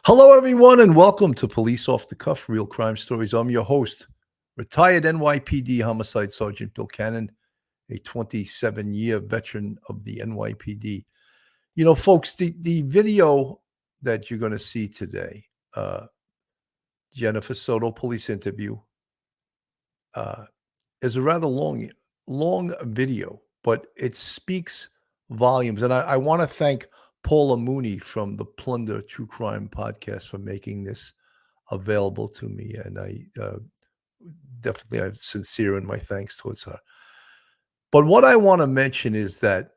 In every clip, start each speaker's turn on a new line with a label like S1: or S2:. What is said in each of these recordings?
S1: Hello, everyone, and welcome to Police Off the Cuff Real Crime Stories. I'm your host, retired NYPD Homicide Sergeant Bill Cannon, a 27-year veteran of the NYPD. You know, folks, the video that you're going to see today, Jennifer Soto police interview, is a rather long video, but it speaks volumes. And I want to thank Paula Mooney from the Plunder True Crime podcast for making this available to me. And I definitely am sincere in my thanks towards her. But what I want to mention is that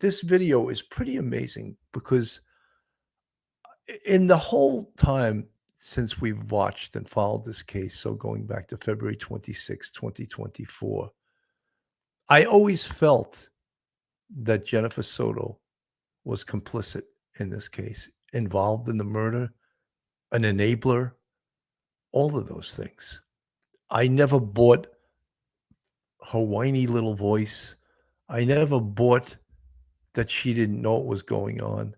S1: this video is pretty amazing because in the whole time since we've watched and followed this case, so going back to February 26, 2024, I always felt that Jennifer Soto was complicit in this case, involved in the murder, an enabler, all of those things. I never bought her whiny little voice. I never bought that she didn't know what was going on.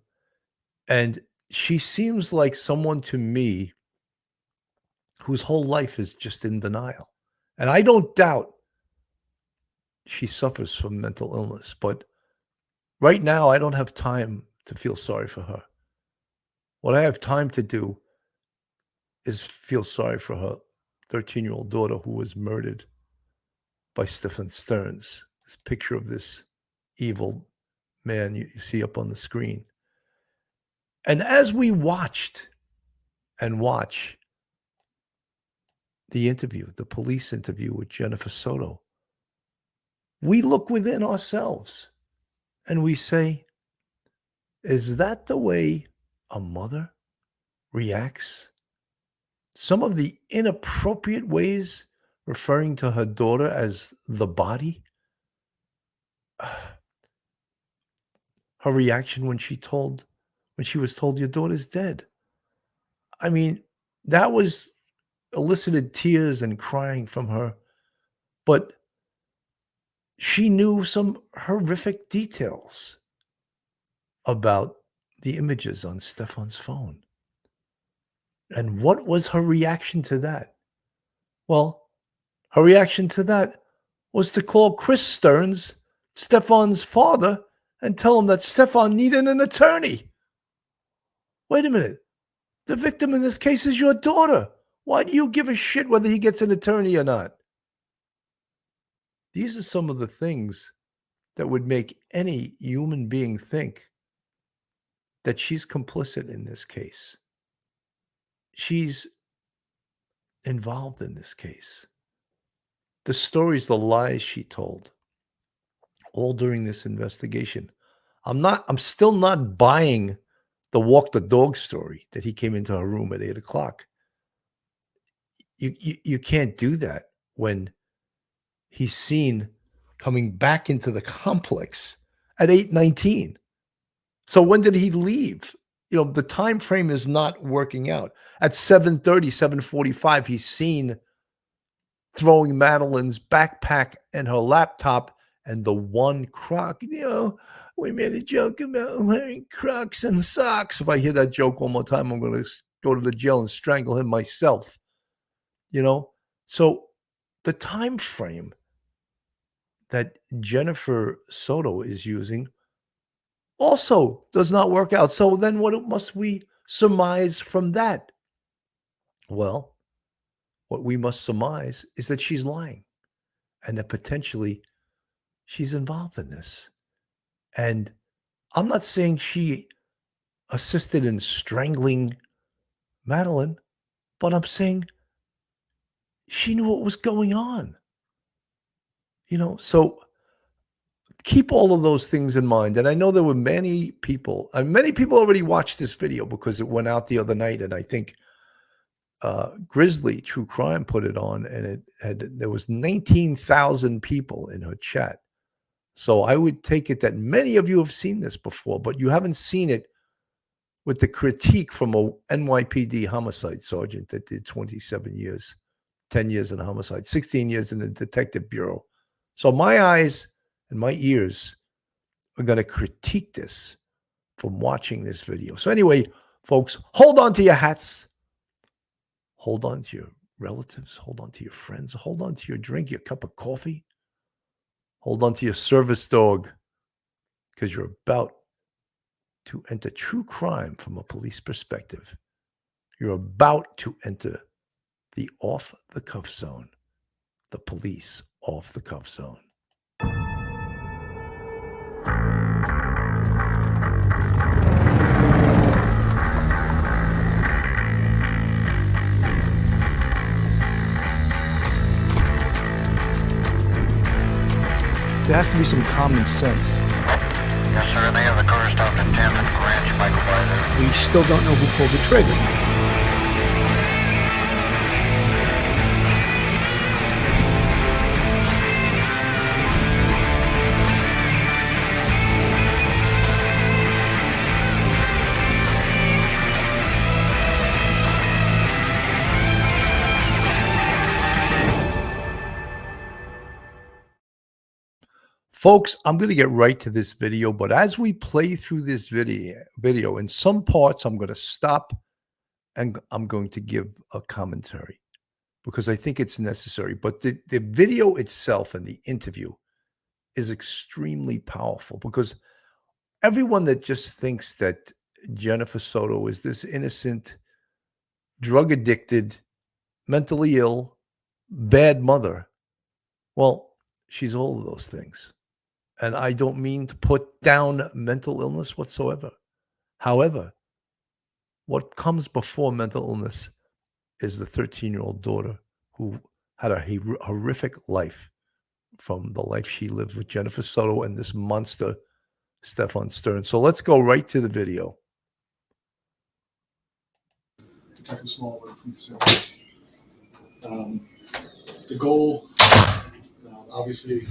S1: And she seems like someone to me whose whole life is just in denial. And I don't doubt she suffers from mental illness, but right now I don't have time to feel sorry for her. What I have time to do is feel sorry for her 13-year-old daughter who was murdered by Stephen Stearns. This picture of this evil man you see up on the screen. And as we watched and watch the interview, the police interview with Jennifer Soto, we look within ourselves and we say, is that the way a mother reacts? Some of the inappropriate ways referring to her daughter as the body. Her reaction when she was told your daughter's dead. I mean, that was elicited tears and crying from her, but she knew some horrific details about the images on Stefan's phone. And what was her reaction to that? Well, her reaction to that was to call Chris Stearns, Stefan's father, and tell him that Stefan needed an attorney. Wait a minute. The victim in this case is your daughter. Why do you give a shit whether he gets an attorney or not? These are some of the things that would make any human being think that she's complicit in this case. She's involved in this case. The stories, the lies she told, all during this investigation. I'm still not buying the walk the dog story that he came into her room at 8 o'clock. You can't do that when he's seen coming back into the complex at 8:19. So when did he leave? You know, the time frame is not working out. At 7:30, 7:45, he's seen throwing Madeline's backpack and her laptop and the one Croc. You know, we made a joke about wearing Crocs and socks. If I hear that joke one more time, I'm going to go to the jail and strangle him myself. You know, so the time frame that Jennifer Soto is using also does not work out. So then what must we surmise from that? Well, what we must surmise is that she's lying and that potentially she's involved in this. And I'm not saying she assisted in strangling Madeline, but I'm saying she knew what was going on. You know, so keep all of those things in mind. And I know there were many people already watched this video because it went out the other night. And I think Grizzly True Crime put it on, and there was 19,000 people in her chat. So I would take it that many of you have seen this before, but you haven't seen it with the critique from a NYPD homicide sergeant that did 27 years, 10 years in homicide, 16 years in the detective bureau. So my eyes and my ears are going to critique this from watching this video. So anyway, Folks, hold on to your hats. Hold on to your relatives. Hold on to your friends. Hold on to your drink, your cup of coffee. Hold on to your service dog, because you're about to enter true crime from a police perspective. You're about to enter the off the cuff zone, the police off the cuff zone. There has to be some common sense.
S2: Yes, sir. They have the car stopped in 10th and Ranch Michael by there.
S3: We still don't know who pulled the trigger.
S1: Folks, I'm going to get right to this video, but as we play through this video, in some parts, I'm going to stop and I'm going to give a commentary because I think it's necessary. But the video itself and the interview is extremely powerful because everyone that just thinks that Jennifer Soto is this innocent, drug addicted, mentally ill, bad mother, well, she's all of those things. And I don't mean to put down mental illness whatsoever. However, what comes before mental illness is the 13-year-old daughter who had a horrific life from the life she lived with Jennifer Soto and this monster, Stefan Stern. So let's go right to the video.
S4: Detective Smallwood from the goal, obviously,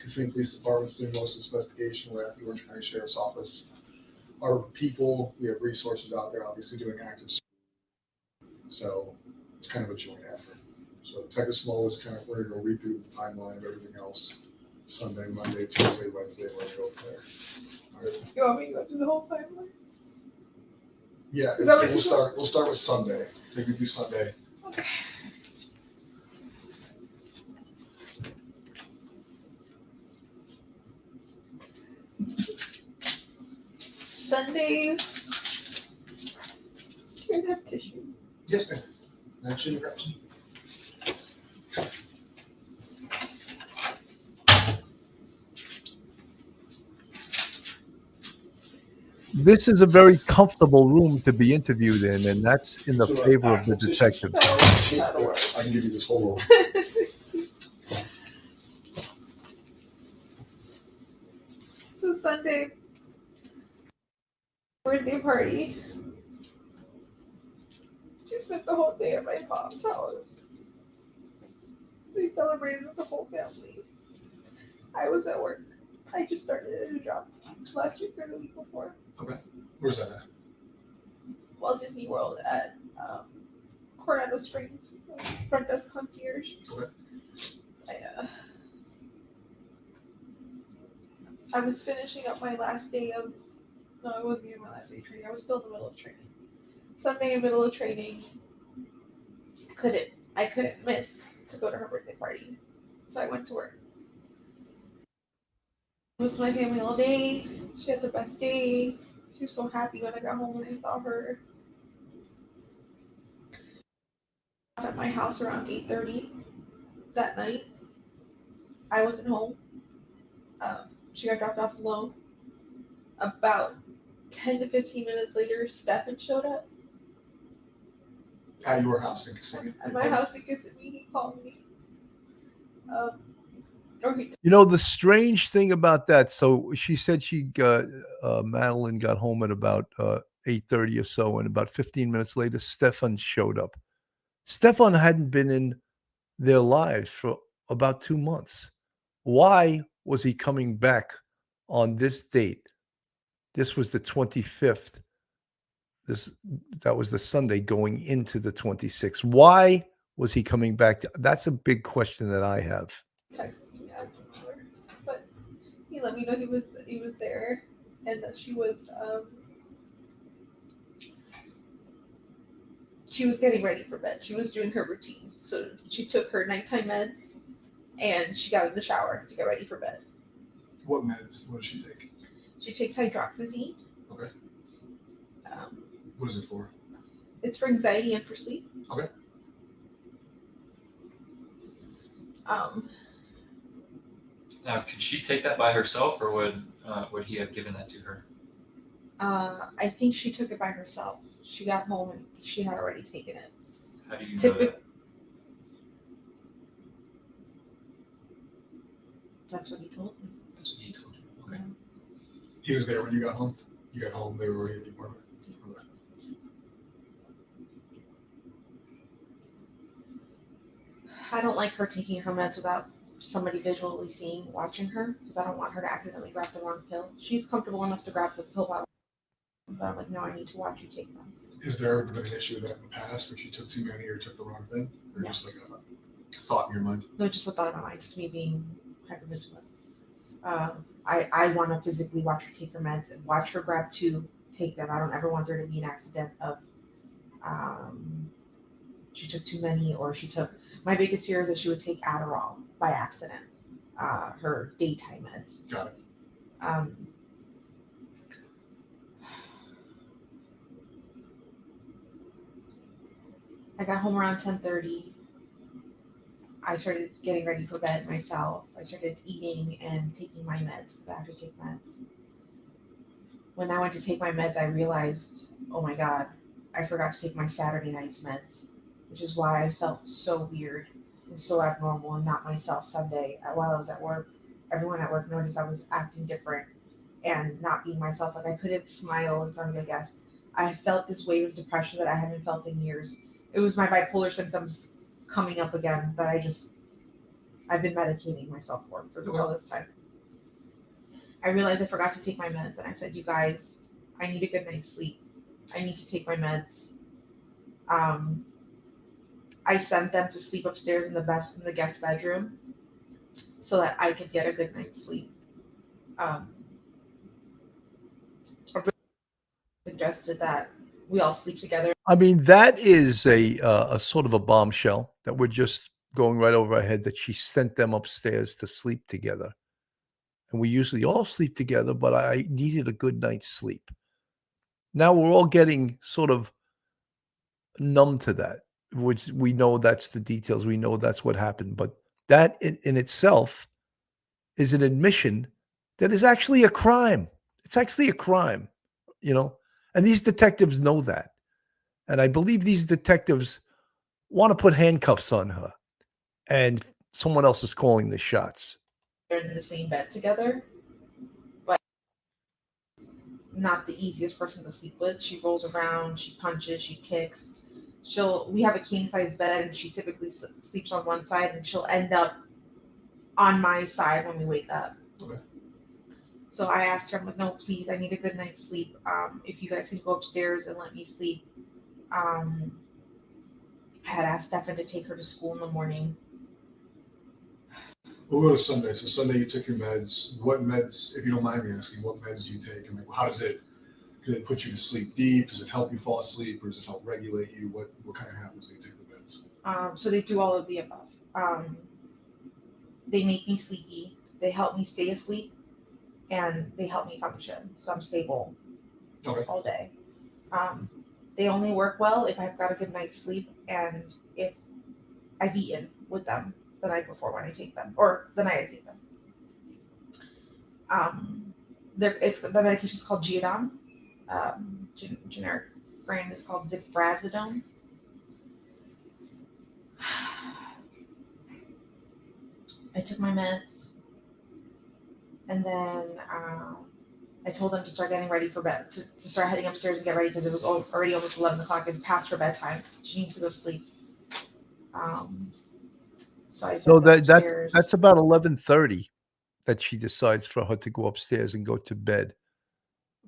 S4: Kissimmee Police Department's doing most of this investigation. We're at the Orange County Sheriff's Office. Our people, we have resources out there, obviously doing active. So it's kind of a joint effort. So Detective Smallwood's kind of, we're going to go read through the timeline of everything else. Sunday, Monday, Tuesday, Wednesday, we're going to go from there. All right.
S5: You want me to go through the whole timeline?
S4: Yeah,
S5: Is that what
S4: we'll start with Sunday. Take me through Sunday.
S5: Okay. Sunday. You guys have tissue.
S4: Yes, ma'am. Actually, grab some.
S1: This is a very comfortable room to be interviewed in, and that's in the favor of the detectives.
S4: I can give you this whole room.
S5: So Sunday, birthday party. She spent the whole day at my mom's house. We celebrated with the whole family. I was at work. I just started a new job last week or the week before.
S4: Okay. Where's that at?
S5: Walt Disney World at Coronado Springs, front desk concierge.
S4: Okay.
S5: I was finishing up my last day of, no, it wasn't even my last day of training. I was still in the middle of training. Sunday in the middle of training, I couldn't miss to go to her birthday party. So I went to work. I was with my family all day. She had the best day. She was so happy when I got home and I saw her. At my house around 8:30 that night. I wasn't home. She got dropped off alone. About 10 to 15 minutes later, Stefan showed up.
S4: At your house in Kissimmee?
S5: At my house in Kissimmee, he called me.
S1: You know, the strange thing about that, so she said she got, Madeline got home at about 8:30 or so, and about 15 minutes later, Stefan showed up. Stefan hadn't been in their lives for about 2 months. Why was he coming back on this date? This was the 25th. That was the Sunday going into the 26th. Why was he coming back? That's a big question that I have.
S5: Texted me, I don't remember, but he let me know he was there and that she was she was getting ready for bed. She was doing her routine. So she took her nighttime meds and she got in the shower to get ready for bed.
S4: What meds? What does she take?
S5: She takes hydroxyzine.
S4: Okay.
S5: Um,
S4: What is it for?
S5: it's for anxiety and for sleep.
S4: Okay.
S6: Now, could she take that by herself, or would he have given that to her?
S5: I think she took it by herself. She got home and she had already taken it.
S6: How do you know that?
S5: That's what he told me.
S6: That's what he told you. Okay.
S4: He was there when you got home? You got home, they were already at the apartment? Okay.
S5: I don't like her taking her meds without somebody visually seeing, watching her, because I don't want her to accidentally grab the wrong pill. She's comfortable enough to grab the pill while, but I'm like, no, I need to watch you take them.
S4: Has there ever been an issue with that in the past, where she took too many or took the wrong thing? Or
S5: No.
S4: just like a thought in your mind?
S5: No, just a thought in my mind, just me being hypervigilant. I want to physically watch her take her meds and watch her grab two, take them. I don't ever want there to be an accident of she took too many or she took. My biggest fear is that she would take Adderall by accident, her daytime meds.
S4: Got it.
S5: I got home around 10:30. I started getting ready for bed myself. I started eating and taking my meds because I have to take meds. When I went to take my meds, I realized, oh my God, I forgot to take my Saturday night's meds, which is why I felt so weird and so abnormal and not myself Sunday while I was at work. Everyone at work noticed I was acting different and not being myself. Like I couldn't smile in front of the guests. I felt this wave of depression that I haven't felt in years. It was my bipolar symptoms coming up again that I've been medicating myself for all this time. I realized I forgot to take my meds and I said, you guys, I need a good night's sleep. I need to take my meds. I sent them to sleep upstairs in the guest bedroom so that I could get a good night's sleep. Suggested that we all sleep together.
S1: I mean, that is a sort of a bombshell that we're just going right over our head, that she sent them upstairs to sleep together. And we usually all sleep together, but I needed a good night's sleep. Now we're all getting sort of numb to that, which we know that's the details. We know that's what happened. But that in itself is an admission that is actually a crime. It's actually a crime, you know? And these detectives know that. And I believe these detectives want to put handcuffs on her. And someone else is calling the shots.
S5: They're in the same bed together, but not the easiest person to sleep with. She rolls around, she punches, she kicks. We have a king size bed and she typically sleeps on one side and she'll end up on my side when we wake up.
S4: Okay.
S5: So I asked her, I'm like, no, please, I need a good night's sleep. If you guys can go upstairs and let me sleep. I had asked Stefan to take her to school in the morning.
S4: We'll go to Sunday. So Sunday you took your meds. What meds, if you don't mind me asking, what meds do you take? And like, how does it put you to sleep deep? Does it help you fall asleep, or does it help regulate you? What kind of happens when you take the meds?
S5: So they do all of the above. They make me sleepy. They help me stay asleep, and they help me function. So I'm stable all day. They only work well if I've got a good night's sleep and if I've eaten with them the night before when I take them, or the night I take them. The medication is called Geodon. Generic brand is called Ziprazidone. I took my meds, and then I told them to start getting ready for bed, to start heading upstairs and get ready because it was already almost 11 o'clock. It's past her bedtime. She needs to go to sleep. So
S1: that's about 11:30 that she decides for her to go upstairs and go to bed.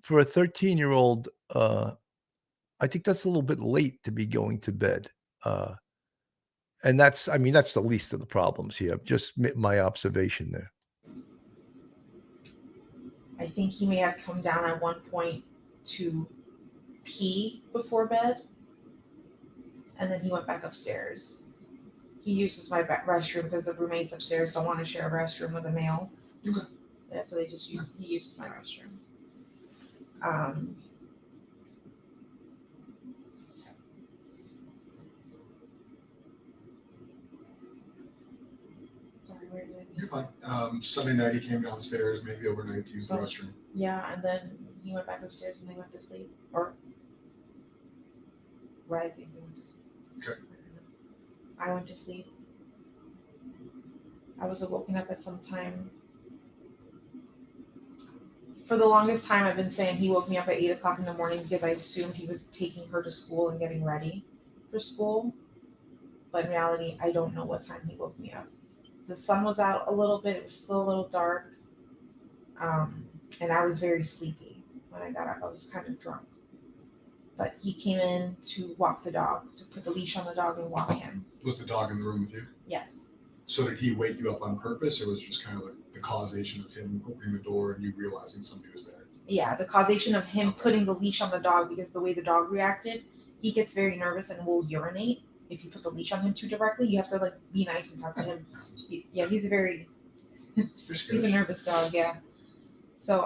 S1: For a 13-year-old, I think that's a little bit late to be going to bed. And that's the least of the problems here. Just my observation there.
S5: I think he may have come down at one point to pee before bed. and then he went back upstairs. He uses my restroom because the roommates upstairs don't want to share a restroom with a male.
S4: Okay.
S5: Yeah, so he uses my restroom. Sorry, where did I
S4: You're fine. Sunday night he came downstairs, maybe overnight to use the restroom.
S5: Yeah, and then he went back upstairs and they went to sleep. Or where I think they went to sleep.
S4: Okay.
S5: I went to sleep. I was woken up at some time. For the longest time, I've been saying he woke me up at 8 o'clock in the morning because I assumed he was taking her to school and getting ready for school. But in reality, I don't know what time he woke me up. The sun was out a little bit. It was still a little dark. And I was very sleepy when I got up. I was kind of drunk. But he came in to walk the dog, to put the leash on the dog and walk him.
S4: Was the dog in the room with you?
S5: Yes.
S4: So did he wake you up on purpose, or was it just kind of like the causation of him opening the door and you realizing somebody was there?
S5: Yeah, the causation of him
S4: Okay.
S5: putting the leash on the dog, because the way the dog reacted, he gets very nervous and will urinate if you put the leash on him too directly. You have to like be nice and talk to him. Yeah, he's a very he's a nervous dog. Yeah. So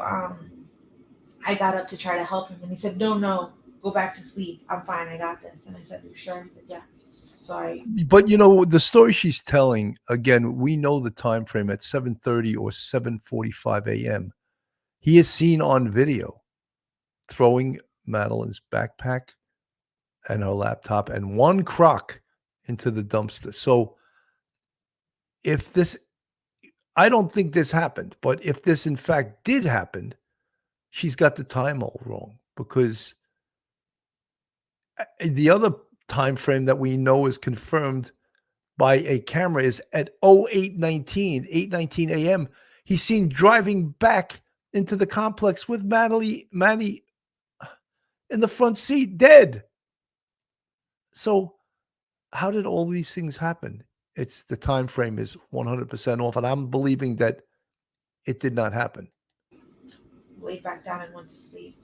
S5: I got up to try to help him, and he said, "No, go back to sleep. I'm fine. I got this." And I said, "You sure?" He said, "Yeah." So
S1: But you know the story she's telling. Again, we know the time frame at 7:30 or 7:45 a.m. He is seen on video throwing Madeline's backpack and her laptop and one crock into the dumpster. So if this, I don't think this happened, but if this in fact did happen, she's got the time all wrong, because the other time frame that we know is confirmed by a camera is at 8:19 a.m. He's seen driving back into the complex with Maddie in the front seat, dead. So how did all these things happen? It's the time frame is 100% off, and I'm believing that it did not happen.
S5: laid back down and went to sleep.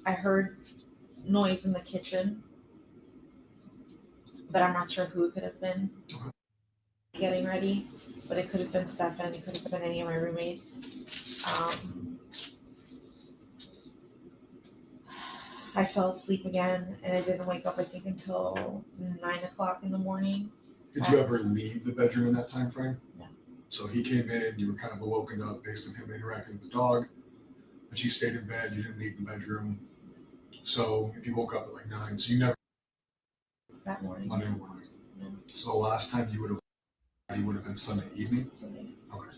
S5: I heard noise in the kitchen, but I'm not sure who it could have been getting ready. But it could have been Stefan. It could have been any of my roommates. I fell asleep again, and I didn't wake up, I think, until 9 o'clock in the morning.
S4: Did you ever leave the bedroom in that time frame?
S5: No.
S4: So he came in, you were kind of awoken up based on him interacting with the dog, but you stayed in bed, you didn't leave the bedroom. So if you woke up at like 9, so you never
S5: That morning.
S4: Monday morning.
S5: No.
S4: So the last time you would have been Sunday evening?
S5: Sunday.
S4: Okay.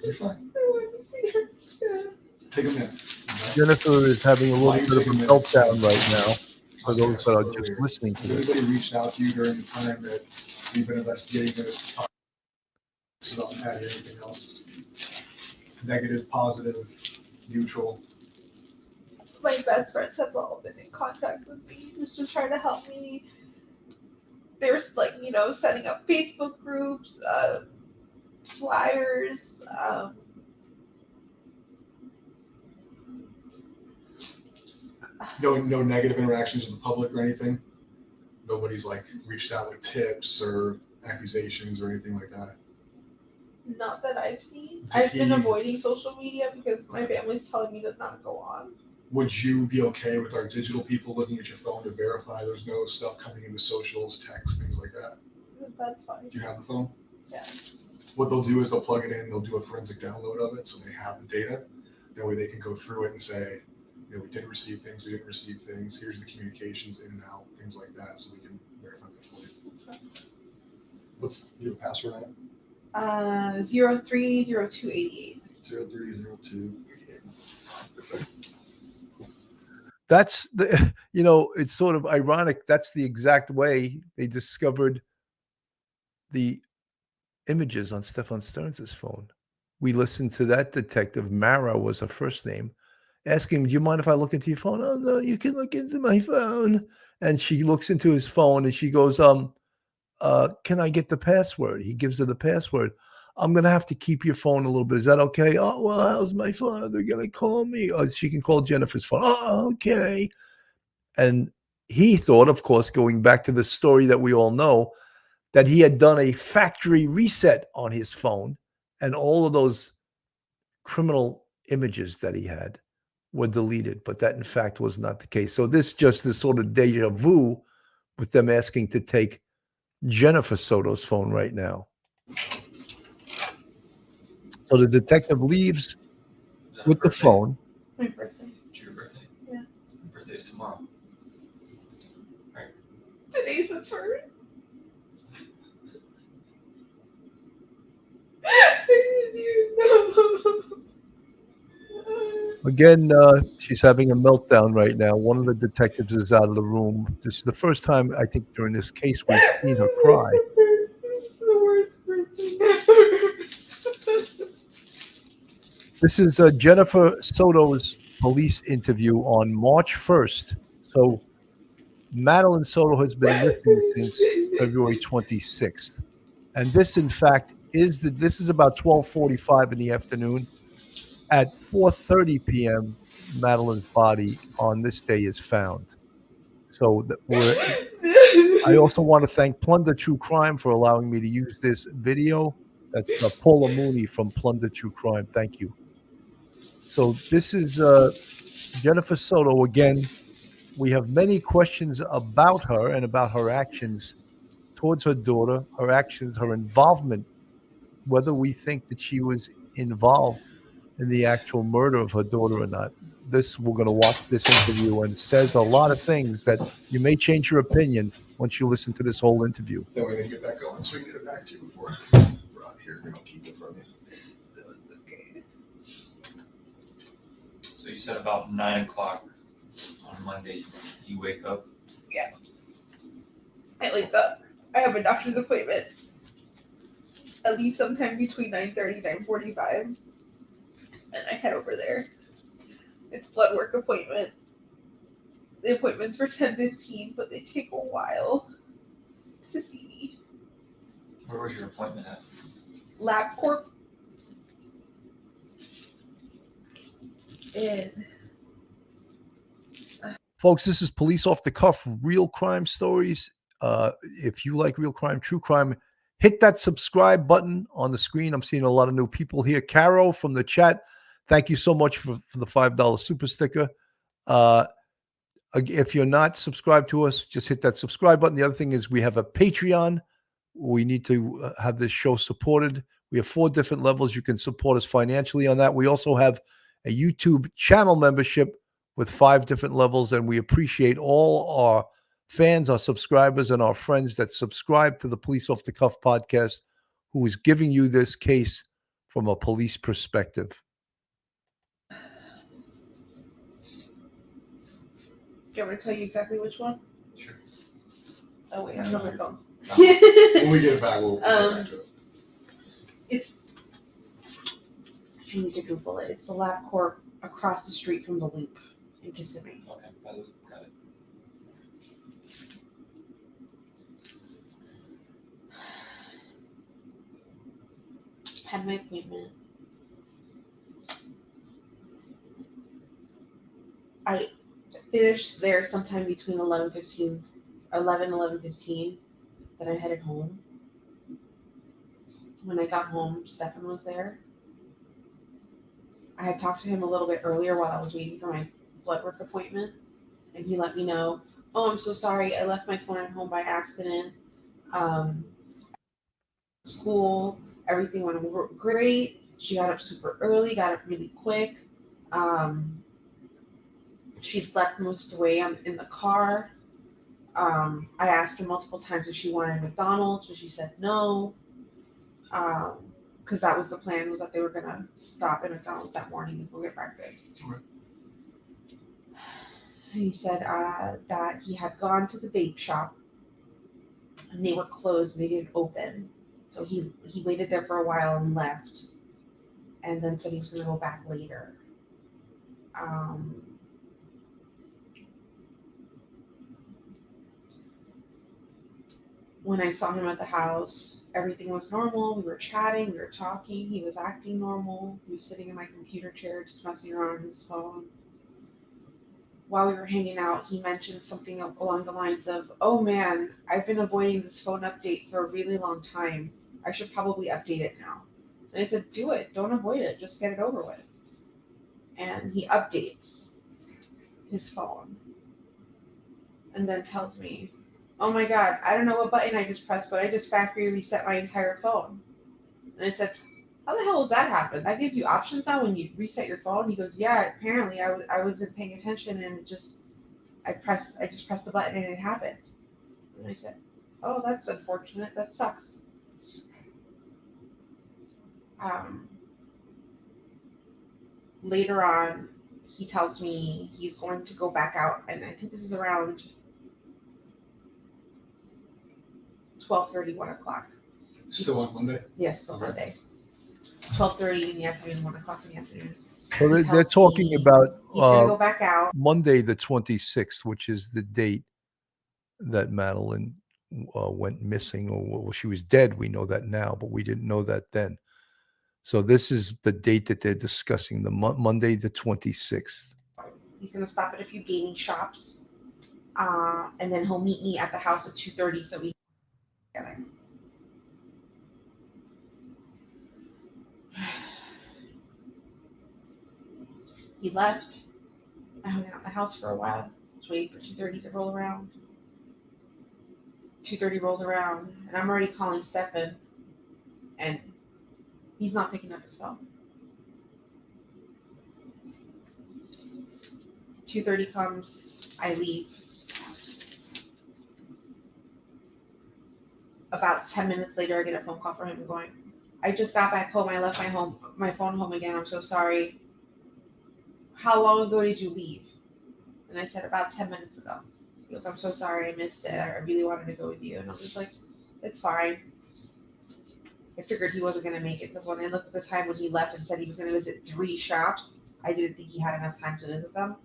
S4: You're fine.
S5: I want to see her. Yeah.
S4: Take a minute.
S1: Jennifer is having a little
S4: Might
S1: bit of
S4: take
S1: a
S4: a minute.
S1: meltdown right now. For
S4: Okay,
S1: those that are
S4: earlier.
S1: just listening to
S4: Has
S1: this.
S4: anybody reached out to you during the time that we've been investigating this to talk about Patty or anything else? Negative, positive, neutral?
S5: My best friends have all been in contact with me, just trying to help me. There's like, setting up Facebook groups, flyers.
S4: No negative interactions with the public or anything? Nobody's like reached out with tips or accusations or anything like that?
S5: Not that I've seen.
S4: Did
S5: I've been
S4: he-
S5: avoiding social media because my family's telling me to not go on.
S4: Would you be okay with our digital people looking at your phone to verify there's no stuff coming into socials, text, things like that?
S5: That's fine.
S4: Do you have the phone?
S5: Yeah.
S4: What they'll do is they'll plug it in, they'll do a forensic download of it so they have the data. That way they can go through it and say, we did receive things, we didn't receive things, here's the communications in and out, things like that, so we can verify that for you. What's your password on it?
S5: 030288.
S4: 030288.
S1: That's it's sort of ironic. That's the exact way they discovered the images on Stefan Stearns' phone. We listened to that detective, Mara was her first name, ask him, do you mind if I look into your phone? Oh, no, you can look into my phone. And she looks into his phone and she goes, can I get the password? He gives her the password. I'm going to have to keep your phone a little bit. Is that okay? Oh, well, how's my father going to call me? Oh, she can call Jennifer's phone. Oh, okay. And he thought, of course, going back to the story that we all know, that he had done a factory reset on his phone, and all of those criminal images that he had were deleted. But that, in fact, was not the case. So this sort of deja vu with them asking to take Jennifer Soto's phone right now. So the detective leaves
S6: Is that
S1: with
S6: her
S1: the
S6: birthday?
S1: phone.
S5: My birthday.
S6: It's your birthday?
S5: Yeah.
S6: Your birthday's tomorrow.
S5: Today's the first. I didn't even know.
S1: Again, she's having a meltdown right now. One of the detectives is out of the room. This is the first time, I think, during this case we've seen her cry.
S5: This is the worst birthday ever.
S1: This is Jennifer Soto's police interview on March 1st. So Madeline Soto has been missing since February 26th. And this, in fact, this is about 12:45 in the afternoon. At 4:30 p.m., Madeline's body on this day is found. So I also want to thank Plunder True Crime for allowing me to use this video. That's Paula Mooney from Plunder True Crime. Thank you. So this is Jennifer Soto again. We have many questions about her and about her actions towards her daughter, her actions, her involvement, whether we think that she was involved in the actual murder of her daughter or not. We're going to watch this interview, and it says a lot of things that you may change your opinion once you listen to this whole interview.
S4: That way they can get that going so we can get it back to you before we're out here. We don't keep it from you.
S6: So you said about 9 o'clock on Monday, you wake up.
S5: I wake up. I have a doctor's appointment. I leave sometime between 9:30 and 9:45. And I head over there. It's blood work appointment. The appointment's for 10:15, but they take a while to see me.
S6: Where was your appointment at?
S5: LabCorp. And
S1: Folks, this is Police Off the Cuff, real crime stories. If you like real crime, true crime, hit that subscribe button on the screen. I'm seeing a lot of new people here. Caro from the chat, thank you so much for the $5 super sticker. If you're not subscribed to us, just hit that subscribe button. The other thing is we have a Patreon. We need to have this show supported. We have 4 different levels. You can support us financially on that. We also have a YouTube channel membership with 5 different levels, and we appreciate all our fans, our subscribers, and our friends that subscribe to the Police Off the Cuff podcast, who is giving you this case from a police perspective.
S5: do you want me to tell you exactly which one?
S4: Sure.
S5: Oh wait, I have my phone.
S4: When we get it back, we'll get back to it.
S7: It's, if you need to Google it, it's the LabCorp across the street from the Loop in Kissimmee.
S6: Okay, got it.
S7: Had my appointment. I finished there sometime between 11:15, 11:15. Then I headed home. When I got home, Stefan was there. I had talked to him a little bit earlier while I was waiting for my blood work appointment, and he let me know, "Oh, I'm so sorry, I left my phone at home by accident. School, everything went great. She got up super early, got up really quick. She slept most of the way in the car. I asked her multiple times if she wanted McDonald's, but she said no. Because that was the plan, was that they were gonna stop at McDonald's that morning and go get breakfast.
S4: Okay.
S7: And he said that he had gone to the vape shop and they were closed and they didn't open. So he waited there for a while and left, and then said he was gonna go back later. when I saw him at the house, everything was normal. We were chatting, we were talking. He was acting normal. He was sitting in my computer chair, just messing around on his phone. While we were hanging out, he mentioned something along the lines of, "Oh man, I've been avoiding this phone update for a really long time. I should probably update it now." And I said, "Do it. Don't avoid it. Just get it over with." And he updates his phone and then tells me, "Oh my God, I don't know what button I just pressed, but I just factory reset my entire phone." And I said, "How the hell does that happen? That gives you options now when you reset your phone?" He goes, "Yeah, apparently I wasn't paying attention and it just I just pressed the button and it happened." And I said, "Oh, that's unfortunate. That sucks." Later on, he tells me he's going to go back out, and I think this is around 12:30, 1 o'clock.
S4: Still on Monday?
S7: Yes, still
S4: Okay.
S7: Monday. 12:30 in the afternoon, 1 o'clock in the afternoon.
S1: So
S7: He
S1: they're
S7: tells
S1: talking
S7: me
S1: about
S7: he's gonna go back out.
S1: Monday the 26th, which is the date that Madeline went missing, or well, she was dead. We know that now, but we didn't know that then. So this is the date that they're discussing, the Monday the 26th.
S7: He's gonna stop at a few gaming shops, and then he'll meet me at the house at 2:30 so we can get together. He left. I hung out in the house for a while. Just waiting for 2:30 to roll around. 2:30 rolls around, and I'm already calling Stefan, and he's not picking up his phone. 2:30 comes, I leave. About 10 minutes later, I get a phone call from him going, "I just got back home. I left my phone home again. I'm so sorry. How long ago did you leave?" And I said, "About 10 minutes ago." He goes, "I'm so sorry. I missed it. I really wanted to go with you." And I was just like, "It's fine." I figured he wasn't going to make it because when I looked at the time when he left and said he was going to visit 3 shops, I didn't think he had enough time to visit them.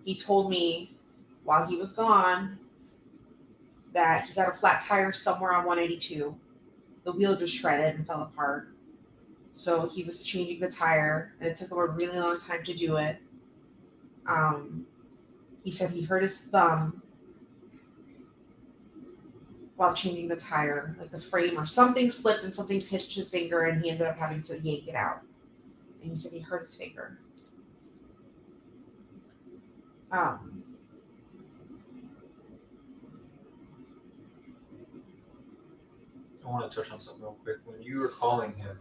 S7: He told me while he was gone that he got a flat tire somewhere on 182. The wheel just shredded and fell apart. So he was changing the tire, and it took him a really long time to do it. He said he hurt his thumb while changing the tire, like the frame or something slipped and something pinched his finger, and he ended up having to yank it out. And he said he hurt his finger.
S6: I want to touch on something real quick. When you were calling him,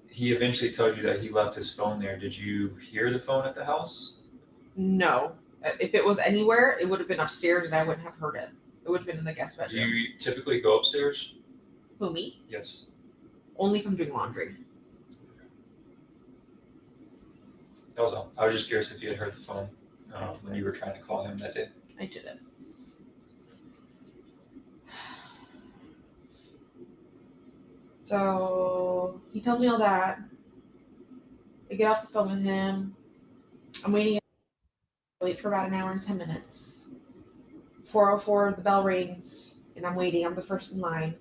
S6: he eventually told you that he left his phone there. Did you hear the phone at the house?
S7: No. If it was anywhere, it would have been upstairs and I wouldn't have heard it. It would have been in the guest
S6: Do
S7: bedroom.
S6: you typically go upstairs?
S7: Who, me?
S6: Yes.
S7: Only if I'm doing laundry.
S6: That was all. I was just curious if you had heard the phone when you were trying to call him that day.
S7: I didn't. So he tells me all that. I get off the phone with him. I'm waiting. I wait for about an hour and 10 minutes. 4:04, the bell rings, and I'm waiting. I'm the first in line.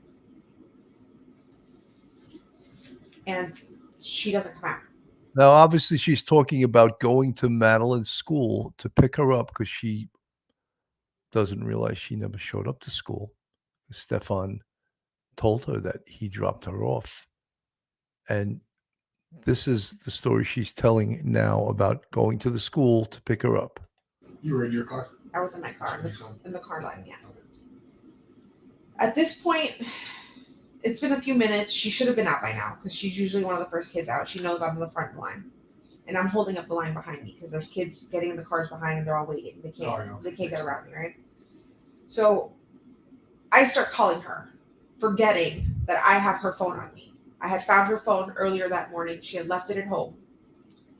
S7: And she doesn't come out.
S1: Now, obviously, she's talking about going to Madeline's school to pick her up because she doesn't realize she never showed up to school. Stefan told her that he dropped her off. And this is the story she's telling now about going to the school to pick her up.
S4: You were in your car?
S7: I was in my car,
S4: Your son?
S7: in the car line, yeah.
S4: Okay.
S7: At this point, it's been a few minutes. She should have been out by now because she's usually one of the first kids out. She knows I'm in the front line. And I'm holding up the line behind me because there's kids getting in the cars behind and they're all waiting. They can't get around me, right? So I start calling her, forgetting that I have her phone on me. I had found her phone earlier that morning. She had left it at home.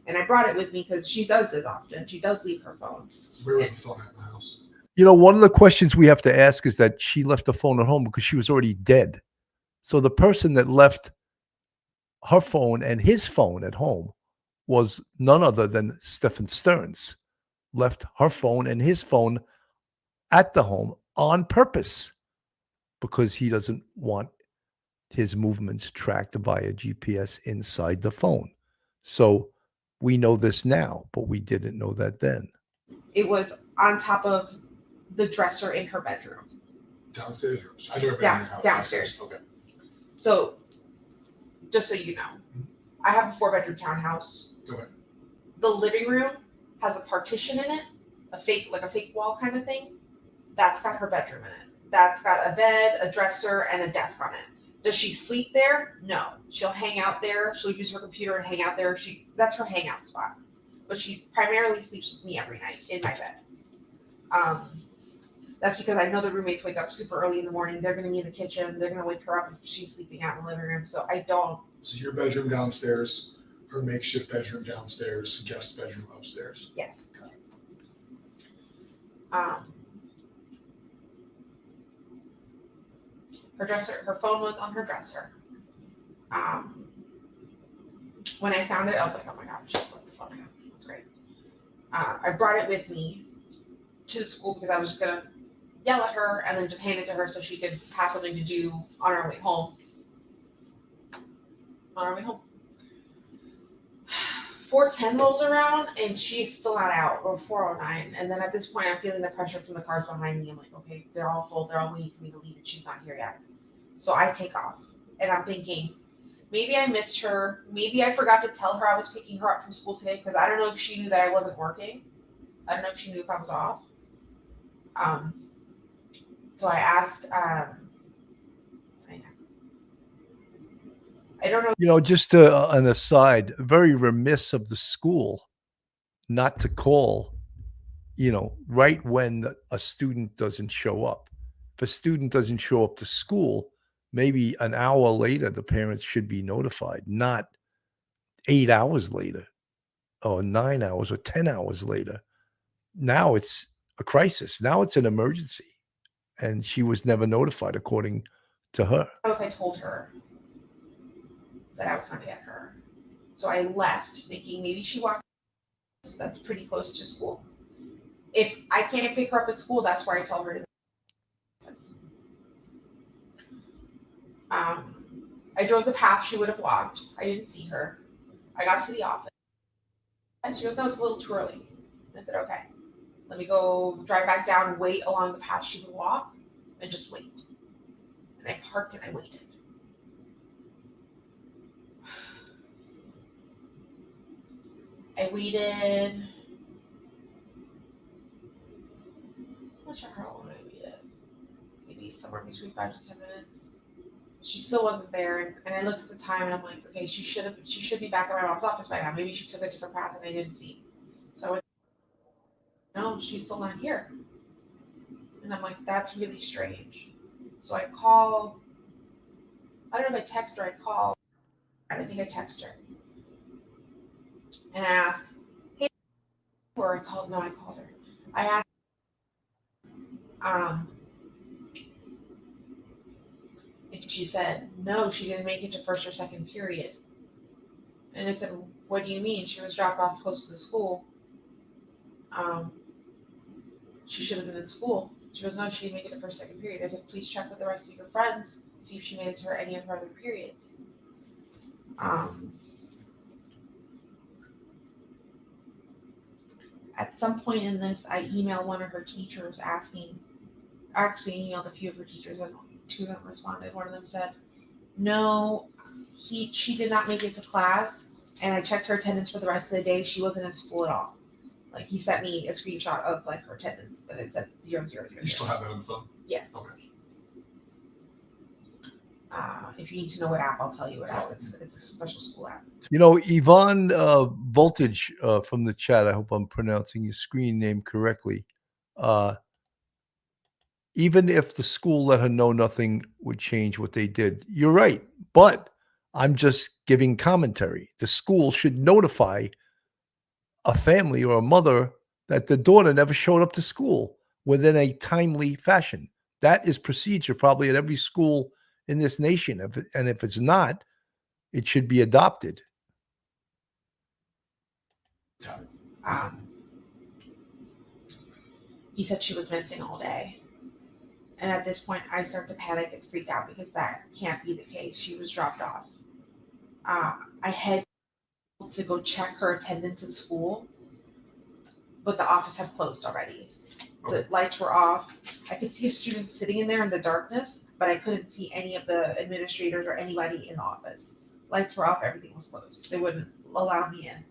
S7: And I brought it with me because she does this often. She does leave her phone.
S4: Where was the phone at in the house?
S1: You know, one of the questions we have to ask is that she left the phone at home because she was already dead. So the person that left her phone and his phone at home was none other than Stefan Stearns. Left her phone and his phone at the home on purpose because he doesn't want his movements tracked via GPS inside the phone. So we know this now, but we didn't know that then.
S7: It was on top of the dresser in her bedroom.
S4: Downstairs? I never been in your house.
S7: Downstairs.
S4: Okay.
S7: So, just so you know, I have a 4-bedroom townhouse.
S4: Okay.
S7: The living room has a partition in it, a fake wall kind of thing. That's got her bedroom in it. That's got a bed, a dresser, and a desk on it. Does she sleep there? No. She'll hang out there. She'll use her computer and hang out there. That's her hangout spot. But she primarily sleeps with me every night in my bed. That's because I know the roommates wake up super early in the morning. They're going to be in the kitchen. They're going to wake her up if she's sleeping out in the living room. So I don't.
S4: So your bedroom downstairs, her makeshift bedroom downstairs, guest bedroom upstairs.
S7: Yes.
S4: Got it.
S7: Her phone was on her dresser. When I found it, I was like, oh my God, she's put the phone again. That's great. I brought it with me to the school because I was just going to yell at her and then just hand it to her so she could have something to do on our way home. 4:10 rolls around and she's still not out, or 4:09. And then at this point, I'm feeling the pressure from the cars behind me. I'm like, okay, they're all full. They're all waiting for me to leave and she's not here yet. So I take off and I'm thinking, maybe I missed her. Maybe I forgot to tell her I was picking her up from school today because I don't know if she knew that I wasn't working. I don't know if she knew if I was off. So I asked, I don't know.
S1: You know, just an aside, very remiss of the school not to call, right when a student doesn't show up. If a student doesn't show up to school, maybe an hour later, the parents should be notified, not 8 hours later or 9 hours or 10 hours later. Now it's a crisis. Now it's an emergency. And she was never notified, according to her.
S7: I don't know if I told her that I was going to get her. So I left thinking maybe she walked. That's pretty close to school. If I can't pick her up at school, that's where I tell her to. I drove the path she would have walked. I didn't see her. I got to the office. And she goes, no, it's a little too early. And I said, okay. Let me go drive back down, wait along the path she would walk, and just wait. And I parked and I waited. I'm not sure how long I waited. Maybe somewhere between 5 to 10 minutes. She still wasn't there, and I looked at the time and I'm like, okay, she should be back at my mom's office by now. Maybe she took a different path and I didn't see. So I went, no, she's still not here. And I'm like, that's really strange. So I call, I don't know if I text her, I call. I think I text her. And I asked, hey, or I called her. I asked, and she said, no, she didn't make it to first or second period. And I said, what do you mean? She was dropped off close to the school. She should have been in school. She goes, no, she didn't make it to first, second period. I said, please check with the rest of your friends, see if she made it to any of her other periods. At some point in this, I emailed one of her teachers asking, I actually emailed a few of her teachers and 2 of them responded. One of them said, no, she did not make it to class, and I checked her attendance for the rest of the day. She wasn't in school at all. Like, he sent me a screenshot of like her attendance, and it said 0, 0, 0.
S4: You still have that on the phone?
S7: Yes.
S4: Okay.
S7: If you need to know what app, I'll tell you what app. It's a special school app.
S1: You know, Yvonne Voltage from the chat, I hope I'm pronouncing your screen name correctly. Even if the school let her know, nothing would change what they did. You're right. But I'm just giving commentary. The school should notify a family or a mother that the daughter never showed up to school within a timely fashion. That is procedure probably at every school in this nation. And if it's not, it should be adopted.
S7: he said she was missing all day. And at this point, I start to panic and freak out because that can't be the case. She was dropped off. I head to go check her attendance at school, but the office had closed already. The lights were off. I could see a student sitting in there in the darkness, but I couldn't see any of the administrators or anybody in the office. Lights were off, everything was closed. They wouldn't allow me in.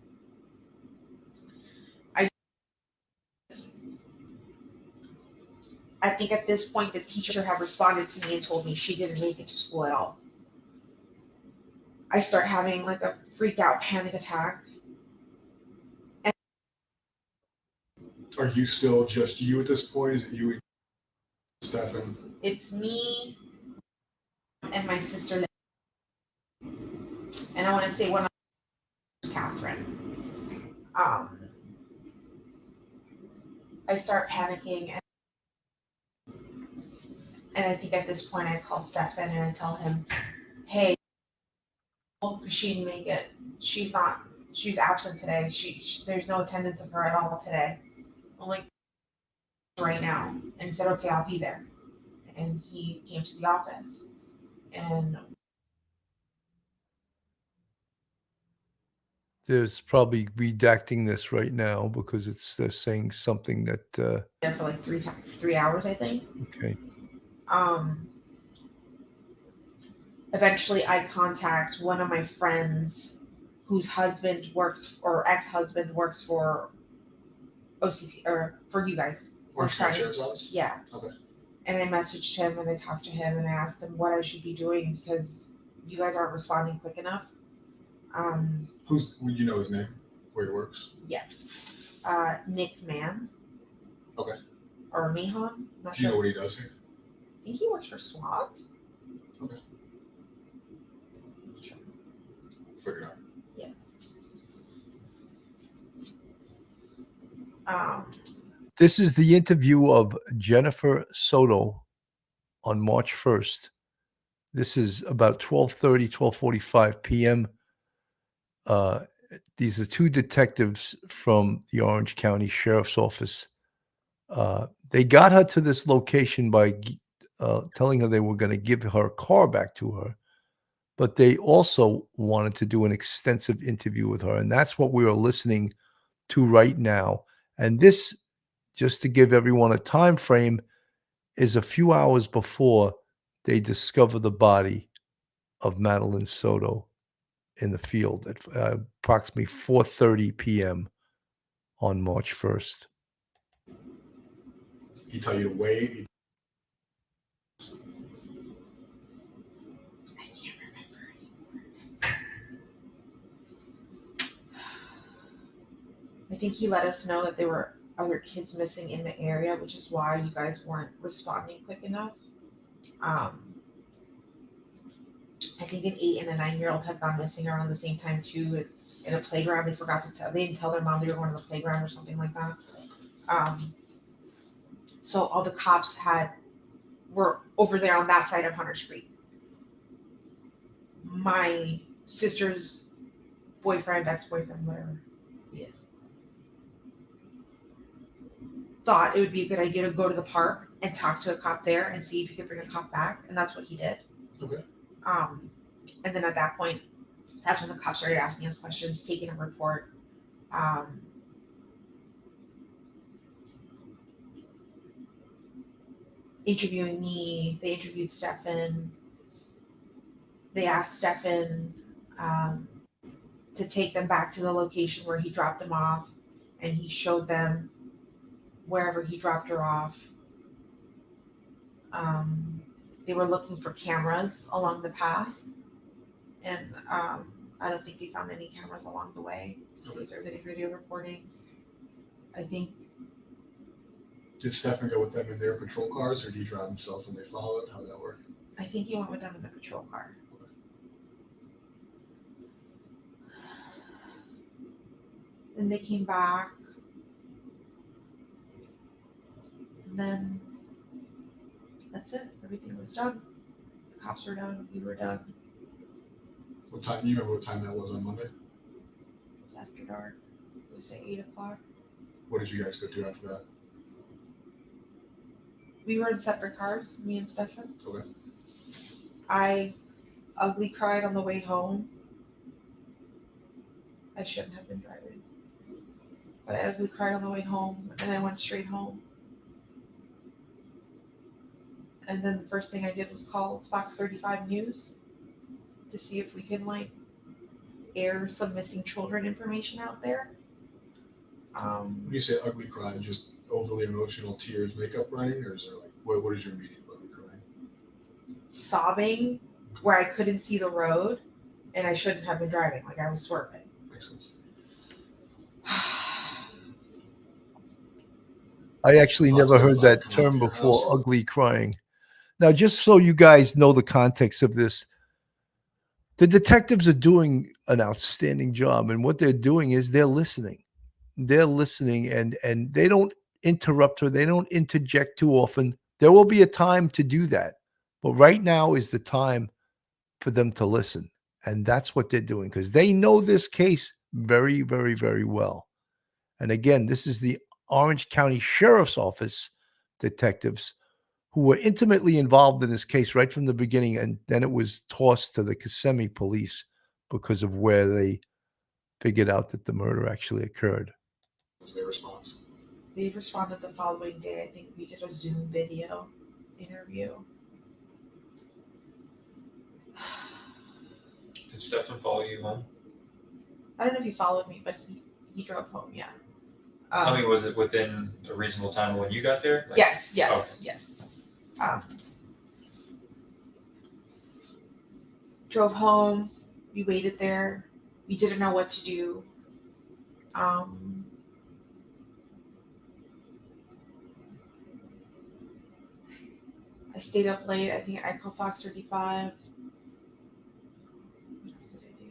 S7: I think at this point, the teacher had responded to me and told me she didn't make it to school at all. I start having like a freak out panic attack.
S4: Are you still just you at this point? Is it you and Stefan?
S7: It's me and my sister, and I want to say one of Catherine. I start panicking, and I think at this point I call Stefan and I tell him, "Hey, she didn't make it. She's absent today. There's no attendance of her at all today. Only right now." And he said, "Okay, I'll be there." And he came to the office, and
S1: There's probably redacting this right now because they're saying something that.
S7: there for like 3 hours, I think.
S1: Okay.
S7: Eventually, I contact one of my friends whose husband works or ex-husband works for OCP or for you guys.
S4: Orange County Sheriff's Office?
S7: Yeah.
S4: Okay.
S7: And I messaged him and I talked to him and I asked him what I should be doing because you guys aren't responding quick enough.
S4: Would you know his name? Where he works?
S7: Yes. Nick Mann.
S4: Okay.
S7: Or Mahon. Not
S4: Do you
S7: sure.
S4: know what he does here?
S7: I think he works for SWAT.
S4: Okay.
S7: Sure.
S4: Figure it out.
S7: Yeah.
S1: This is the interview of Jennifer Soto on March 1st. This is about 12:30, 12:45 p.m. These are two detectives from the Orange County Sheriff's Office. They got her to this location by telling her they were going to give her car back to her, but they also wanted to do an extensive interview with her, and that's what we are listening to right now. And this, just to give everyone a time frame, is a few hours before they discover the body of Madeline Soto in the field at approximately 4:30 p.m. on March 1st.
S4: He tell you to wait.
S7: I can't remember anymore. I think he let us know that there were other kids missing in the area, which is why you guys weren't responding quick enough. I think an 8 and a 9-year-old had gone missing around the same time too. In a playground, they forgot to tell. They didn't tell their mom they were going to the playground or something like that. So all the cops were over there on that side of Hunter's Creek. My sister's boyfriend, ex-boyfriend, whatever he is, thought it would be a good idea to go to the park and talk to a cop there and see if he could bring a cop back, and that's what he did.
S4: Okay.
S7: And then at that point, that's when the cops started asking us questions, taking a report. Interviewing me, they interviewed Stefan. They asked Stefan to take them back to the location where he dropped them off, and he showed them wherever he dropped her off. They were looking for cameras along the path, and I don't think they found any cameras along the way to see if there's any video recordings. I think.
S4: Did Stefan go with them in their patrol cars, or did he drive himself and they followed? How'd that work?
S7: I think he went with them in the patrol car. Then they came back, and then that's it. Everything was done. The cops were done. We were done.
S4: What time? You remember what time that was on Monday?
S7: It was after dark. We say 8 o'clock.
S4: What did you guys go do after that?
S5: We were in separate cars, me and Stefan.
S4: Okay.
S5: I ugly cried on the way home. I shouldn't have been driving. But I ugly cried on the way home, and I went straight home. And then the first thing I did was call Fox 35 News to see if we can like air some missing children information out there.
S4: When you say ugly cry, just overly emotional tears, makeup running, or is there like what is your meaning of ugly crying?
S5: Sobbing where I couldn't see the road, and I shouldn't have been driving. Like I was swerving.
S4: Makes sense.
S1: I actually
S4: Fox
S1: never heard
S4: 35
S1: that
S4: come out
S1: term
S4: to your
S1: before,
S4: house?
S1: ugly crying. Now, just so you guys know the context of this, the detectives are doing an outstanding job, and what they're doing is they're listening. They're listening, and they don't interrupt her. They don't interject too often. There will be a time to do that, but right now is the time for them to listen, and that's what they're doing because they know this case very, very, very well. And again, this is the Orange County Sheriff's Office detectives who were intimately involved in this case right from the beginning, and then it was tossed to the Kissimmee police because of where they figured out that the murder actually occurred.
S4: What was their response?
S5: They responded the following day. I think we did a Zoom video interview.
S6: Did Stefan follow you home?
S5: I don't know if he followed me, but he drove home. Yeah.
S6: I mean, was it within a reasonable time when you got there? Like,
S5: Yes.
S6: okay.
S5: Yes. Drove home. We waited there. We didn't know what to do. I stayed up late. I think I called Fox 35. What else did I do?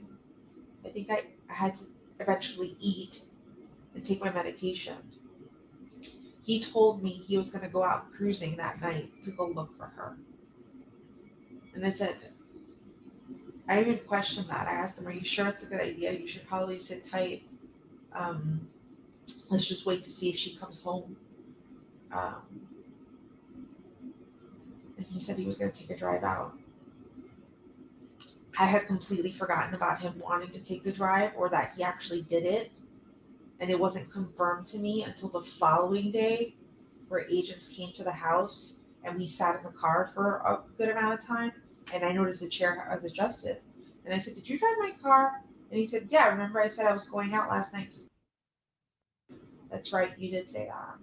S5: I think I had to eventually eat and take my medication. He told me he was going to go out cruising that night to go look for her. And I said, I even questioned that. I asked him, are you sure it's a good idea? You should probably sit tight. Let's just wait to see if she comes home. And he said he was going to take a drive out. I had completely forgotten about him wanting to take the drive or that he actually did it. And it wasn't confirmed to me until the following day where agents came to the house and we sat in the car for a good amount of time. And I noticed the chair was adjusted. And I said, did you drive my car? And he said, yeah, remember I said I was going out last night? That's right, you did say that.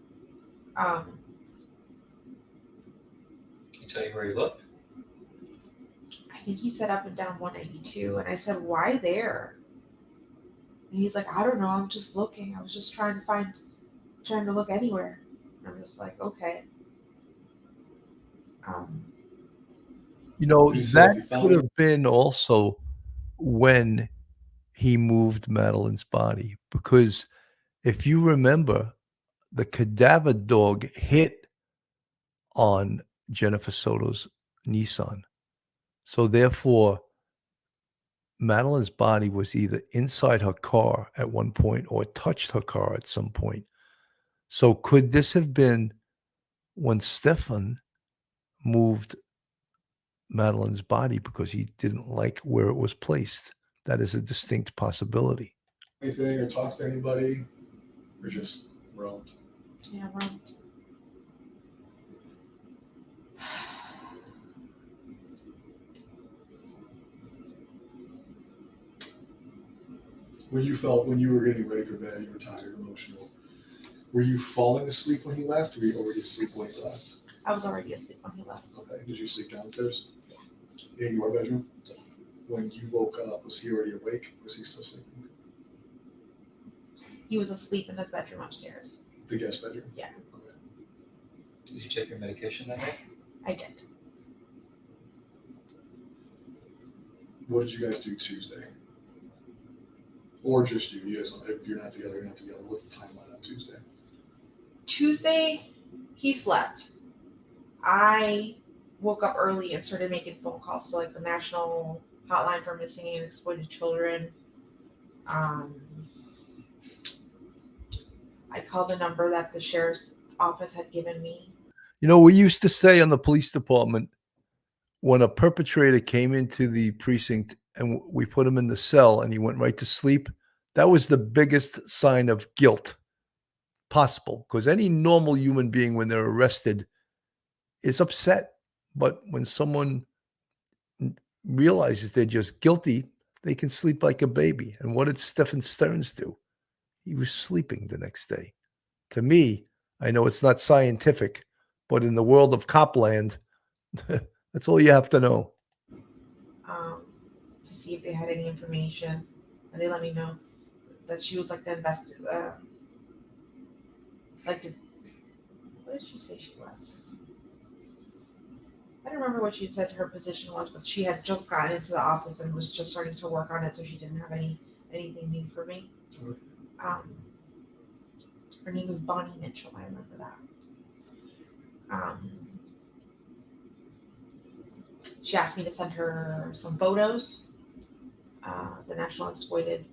S6: Can he tell you where you looked?
S5: I think he said up and down 192. And I said, why there? And he's like, I don't know, I'm just looking. I was just trying to look anywhere. And I'm just like, okay.
S1: You know,
S4: What did he say
S1: that
S4: if you found
S1: could
S4: her?
S1: have been also when he moved Madeline's body, because if you remember, the cadaver dog hit on Jennifer Soto's Nissan. So therefore, Madeline's body was either inside her car at one point or touched her car at some point. So could this have been when Stefan moved Madeline's body because he didn't like where it was placed? That is a distinct possibility.
S4: Anything or talk to anybody, or just roamed?
S5: Yeah, right.
S4: When you were getting ready for bed, you were tired, emotional. Were you falling asleep when he left, or were you already asleep when he left?
S5: I was already asleep when he left.
S4: Okay. Did you sleep downstairs? In your bedroom? When you woke up, was he already awake? Was he still sleeping?
S5: He was asleep in his bedroom upstairs.
S4: The guest bedroom?
S5: Yeah.
S4: Okay.
S6: Did you take your medication that night?
S5: I did.
S4: What did you guys do Tuesday? Or just you? You guys, if you're not together, you're not together. What's the timeline on Tuesday?
S5: Tuesday, he slept. I woke up early and started making phone calls to like the National Hotline for Missing and Exploited Children. I called the number that the sheriff's office had given me.
S1: You know, we used to say on the police department, when a perpetrator came into the precinct and we put him in the cell and he went right to sleep, that was the biggest sign of guilt possible. Because any normal human being, when they're arrested, is upset. But when someone realizes they're just guilty, they can sleep like a baby. And what did Stephen Stearns do? He was sleeping the next day. To me, I know it's not scientific, but in the world of Copland, that's all you have to know.
S7: To see if they had any information, and they let me know that she was like the what did she say she was? I don't remember what she said her position was, but she had just gotten into the office and was just starting to work on it, so she didn't have anything new for me. Her name was Bonnie Mitchell. I remember that. She asked me to send her some photos. The National Exploited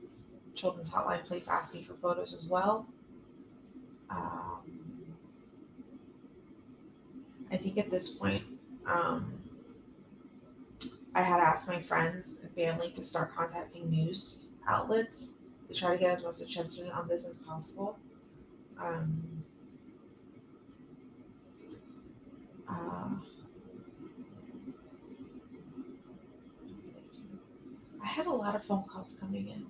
S7: Children's Hotline Place asked me for photos as well. I think at this point, I had asked my friends and family to start contacting news outlets to try to get as much attention on this as possible. I had a lot of phone calls coming in,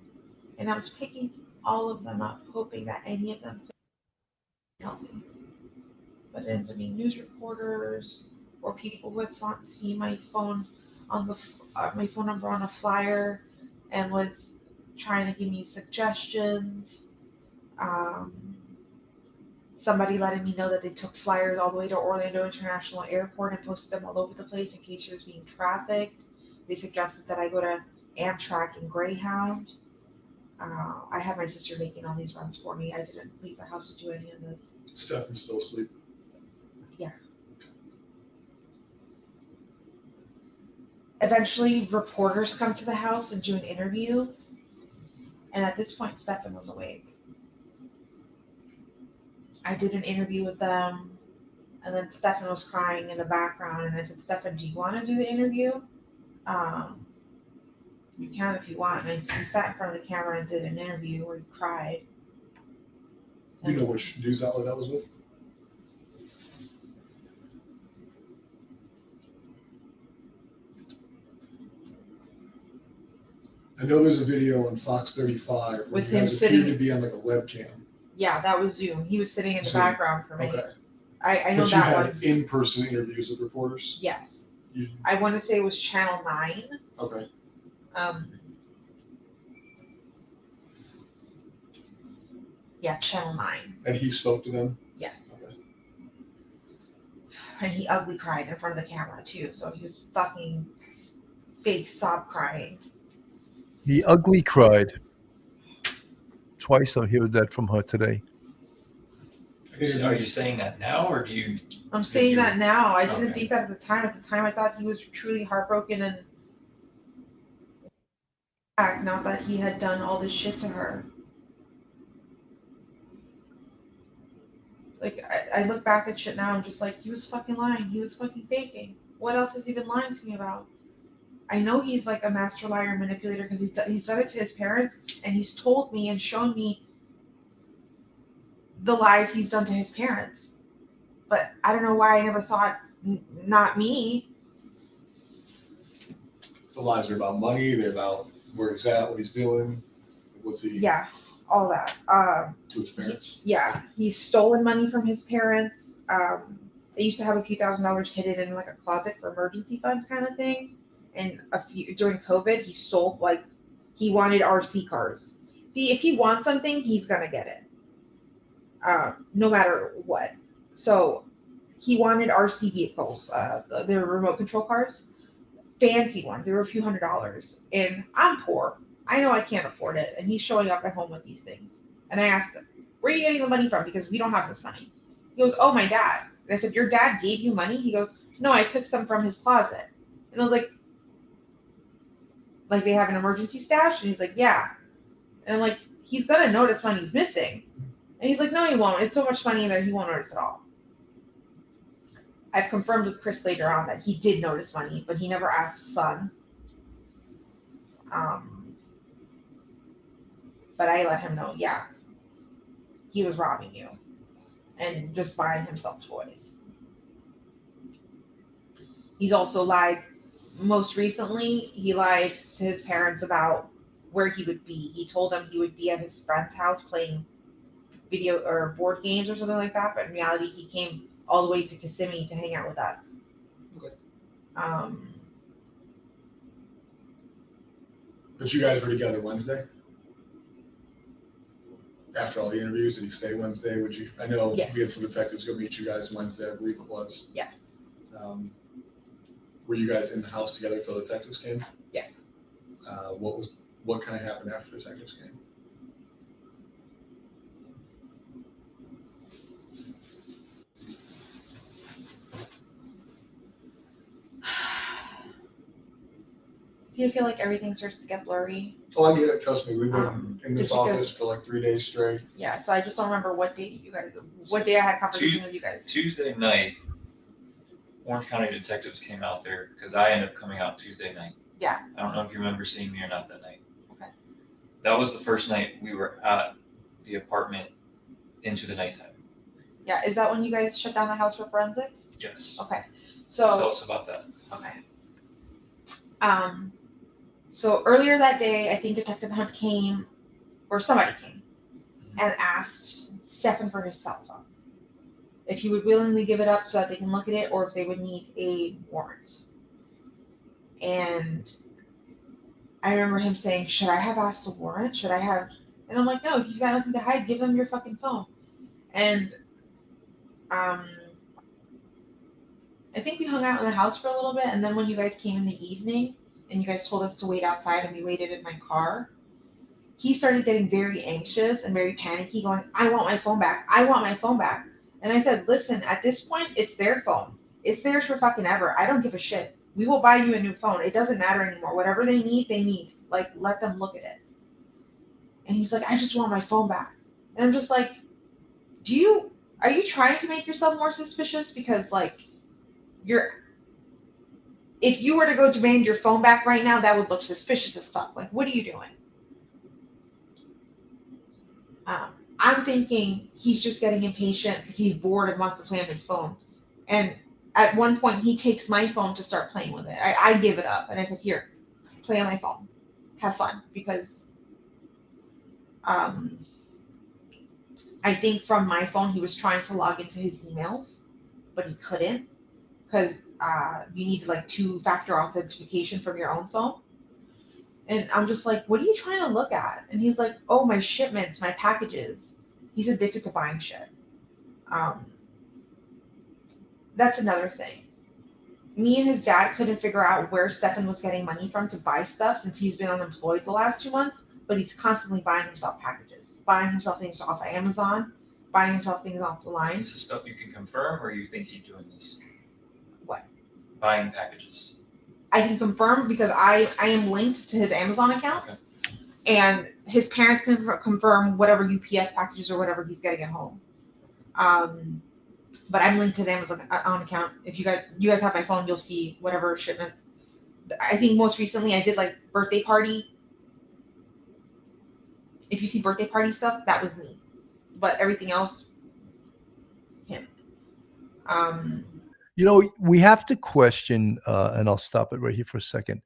S7: and I was picking all of them up, hoping that any of them could help me. But it ended up being news reporters or people who had seen my phone on my phone number on a flyer and was trying to give me suggestions. Somebody letting me know that they took flyers all the way to Orlando International Airport and posted them all over the place in case she was being trafficked. They suggested that I go to Amtrak and Greyhound. I had my sister making all these runs for me. I didn't leave the house to do any of this.
S4: Stephen's still asleep.
S7: Yeah. Eventually, reporters come to the house and do an interview. And at this point, Stephen was awake. I did an interview with them. And then Stephen was crying in the background. And I said, Stephen, do you want to do the interview? You can if you want. And he sat in front of the camera and did an interview where he cried.
S4: Do you know which news outlet that was with? I know there's a video on Fox 35 where
S7: With
S4: you guys
S7: him
S4: appear
S7: sitting-
S4: to be on like a webcam.
S7: Yeah, that was Zoom. He was sitting in the
S4: Zoom.
S7: background for me.
S4: Okay.
S7: I know
S4: But you
S7: that
S4: had
S7: one.
S4: in-person interviews with reporters?
S7: Yes.
S4: You,
S7: I want to say it was Channel 9.
S4: okay.
S7: Yeah, Channel 9.
S4: And he spoke to them?
S7: Yes.
S4: Okay.
S7: And he ugly cried in front of the camera too. So he was fucking fake sob crying.
S1: He ugly cried. Twice I heard that from her today.
S6: Are you saying that now, or do you?
S7: I'm saying that now. I didn't
S6: Okay.
S7: think that at the time. At the time, I thought he was truly heartbroken and not that he had done all this shit to her. Like, I look back at shit now, I'm just like, he was fucking lying. He was fucking faking. What else has he been lying to me about? I know he's like a master liar and manipulator because he's done it to his parents, and he's told me and shown me the lies he's done to his parents. But I don't know why I never thought, not me.
S4: The lies are about money, they're about where he's at, what he's doing, what's he
S7: Yeah, all that.
S4: to his parents.
S7: Yeah, he's stolen money from his parents. They used to have a few $1,000s hidden in like a closet for emergency fund kind of thing. And during COVID, he stole, like, he wanted RC cars. See, if he wants something, he's gonna get it, no matter what. So he wanted RC vehicles, the remote control cars, fancy ones. They were a few $100s, and I'm poor. I know I can't afford it, and he's showing up at home with these things. And I asked him, where are you getting the money from? Because we don't have this money. He goes, oh, my dad. And I said, your dad gave you money? He goes, no, I took some from his closet. And I was like they have an emergency stash? And he's like, yeah. And I'm like, he's going to notice money's missing. And he's like, no, he won't. It's so much money in there, he won't notice at all. I've confirmed with Chris later on that he did notice money, but he never asked his son. But I let him know, yeah, he was robbing you and just buying himself toys. He's also lied. Most recently, he lied to his parents about where he would be. He told them he would be at his friend's house playing video or board games or something like that, but in reality, he came all the way to Kissimmee to hang out with us.
S4: Okay. But you guys were together Wednesday? After all the interviews, did he stay Wednesday? Would you? I know
S7: Yes.
S4: we had some detectives go meet you guys Wednesday, I believe it was.
S7: Yeah.
S4: Were you guys in the house together until detectives came?
S7: Yes.
S4: What kind of happened after detectives came?
S7: Do you feel like everything starts to get blurry?
S4: Oh, I get it. Trust me. We've been in this
S7: just because-
S4: office for like 3 days straight.
S7: Yeah, so I just don't remember what day I had conversation with you guys.
S6: Tuesday night, Orange County detectives came out there because I ended up coming out Tuesday night.
S7: Yeah.
S6: I don't know if you remember seeing me or not that night.
S7: Okay.
S6: That was the first night we were at the apartment into the nighttime.
S7: Yeah, is that when you guys shut down the house for forensics?
S6: Yes.
S7: Okay,
S6: Tell
S7: so,
S6: us about that.
S7: okay. So earlier that day, I think Detective Hunt came, or somebody came, and asked Stefan for his cell phone. If he would willingly give it up so that they can look at it, or if they would need a warrant. And I remember him saying, should I have asked a warrant? Should I have? And I'm like, no, if you got nothing to hide, give him your fucking phone. And I think we hung out in the house for a little bit, and then when you guys came in the evening, and you guys told us to wait outside, and we waited in my car, he started getting very anxious and very panicky, going, I want my phone back. I want my phone back. And I said, listen, at this point, it's their phone. It's theirs for fucking ever. I don't give a shit. We will buy you a new phone. It doesn't matter anymore. Whatever they need, they need. Like, let them look at it. And he's like, I just want my phone back. And I'm just like, are you trying to make yourself more suspicious? Because, like, if you were to go demand your phone back right now, that would look suspicious as fuck. Like, what are you doing? I'm thinking he's just getting impatient because he's bored and wants to play on his phone. And at one point, he takes my phone to start playing with it. I give it up, and I said, here, play on my phone. Have fun. Because I think from my phone, he was trying to log into his emails, but he couldn't. Because you need like 2-factor authentication from your own phone. And I'm just like, what are you trying to look at? And he's like, oh, my shipments, my packages. He's addicted to buying shit. That's another thing. Me and his dad couldn't figure out where Stefan was getting money from to buy stuff since he's been unemployed the last 2 months, but he's constantly buying himself packages, buying himself things off of Amazon, buying himself things off the line.
S6: Is this stuff you can confirm, or you think he's doing this?
S7: What?
S6: Buying packages.
S7: I can confirm because I am linked to his Amazon account.
S6: Okay.
S7: And his parents can confirm whatever UPS packages or whatever he's getting at home. But I'm linked to the Amazon account. If you guys have my phone, you'll see whatever shipment. I think most recently I did like birthday party. If you see birthday party stuff, that was me. But everything else, him.
S1: You know, we have to question, and I'll stop it right here for a second.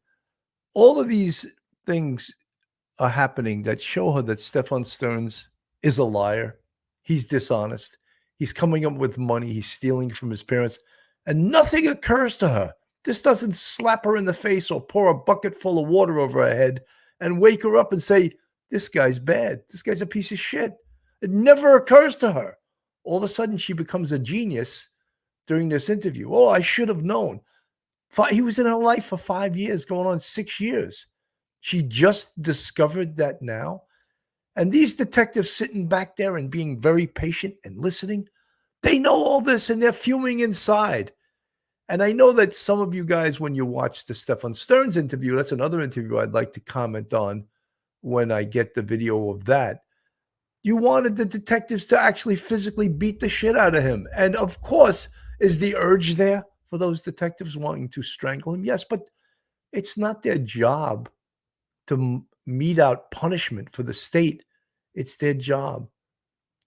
S1: All of these things are happening that show her that Stefan Stearns is a liar. He's dishonest. He's coming up with money. He's stealing from his parents. And nothing occurs to her. This doesn't slap her in the face or pour a bucket full of water over her head and wake her up and say, this guy's bad. This guy's a piece of shit. It never occurs to her. All of a sudden, she becomes a genius during this interview. Oh, I should have known. He was in her life for 5 years, going on 6 years. She just discovered that now. And these detectives sitting back there and being very patient and listening, they know all this and they're fuming inside. And I know that some of you guys, when you watch the Stefan Stearns interview, that's another interview I'd like to comment on when I get the video of that. You wanted the detectives to actually physically beat the shit out of him. And of course, Is the urge there for those detectives wanting to strangle him? Yes, but it's not their job to mete out punishment for the state. It's their job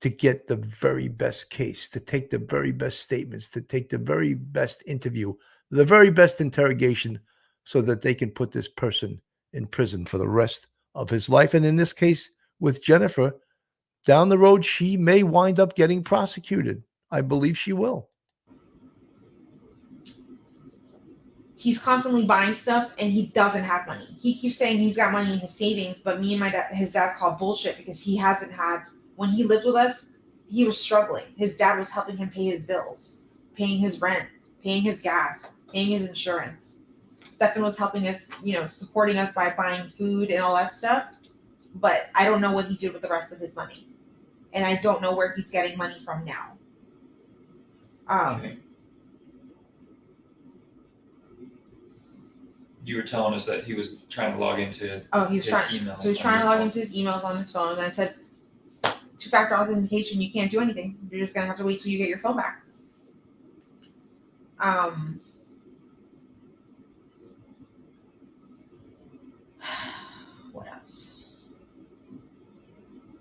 S1: to get the very best case, to take the very best statements, to take the very best interview, the very best interrogation, so that they can put this person in prison for the rest of his life. And in this case, with Jennifer, down the road, she may wind up getting prosecuted. I believe she will.
S7: He's constantly buying stuff and he doesn't have money. He keeps saying he's got money in his savings, but me and his dad call bullshit because he hasn't had, when he lived with us, he was struggling. His dad was helping him pay his bills, paying his rent, paying his gas, paying his insurance. Stefan was helping us, supporting us by buying food and all that stuff. But I don't know what he did with the rest of his money. And I don't know where he's getting money from now.
S6: Okay. You were telling us that he was trying to log into
S7: He's
S6: his
S7: trying.
S6: emails.
S7: So he's trying to log into his emails on his phone. And I said, two-factor authentication, you can't do anything. You're just gonna have to wait till you get your phone back. What else?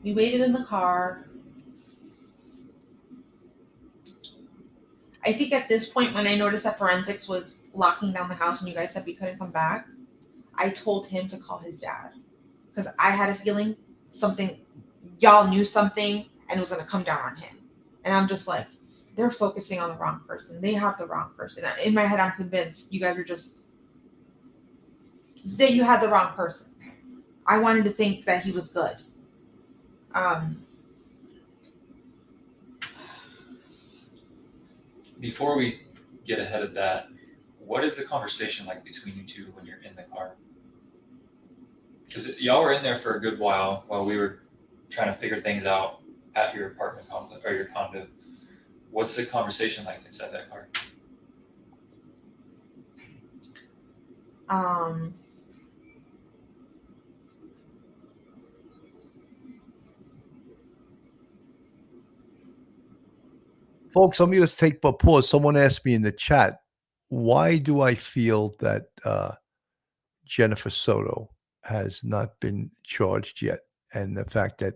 S7: We waited in the car. I think at this point, when I noticed that forensics was locking down the house and you guys said we couldn't come back, I told him to call his dad. Because I had a feeling y'all knew something and it was going to come down on him. And I'm just like, they're focusing on the wrong person. They have the wrong person. In my head, I'm convinced you guys are that you had the wrong person. I wanted to think that he was good.
S6: Before we get ahead of that, what is the conversation like between you two when you're in the car? Because y'all were in there for a good while we were trying to figure things out at your apartment complex or your condo. What's the conversation like inside that car?
S1: Folks, let me just take a pause. Someone asked me in the chat, why do I feel that Jennifer Soto has not been charged yet? And the fact that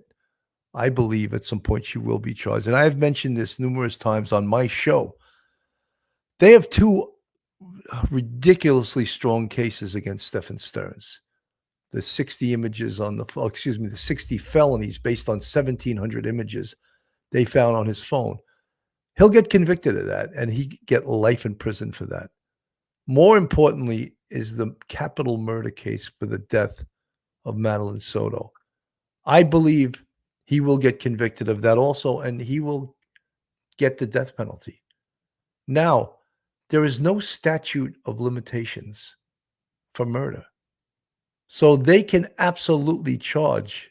S1: I believe at some point she will be charged. And I have mentioned this numerous times on my show. They have two ridiculously strong cases against Stefan Stearns. The 60 images the 60 felonies based on 1,700 images they found on his phone. He'll get convicted of that, and he get life in prison for that. More importantly is the capital murder case for the death of Madeline Soto. I believe he will get convicted of that also, and he will get the death penalty. Now, there is no statute of limitations for murder. So they can absolutely charge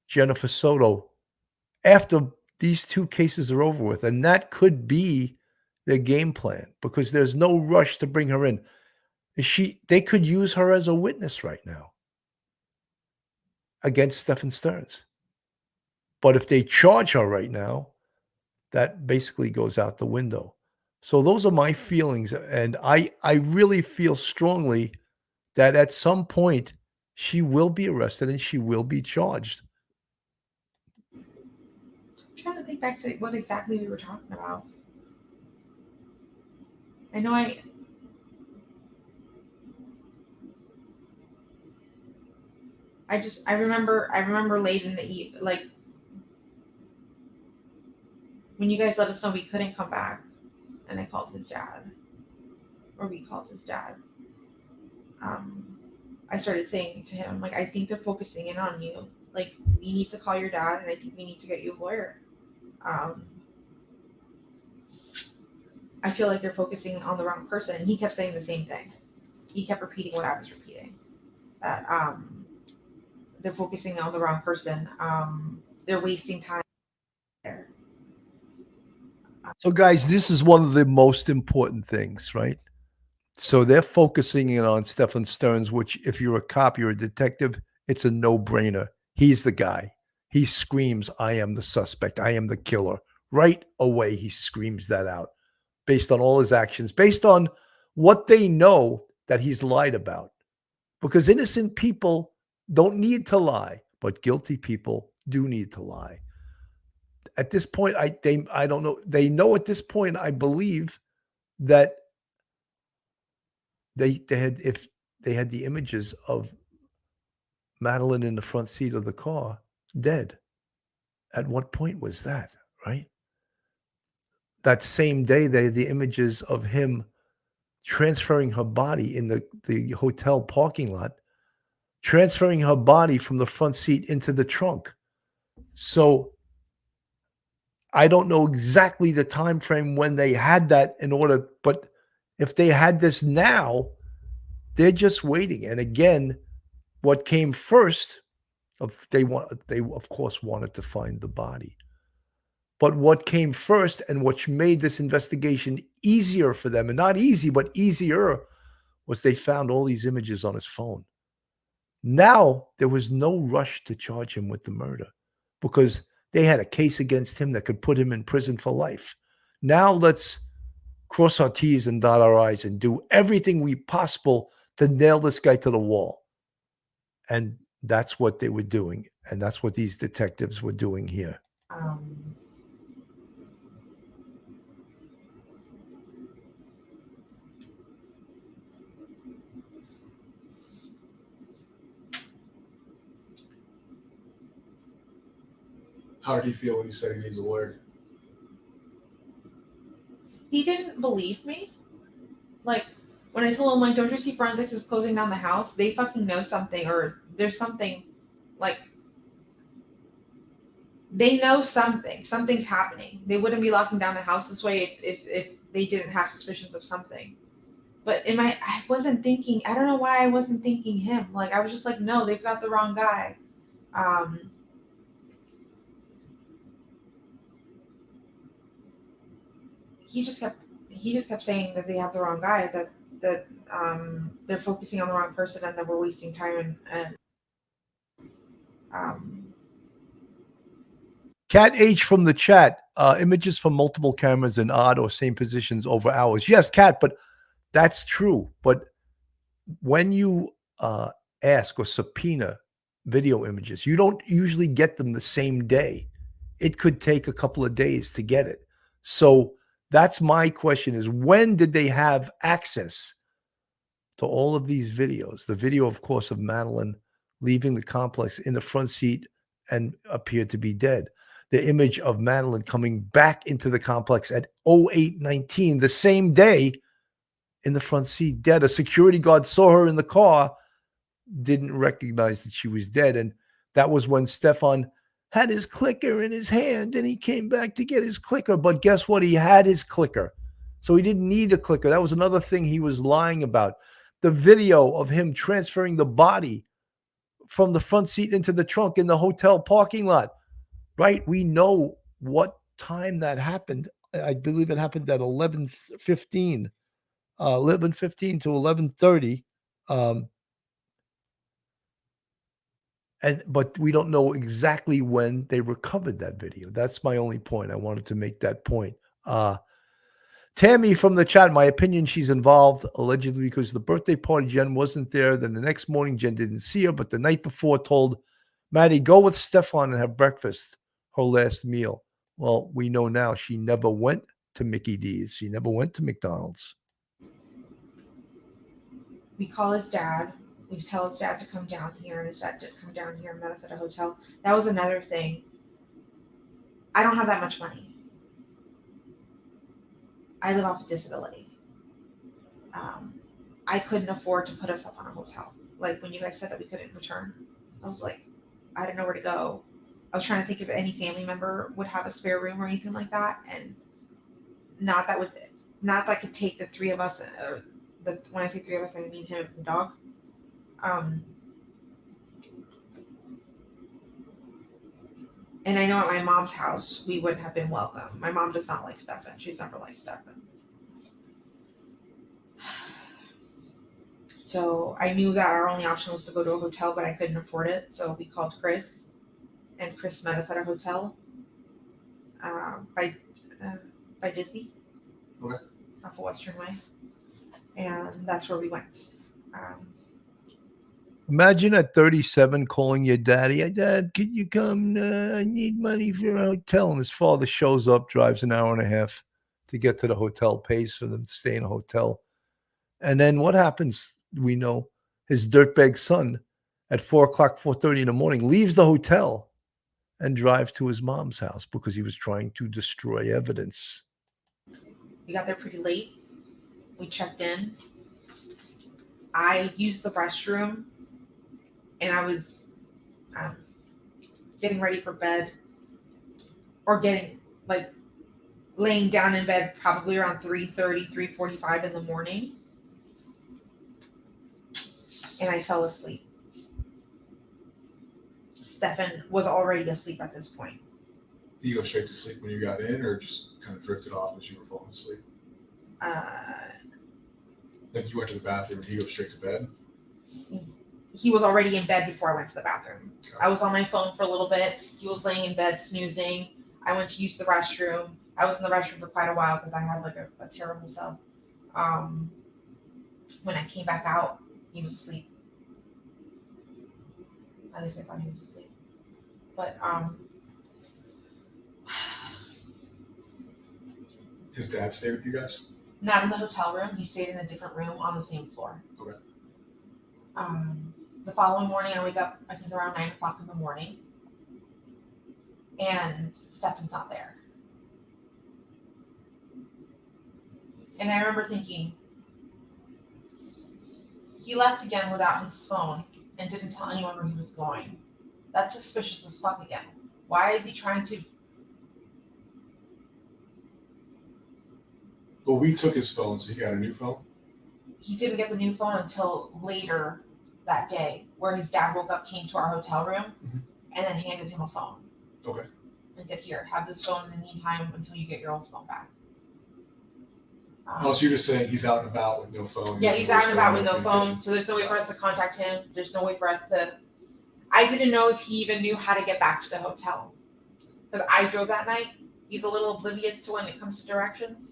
S1: Jennifer Soto after these two cases are over with. And that could be their game plan because there's no rush to bring her in. They could use her as a witness right now against Stefan Stearns. But if they charge her right now, that basically goes out the window. So those are my feelings. And I really feel strongly that at some point she will be arrested and she will be charged.
S7: I'm trying to think back to what exactly we were talking about. I know I remember late in the evening, like when you guys let us know we couldn't come back, and I called his dad, or we called his dad. I started saying to him, like, I think they're focusing in on you. Like, we need to call your dad, and I think we need to get you a lawyer. I feel like they're focusing on the wrong person, and he kept saying the same thing. He kept repeating what I was repeating, that they're focusing on the wrong person. They're wasting time there.
S1: So, guys, this is one of the most important things, right? So they're focusing in on Stefan Stearns, which if you're a cop, you're a detective, it's a no-brainer. He's the guy. He screams, I am the suspect. I am the killer. Right away, he screams that out based on all his actions, based on what they know that he's lied about. Because innocent people don't need to lie, but guilty people do need to lie. At this point, I don't know. They know at this point, I believe, that they had, if they had the images of Madeline in the front seat of the car, dead. At what point was that, right? That same day, they had the images of him transferring her body in the hotel parking lot, transferring her body from the front seat into the trunk. So I don't know exactly the time frame when they had that in order, but if they had this now, they're just waiting. And again, what came first, they of course wanted to find the body. But what came first and what made this investigation easier for them, and not easy, but easier, was they found all these images on his phone. Now there was no rush to charge him with the murder because they had a case against him that could put him in prison for life. Now let's cross our T's and dot our I's and do everything we possible to nail this guy to the wall. And that's what they were doing. And that's what these detectives were doing here.
S4: How did he feel when you said he needs a lawyer?
S7: He didn't believe me. Like, when I told him, like, don't you see forensics is closing down the house? They fucking know something, or there's something, like, they know something. Something's happening. They wouldn't be locking down the house this way if they didn't have suspicions of something. But I wasn't thinking, I don't know why I wasn't thinking him. Like, I was just like, no, they've got the wrong guy. He just kept saying that they have the wrong guy, that they're focusing on the wrong person, and that we're wasting time and
S1: Cat H from the chat, images from multiple cameras in odd or same positions over hours. Yes, Cat, but that's true. But when you ask or subpoena video images, you don't usually get them the same day. It could take a couple of days to get it. So that's my question, is when did they have access to all of these videos? The video, of course, of Madeline leaving the complex in the front seat and appeared to be dead. The image of Madeline coming back into the complex at 08:19, the same day, in the front seat, dead. A security guard saw her in the car, didn't recognize that she was dead. And that was when Stefan had his clicker in his hand and he came back to get his clicker. But guess what? He had his clicker. So he didn't need a clicker. That was another thing he was lying about. The video of him transferring the body from the front seat into the trunk in the hotel parking lot, right? We know what time that happened. I believe it happened at 11:15 to 11:30. But we don't know exactly when they recovered that video. That's my only point. I wanted to make that point. Tammy from the chat, my opinion, she's involved allegedly because the birthday party, Jen wasn't there. Then the next morning, Jen didn't see her, but the night before told Maddie, go with Stefan and have breakfast, her last meal. Well, we know now she never went to Mickey D's. She never went to McDonald's.
S7: we call his dad. We tell his dad to come down here, and his dad did come down here and met us at a hotel. That was another thing. I don't have that much money. I live off of disability. I couldn't afford to put us up on a hotel. Like, when you guys said that we couldn't return, I was like, I didn't know where to go. I was trying to think if any family member would have a spare room or anything like that, and not that could take the three of us, or when I say three of us, I mean him and the dog. And I know at my mom's house, we wouldn't have been welcome. My mom does not like Stefan. She's never liked Stefan. So I knew that our only option was to go to a hotel, but I couldn't afford it. So we called Chris, and Chris met us at a hotel by Disney.
S4: Okay.
S7: off of Western Way, and that's where we went.
S1: Imagine at 37 calling your daddy, "Hey, Dad, can you come? I need money for a hotel." And his father shows up, drives an hour and a half to get to the hotel, pays for them to stay in a hotel. And then what happens? We know his dirtbag son at 4:00, 4:30 in the morning leaves the hotel and drives to his mom's house because he was trying to destroy evidence.
S7: We got there pretty late. We checked in. I used the restroom, and I was getting ready for bed, or getting laying down in bed probably around 3:30, 3:45 in the morning, and I fell asleep. Stefan was already asleep at this point.
S4: Did you go straight to sleep when you got in, or just kind of drifted off as you were falling asleep? Then you went to the bathroom and he goes straight to bed?
S7: He was already in bed before I went to the bathroom.
S4: Okay.
S7: I was on my phone for a little bit. He was laying in bed snoozing. I went to use the restroom. I was in the restroom for quite a while because I had a terrible sub. When I came back out, he was asleep. At least I thought he was asleep. But
S4: His dad stayed with you guys?
S7: not in the hotel room. He stayed in a different room on the same floor.
S4: Okay.
S7: The following morning, I wake up, I think around 9:00 in the morning, and Stefan's not there. And I remember thinking, he left again without his phone and didn't tell anyone where he was going. That's suspicious as fuck again. Why is he trying to?
S4: But we took his phone, so he got a new phone?
S7: He didn't get the new phone until later that day, where his dad woke up, came to our hotel room, and then handed him a phone.
S4: Okay.
S7: And said, "Here, have this phone in the meantime until you get your old phone back."
S4: Oh, so you're just saying he's out and about with no phone?
S7: Yeah, he's out and about with no phone, so there's no way for us to contact him. There's no way for us to. I didn't know if he even knew how to get back to the hotel, because I drove that night. He's a little oblivious to when it comes to directions.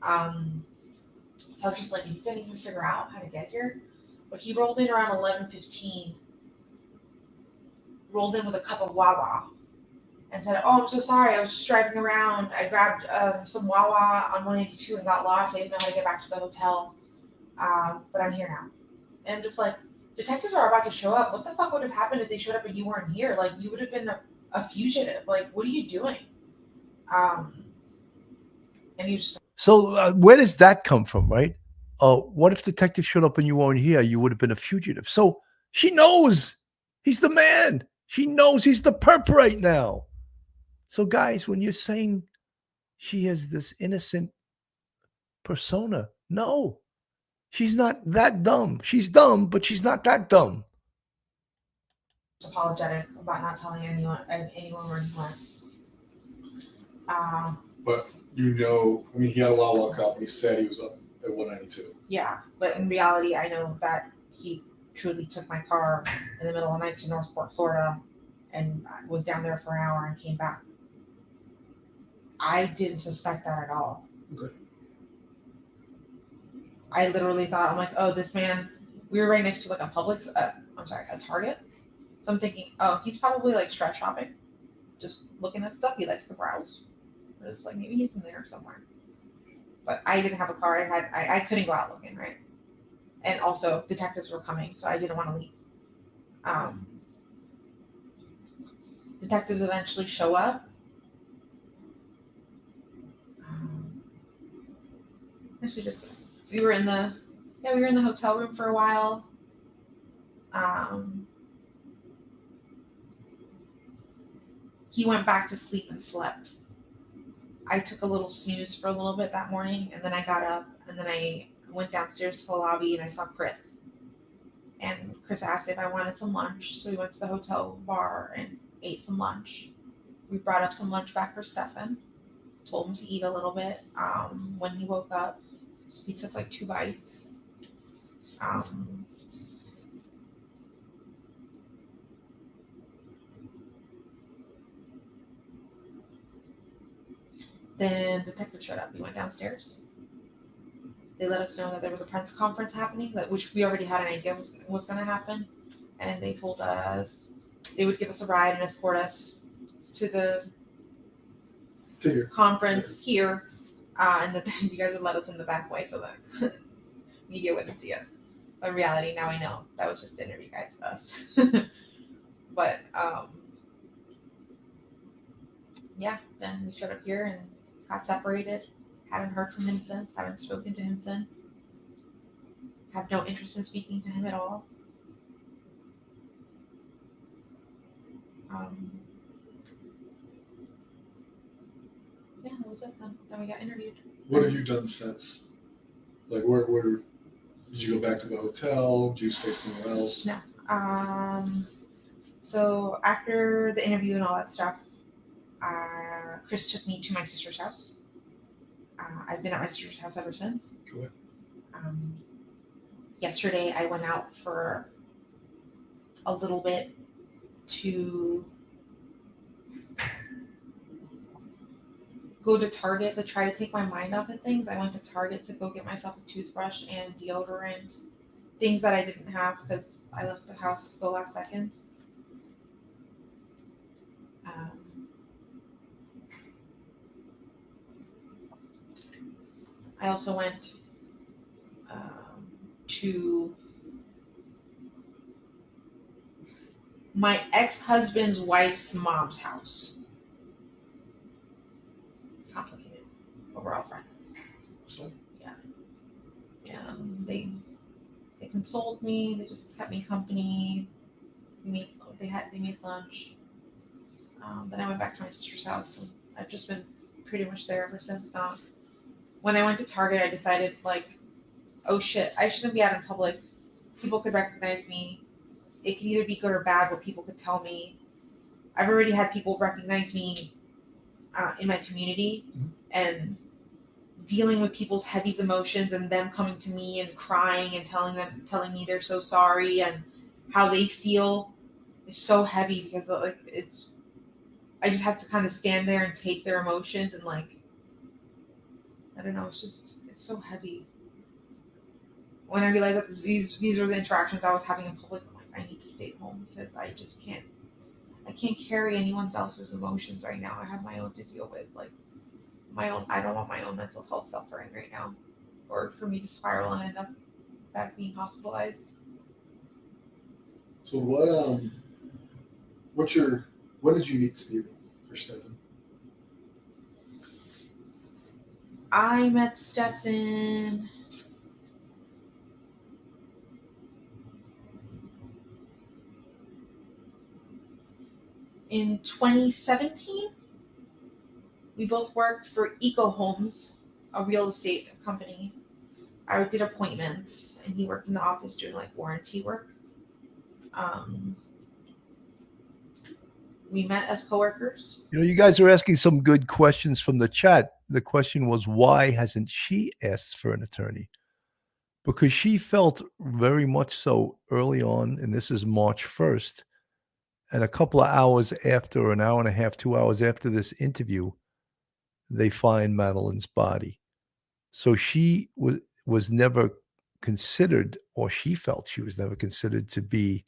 S7: So I was just like, he couldn't even figure out how to get here. But he rolled in around 11:15. Rolled in with a cup of Wawa, and said, "Oh, I'm so sorry. I was just driving around. I grabbed some Wawa on 182 and got lost. I didn't know how to get back to the hotel, but I'm here now." And I'm just like, detectives are about to show up. What the fuck would have happened if they showed up and you weren't here? Like, you would have been a fugitive. Like, what are you doing? And he was just.
S1: So where does that come from, right? What if detectives showed up and you weren't here? You would have been a fugitive. So she knows he's the man. She knows he's the perp right now. So guys, when you're saying she has this innocent persona, no, she's not that dumb. She's dumb, but she's not that dumb.
S7: Apologetic about not telling anyone where he went.
S4: But I mean, he had a Wawa cup and he said he was up at 192.
S7: Yeah, but in reality, I know that he truly took my car in the middle of the night to Northport, Florida, and was down there for an hour and came back. I didn't suspect that at all.
S4: Okay.
S7: I literally thought, I'm like, oh, this man, we were right next to a Target. So I'm thinking, oh, he's probably like stress shopping, just looking at stuff. He likes to browse. It's like, maybe he's in there somewhere. But I didn't have a car. I couldn't go out looking, right? And also, detectives were coming, so I didn't want to leave. Detectives eventually show up. Actually, we were in the hotel room for a while. He went back to sleep and slept. I took a little snooze for a little bit that morning, and then I got up, and then I went downstairs to the lobby, and I saw Chris. And Chris asked if I wanted some lunch, so we went to the hotel bar and ate some lunch. We brought up some lunch back for Stefan, told him to eat a little bit. When he woke up, he took like 2 bites. Then detective showed up. We went downstairs. They let us know that there was a press conference happening, which we already had an idea was going to happen. And they told us they would give us a ride and escort us to the conference here, and that you guys would let us in the back way so that media wouldn't see us. But in reality, now I know that was just to interview guys to us. But yeah, then we showed up here and got separated. Haven't heard from him since. Haven't spoken to him since. Have no interest in speaking to him at all. Yeah, that was it. Then we got interviewed.
S4: What have you done since? Like, where did you go back to the hotel? Did you stay somewhere else?
S7: No. So after the interview and all that stuff, Chris took me to my sister's house. I've been at my sister's house ever since.
S4: Cool.
S7: Yesterday, I went out for a little bit to go to Target to try to take my mind off of things. I went to Target to go get myself a toothbrush and deodorant, things that I didn't have because I left the house so last second. I also went to my ex-husband's wife's mom's house. It's complicated, but we're all friends.
S4: So,
S7: Yeah. And they consoled me. They just kept me company. They made lunch. Then I went back to my sister's house, and I've just been pretty much there ever since now. When I went to Target, I decided, like, oh shit, I shouldn't be out in public. People could recognize me. It could either be good or bad what people could tell me. I've already had people recognize me in my community, and dealing with people's heavy emotions and them coming to me and crying and telling me they're so sorry and how they feel is so heavy because like I just have to kind of stand there and take their emotions and like I don't know, it's so heavy. When I realized that these are the interactions I was having in public, I'm like, I need to stay home because I just can't carry anyone else's emotions right now. I have my own to deal with, like my own. I don't want my own mental health suffering right now, or for me to spiral and end up back being hospitalized.
S4: So when did you meet Steven or Stephen?
S7: I met Stephen in 2017. We both worked for Eco Homes, a real estate company. I did appointments, and he worked in the office doing like warranty work. We met as coworkers.
S1: You know, you guys are asking some good questions from the chat. The question was, why hasn't she asked for an attorney? Because she felt very much so early on, and this is March 1st, and a couple of hours after, or an hour and a half, 2 hours after this interview, they find Madeline's body. So she was never considered, or she felt she was never considered to be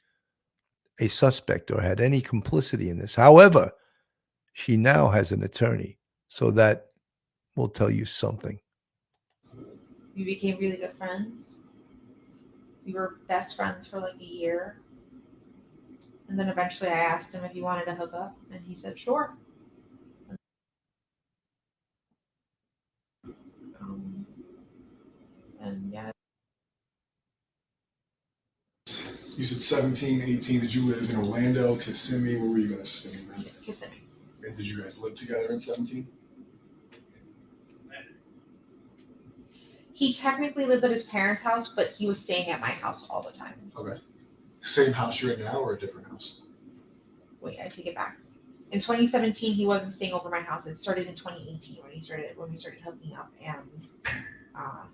S1: a suspect or had any complicity in this. However, she now has an attorney, so that will tell you something.
S7: We became really good friends. We were best friends for like a year. And then eventually I asked him if he wanted to hook up, and he said, sure. And yeah.
S4: You said 17, 18. Did you live in Orlando, Kissimmee? Where were you guys staying then?
S7: Kissimmee.
S4: And did you guys live together in 17?
S7: He technically lived at his parents' house, but he was staying at my house all the time.
S4: Okay. Same house you're in now or a different house?
S7: Wait, I take it back. In 2017, he wasn't staying over my house. It started in 2018 when we started hooking up, and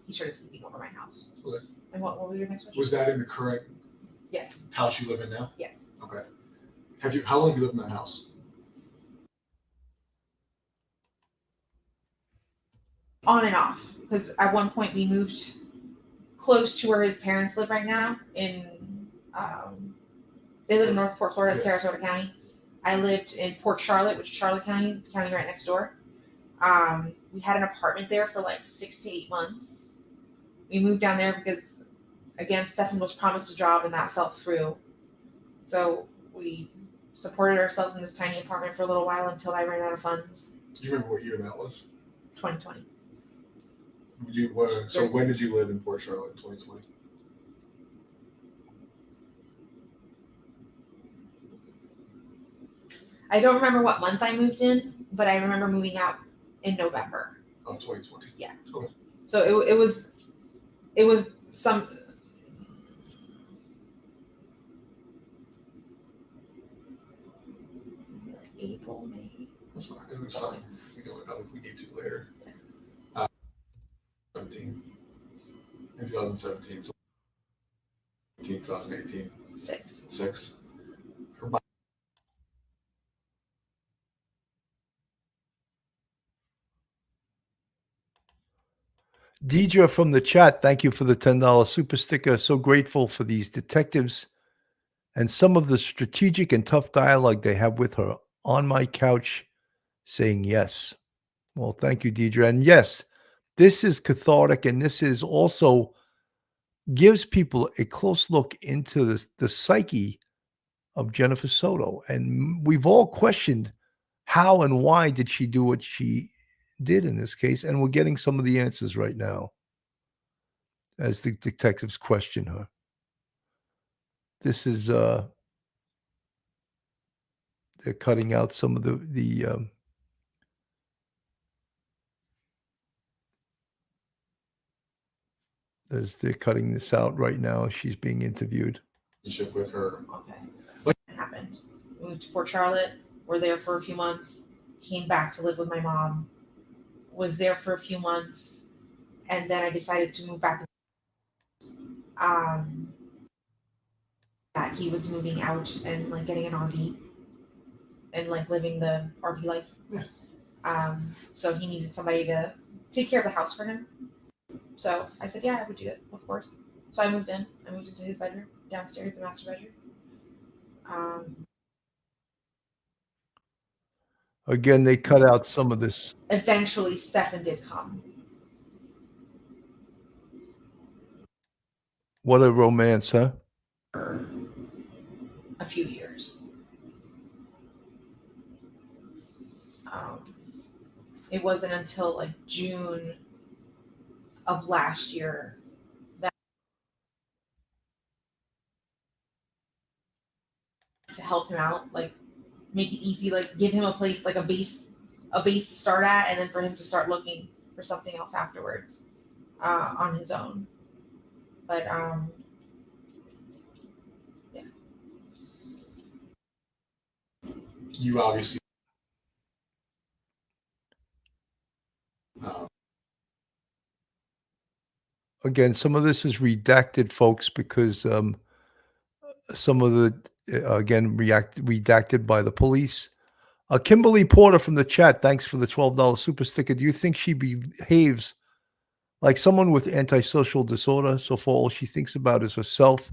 S7: he started sleeping over my house.
S4: Okay.
S7: And what was your next question?
S4: Was that in the current
S7: Yes.
S4: house you live in now?
S7: Yes.
S4: Okay. How long have you lived in that house?
S7: On and off, because at one point we moved close to where his parents live right now. They live in North Port, Florida, Sarasota County. I lived in Port Charlotte, which is Charlotte County, the county right next door. We had an apartment there for like 6 to 8 months. We moved down there because, again, Stefan was promised a job and that fell through. So we supported ourselves in this tiny apartment for a little while until I ran out of funds.
S4: Do you remember what year that was?
S7: 2020.
S4: So when did you live in Port Charlotte in 2020?
S7: I don't remember what month I moved in, but I remember moving out in November.
S4: Of 2020.
S7: Yeah.
S4: Okay.
S7: So it was some. April, maybe.
S4: That's fine. It was something we can look up if we need to later. 17. In 2017. So 2018. 6.
S1: Deidre from the chat, thank you for the $10 super sticker. So grateful for these detectives and some of the strategic and tough dialogue they have with her on my couch saying yes. Well, thank you, Deidre. And yes, this is cathartic, and this is also gives people a close look into the psyche of Jennifer Soto. And we've all questioned how and why did she do what she did in this case, and we're getting some of the answers right now as the detectives question her. This is they're cutting out some of they're cutting this out right now. She's being interviewed.
S4: With her.
S7: Okay. What happened? We moved to Port Charlotte. We're there for a few months. Came back to live with my mom. Was there for a few months, and then I decided to move back. That he was moving out and like getting an RV and like living the RV life.
S4: Yeah.
S7: So he needed somebody to take care of the house for him. So I said, yeah, I would do it, of course. So I moved in. I moved into his bedroom, downstairs, the master bedroom.
S1: Again, they cut out some of this.
S7: Eventually, Stefan did come.
S1: What a romance, huh?
S7: For a few years. It wasn't until like June of last year that to help him out, like make it easy, like give him a place, like a base to start at, and then for him to start looking for something else afterwards on his own. But yeah.
S4: You obviously.
S1: Again, some of this is redacted, folks, because some of the redacted by the police. Kimberly Porter from the chat, thanks for the $12 super sticker. Do you think she behaves like someone with antisocial disorder? So far, all she thinks about is herself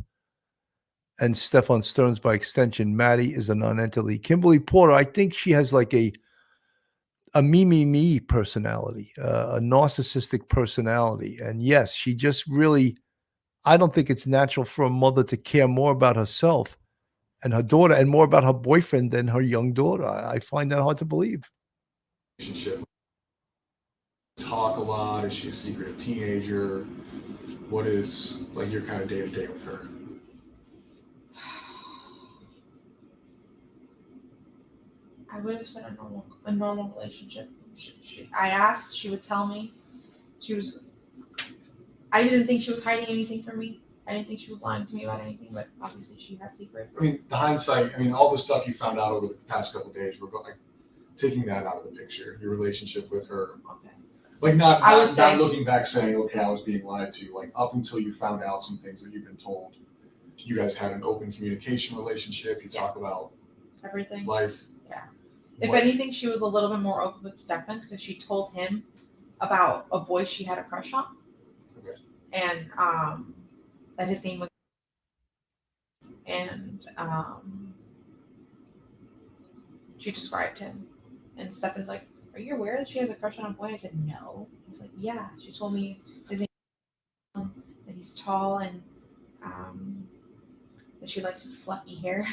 S1: and Stefan Stearns by extension. Maddie is a non-entity. Kimberly Porter, I think she has like a me personality, a narcissistic personality. And yes, she just really, I don't think it's natural for a mother to care more about herself and her daughter and more about her boyfriend than her young daughter. I find that hard to believe.
S4: Relationship. Talk a lot. Is she a secretive teenager? What is like your kind of day to day with her?
S7: I would have said a normal relationship. I asked, she would tell me. I didn't think she was hiding anything from me. I didn't think she was lying to me about anything, but obviously she had secrets.
S4: I mean, the hindsight, I mean, all the stuff you found out over the past couple of days, we're like taking that out of the picture, your relationship with her.
S7: Okay.
S4: Like not looking back saying, okay, I was being lied to, like up until you found out some things that you've been told. You guys had an open communication relationship. You talk about
S7: everything.
S4: Life.
S7: Yeah. If anything, she was a little bit more open with Stefan because she told him about a boy she had a crush on.
S4: Okay.
S7: and that his name was, and she described him, and Stefan's like, "Are you aware that she has a crush on a boy?" I said, "No." He's like, "Yeah, she told me his name, that he's tall and that she likes his fluffy hair."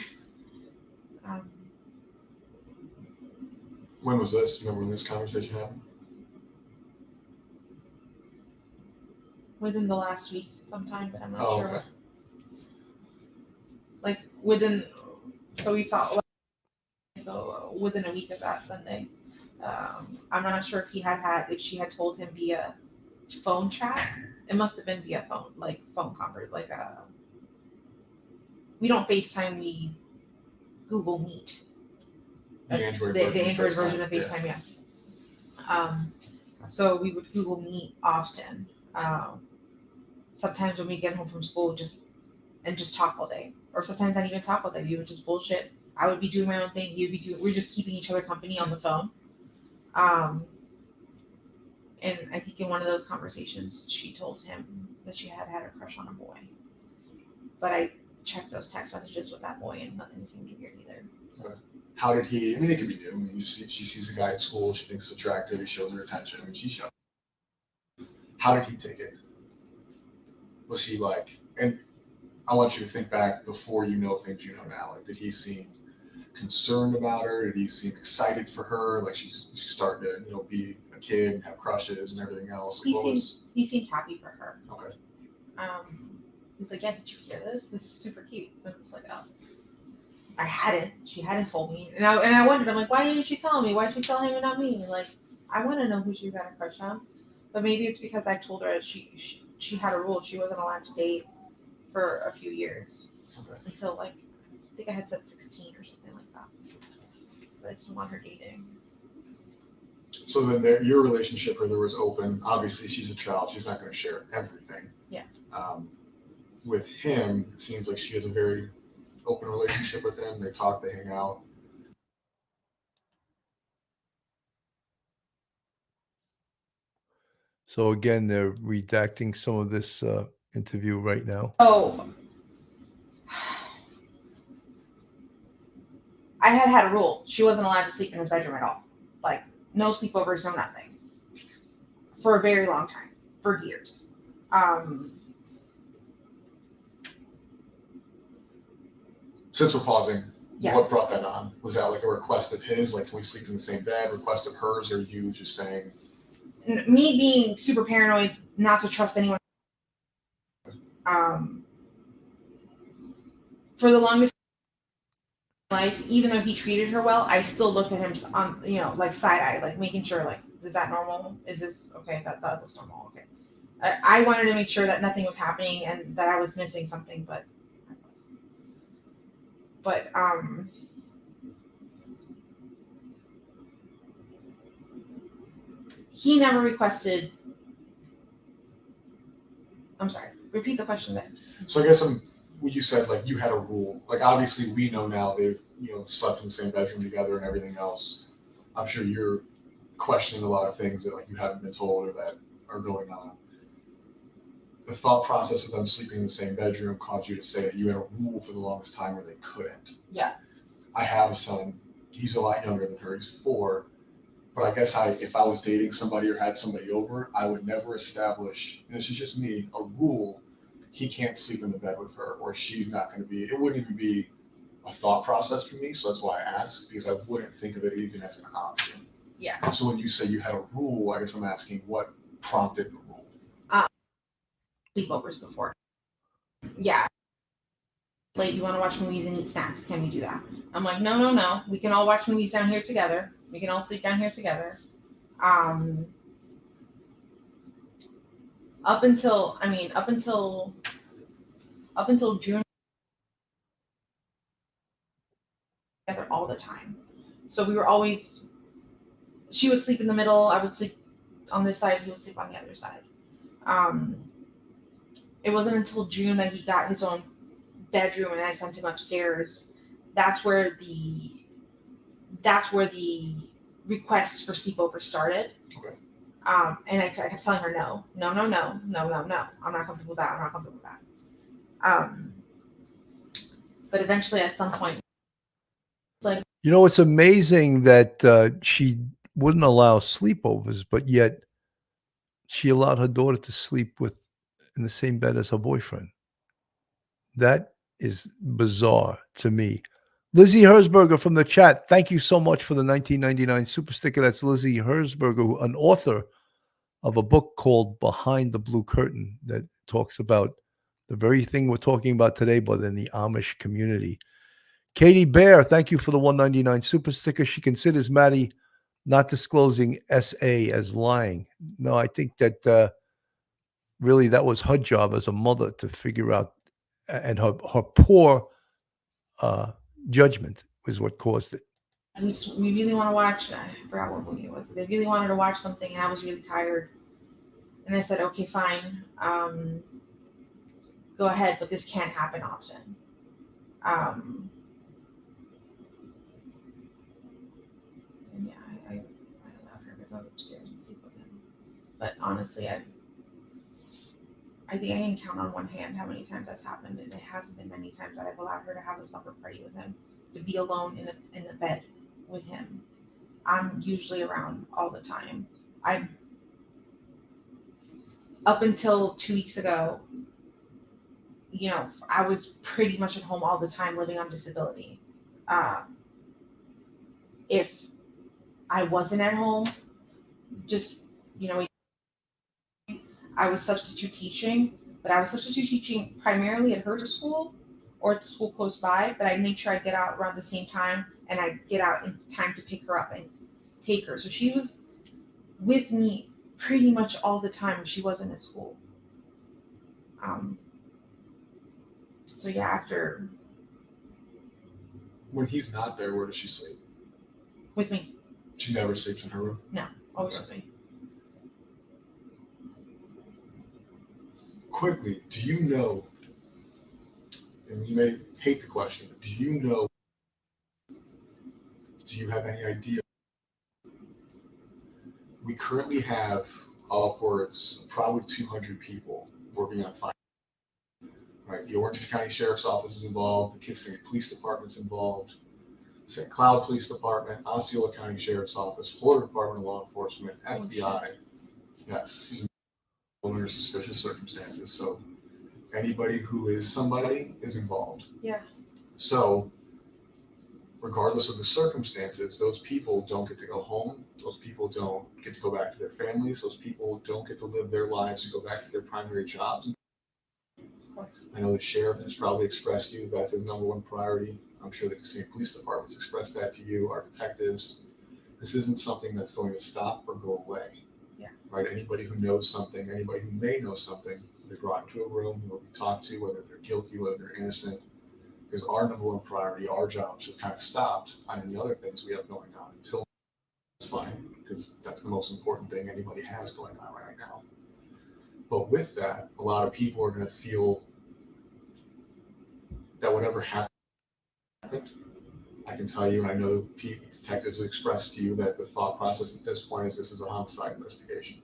S4: When was this? Remember when this conversation happened?
S7: Within the last week sometime, but I'm not
S4: Oh,
S7: sure.
S4: okay.
S7: Like within, so we saw, so within a week of that Sunday. I'm not sure if she had told him via phone chat. It must have been via phone, like phone convert, like we don't FaceTime, we Google Meet.
S4: The Android
S7: the
S4: version.
S7: Android
S4: of
S7: version of FaceTime, yeah. So we would Google Meet often. Sometimes when we get home from school, just talk all day, or sometimes not even talk all day. We would just bullshit. I would be doing my own thing. He would be doing. We're just keeping each other company on the phone. And I think in one of those conversations, she told him that she had a crush on a boy. But I checked those text messages with that boy, and nothing seemed weird either.
S4: Okay. How did he? I mean, it could be new. I mean, she sees a guy at school. She thinks it's attractive. He shows her attention. I mean, she's young. How did he take it? Was he like? And I want you to think back before you know things you know now. Like, did he seem concerned about her? Did he seem excited for her? Like she's starting to, be a kid and have crushes and everything else. Like,
S7: he seemed happy for her.
S4: Okay.
S7: He's like, "Yeah, did you hear this? This is super cute." And it's like, "Oh, I hadn't. She hadn't told me." And I wondered. I'm like, "Why didn't she tell me? Why did she tell him and not me?" Like, I want to know who she got a crush on. But maybe it's because I told her she had a rule. She wasn't allowed to date for a few years.
S4: Okay.
S7: Until like, I think I had said 16 or something like that. But I didn't want her dating.
S4: So then your relationship with her was open. Obviously, she's a child. She's not going to share everything.
S7: Yeah.
S4: With him, it seems like she has a very open relationship with him. They talk, they hang out.
S1: So again, they're redacting some of this interview right now.
S7: So I had a rule. She wasn't allowed to sleep in his bedroom at all. Like, no sleepovers, no nothing. For a very long time. For years.
S4: Since we're pausing,
S7: Yeah.
S4: What brought that on? Was that like a request of his? Like, can we sleep in the same bed? Request of hers? Or you just saying?
S7: Me being super paranoid, not to trust anyone. For the longest life, even though he treated her well, I still looked at him on, like side eye, like making sure, like, is that normal? Is this okay? That looks normal. Okay. I wanted to make sure that nothing was happening and that I was missing something, but I was. But he never requested. I'm sorry. Repeat the question then.
S4: So I guess you said like you had a rule. Like obviously we know now they've slept in the same bedroom together and everything else. I'm sure you're questioning a lot of things that like you haven't been told or that are going on. The thought process of them sleeping in the same bedroom caused you to say that you had a rule for the longest time where they couldn't.
S7: Yeah.
S4: I have a son. He's a lot younger than her. He's 4. But I guess if I was dating somebody or had somebody over, I would never establish, and this is just me, a rule. He can't sleep in the bed with her, or she's not going to be. It wouldn't even be a thought process for me. So that's why I asked, because I wouldn't think of it even as an option.
S7: Yeah.
S4: So when you say you had a rule, I guess I'm asking what prompted the rule.
S7: Sleepovers before. Yeah. Like, you want to watch movies and eat snacks? Can we do that? I'm like, no. We can all watch movies down here together. We can all sleep down here together. Up until June, together all the time. So we were always. She would sleep in the middle. I would sleep on this side. He would sleep on the other side. It wasn't until June that he got his own bedroom and I sent him upstairs. That's where the requests for sleepover started.
S4: Okay.
S7: And I kept telling her, no, no, no, no, no, no, no. I'm not comfortable with that. I'm not comfortable with that. But eventually, at some point, like,
S1: You know, it's amazing that she wouldn't allow sleepovers, but yet she allowed her daughter to sleep in the same bed as her boyfriend. That is bizarre to me. Lizzie Herzberger from the chat, thank you so much for the 1999 super sticker. That's Lizzie Herzberger, an author of a book called Behind the Blue Curtain that talks about the very thing we're talking about today, but in the Amish community. Katie Bear, thank you for the 199 super sticker. She considers Maddie not disclosing SA as lying. No, I think that really that was her job as a mother to figure out, and her poor judgment was what caused it.
S7: we really want to watch. I forgot what movie it was. They really wanted to watch something, and I was really tired. And I said, okay, fine. Go ahead, but this can't happen often. And yeah, I allowed her to go upstairs and sleep with him. But honestly, I think I can count on one hand how many times that's happened, and it hasn't been many times that I've allowed her to have a slumber party with him, to be alone in a bed with him. I'm usually around all the time. Up until 2 weeks ago, I was pretty much at home all the time, living on disability. If I wasn't at home, just I was substitute teaching, but I was substitute teaching primarily at her school or at the school close by, but I'd make sure I get out around the same time, and I'd get out in time to pick her up and take her. So she was with me pretty much all the time if she wasn't at school. So yeah, after.
S4: When he's not there, where does she sleep?
S7: With me.
S4: She never sleeps in her room?
S7: No, always with me.
S4: Quickly, do you know, and you may hate the question, but do you have any idea? We currently have upwards probably 200 people working on fire. Right, the Orange County Sheriff's Office is involved, the Kissimmee Police Department's involved, St. Cloud Police Department, Osceola County Sheriff's Office, Florida Department of Law Enforcement, FBI. Yes, under suspicious circumstances. So anybody who is somebody is involved.
S7: Yeah.
S4: So regardless of the circumstances, those people don't get to go home. Those people don't get to go back to their families. Those people don't get to live their lives and go back to their primary jobs. I know the sheriff has probably expressed to you that's his number one priority. I'm sure the Kissimmee Police Department's expressed that to you, our detectives. This isn't something that's going to stop or go away.
S7: Yeah.
S4: Right? Anybody who knows something, anybody who may know something, will be brought into a room, will be talked to, whether they're guilty, whether they're innocent. Because our number one priority, our jobs have kind of stopped on any other things we have going on until that's fine, because that's the most important thing anybody has going on right now. But with that, a lot of people are going to feel that whatever happened, I can tell you, and I know detectives expressed to you that the thought process at this point is this is a homicide investigation.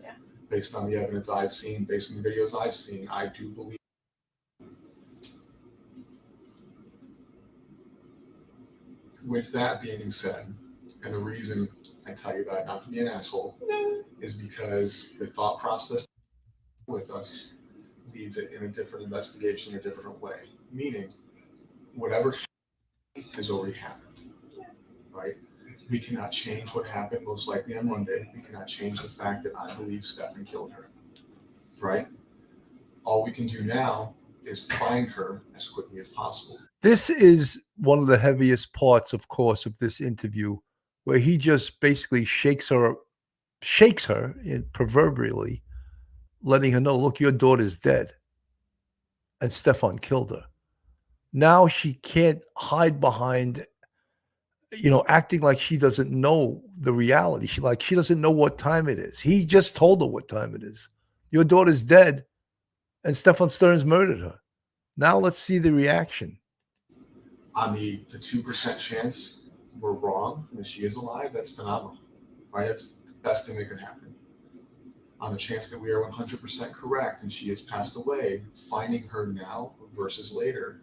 S7: Yeah.
S4: Based on the evidence I've seen, based on the videos I've seen, I do believe. With that being said, and the reason I tell you that, not to be an asshole, is because the thought process with us leads it in a different investigation, a different way. Meaning, whatever has already happened, right? We cannot change what happened most likely on Monday. We cannot change the fact that I believe Stefan killed her, right? All we can do now is find her as quickly as possible.
S1: This is one of the heaviest parts, of course, of this interview, where he just basically shakes her proverbially, letting her know, look, your daughter's dead. And Stefan killed her. Now she can't hide behind, acting like she doesn't know the reality. She doesn't know what time it is. He just told her what time it is. Your daughter's dead, and Stefan Stearns murdered her. Now let's see the reaction.
S4: On the 2% chance we're wrong and that she is alive, that's phenomenal, right? That's the best thing that could happen. On the chance that we are 100% correct and she has passed away, finding her now versus later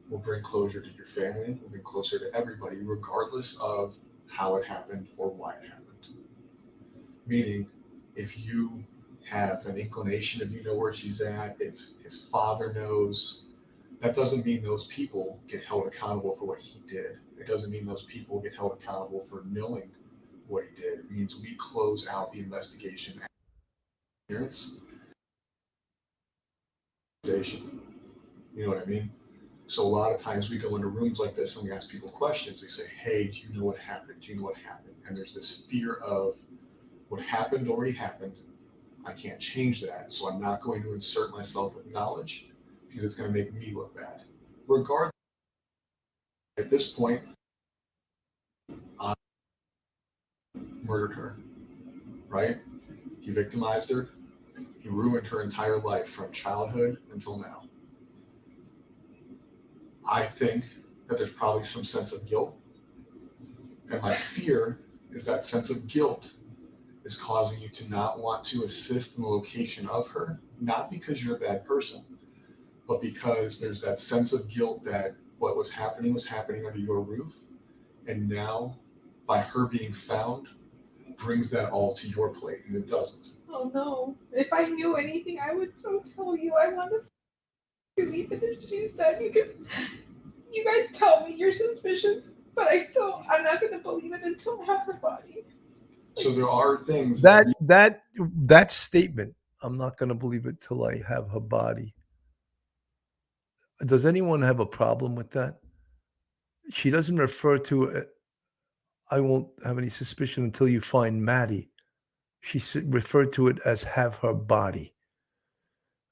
S4: will bring closure to your family, will bring closer to everybody, regardless of how it happened or why it happened. Meaning, if you have an inclination, if you know where she's at, if his father knows, that doesn't mean those people get held accountable for what he did. It doesn't mean those people get held accountable for knowing what he did. It means we close out the investigation. You know what I mean? So a lot of times we go into rooms like this and we ask people questions. We say, hey, do you know what happened? Do you know what happened? And there's this fear of what happened already happened. I can't change that. So I'm not going to insert myself with knowledge because it's going to make me look bad. Regardless, at this point, I murdered her, right? He victimized her. He ruined her entire life from childhood until now. I think that there's probably some sense of guilt. And my fear is that sense of guilt is causing you to not want to assist in the location of her, not because you're a bad person, but because there's that sense of guilt that what was happening under your roof. And now, by her being found, brings that all to your plate, and it doesn't.
S5: Oh no. If I knew anything, I would so tell you. I want to even if she's dead because you guys tell me your suspicions, but I'm not going to believe it until I have her body.
S4: So there are things
S1: That statement, I'm not going to believe it till I have her body. Does anyone have a problem with that? She doesn't refer to it. I won't have any suspicion until you find Maddie. She referred to it as have her body.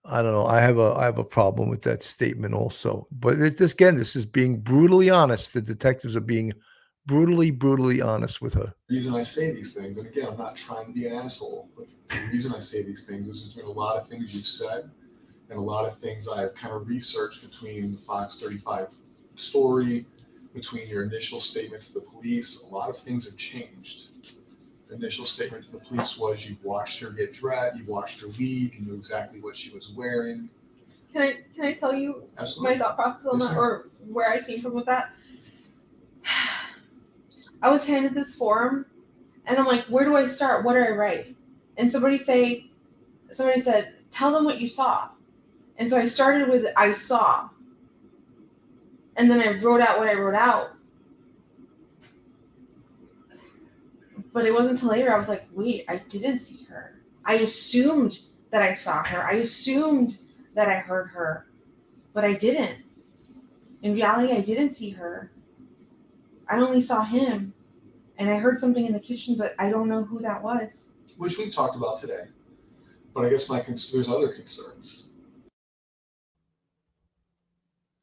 S1: I don't know. I have a problem with that statement also. But this is being brutally honest. The detectives are being brutally honest with her.
S4: The reason I say these things, and again, I'm not trying to be an asshole, but the reason I say these things is there's been a lot of things you've said and a lot of things I've kind of researched between the Fox 35 story, between your initial statement to the police. A lot of things have changed. The initial statement to the police was you watched her get dressed, you watched her leave, you knew exactly what she was wearing.
S5: Can I tell you
S4: Absolutely.
S5: my thought process on
S4: Yes,
S5: that,
S4: ma'am.
S5: or where I came from with that? I was handed this form, and I'm like, where do I start? What do I write? And somebody said, tell them what you saw. And so I started with I saw, and then I wrote out what I wrote out. But it wasn't until later I was like, wait, I didn't see her. I assumed that I saw her. I assumed that I heard her, but I didn't. In reality, I didn't see her. I only saw him, and I heard something in the kitchen, but I don't know who that was.
S4: Which we've talked about today. But I guess there's other concerns.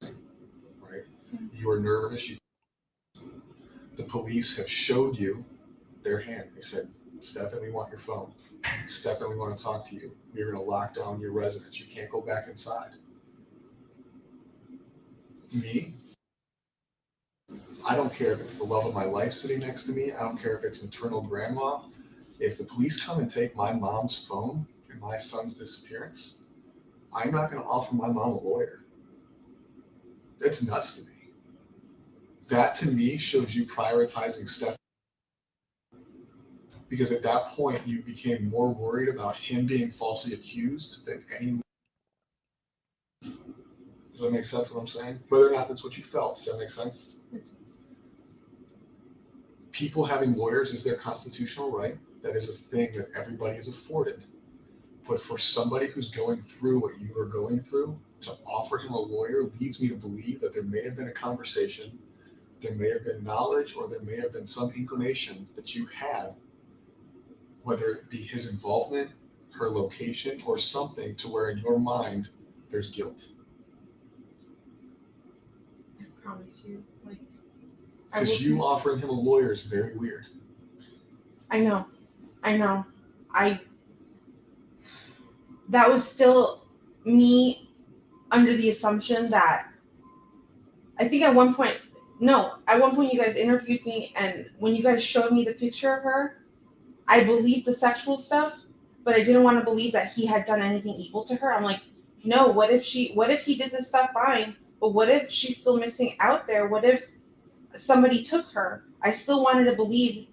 S4: Right? You are nervous. The police have showed you their hand. They said, Stefan, we want your phone. Stefan, we want to talk to you. We're going to lock down your residence. You can't go back inside. Me, I don't care if it's the love of my life sitting next to me. I don't care if it's maternal grandma. If the police come and take my mom's phone and my son's disappearance, I'm not going to offer my mom a lawyer. That's nuts to me. That to me shows you prioritizing Stefan. Because at that point, you became more worried about him being falsely accused than any. Does that make sense what I'm saying? Whether or not that's what you felt, does that make sense? People having lawyers is their constitutional right. That is a thing that everybody is afforded. But for somebody who's going through what you are going through, to offer him a lawyer leads me to believe that there may have been a conversation, there may have been knowledge, or there may have been some inclination that you had, whether it be his involvement, her location, or something to where in your mind there's guilt.
S5: I promise you.
S4: Because you offering him a lawyer is very weird.
S5: I know. That was still me under the assumption that I think at one point you guys interviewed me, and when you guys showed me the picture of her, I believed the sexual stuff,
S7: but I didn't want to believe that he had done anything evil to her. I'm like, no, what if he did this stuff fine, but what if she's still missing out there? What if somebody took her? I still wanted to believe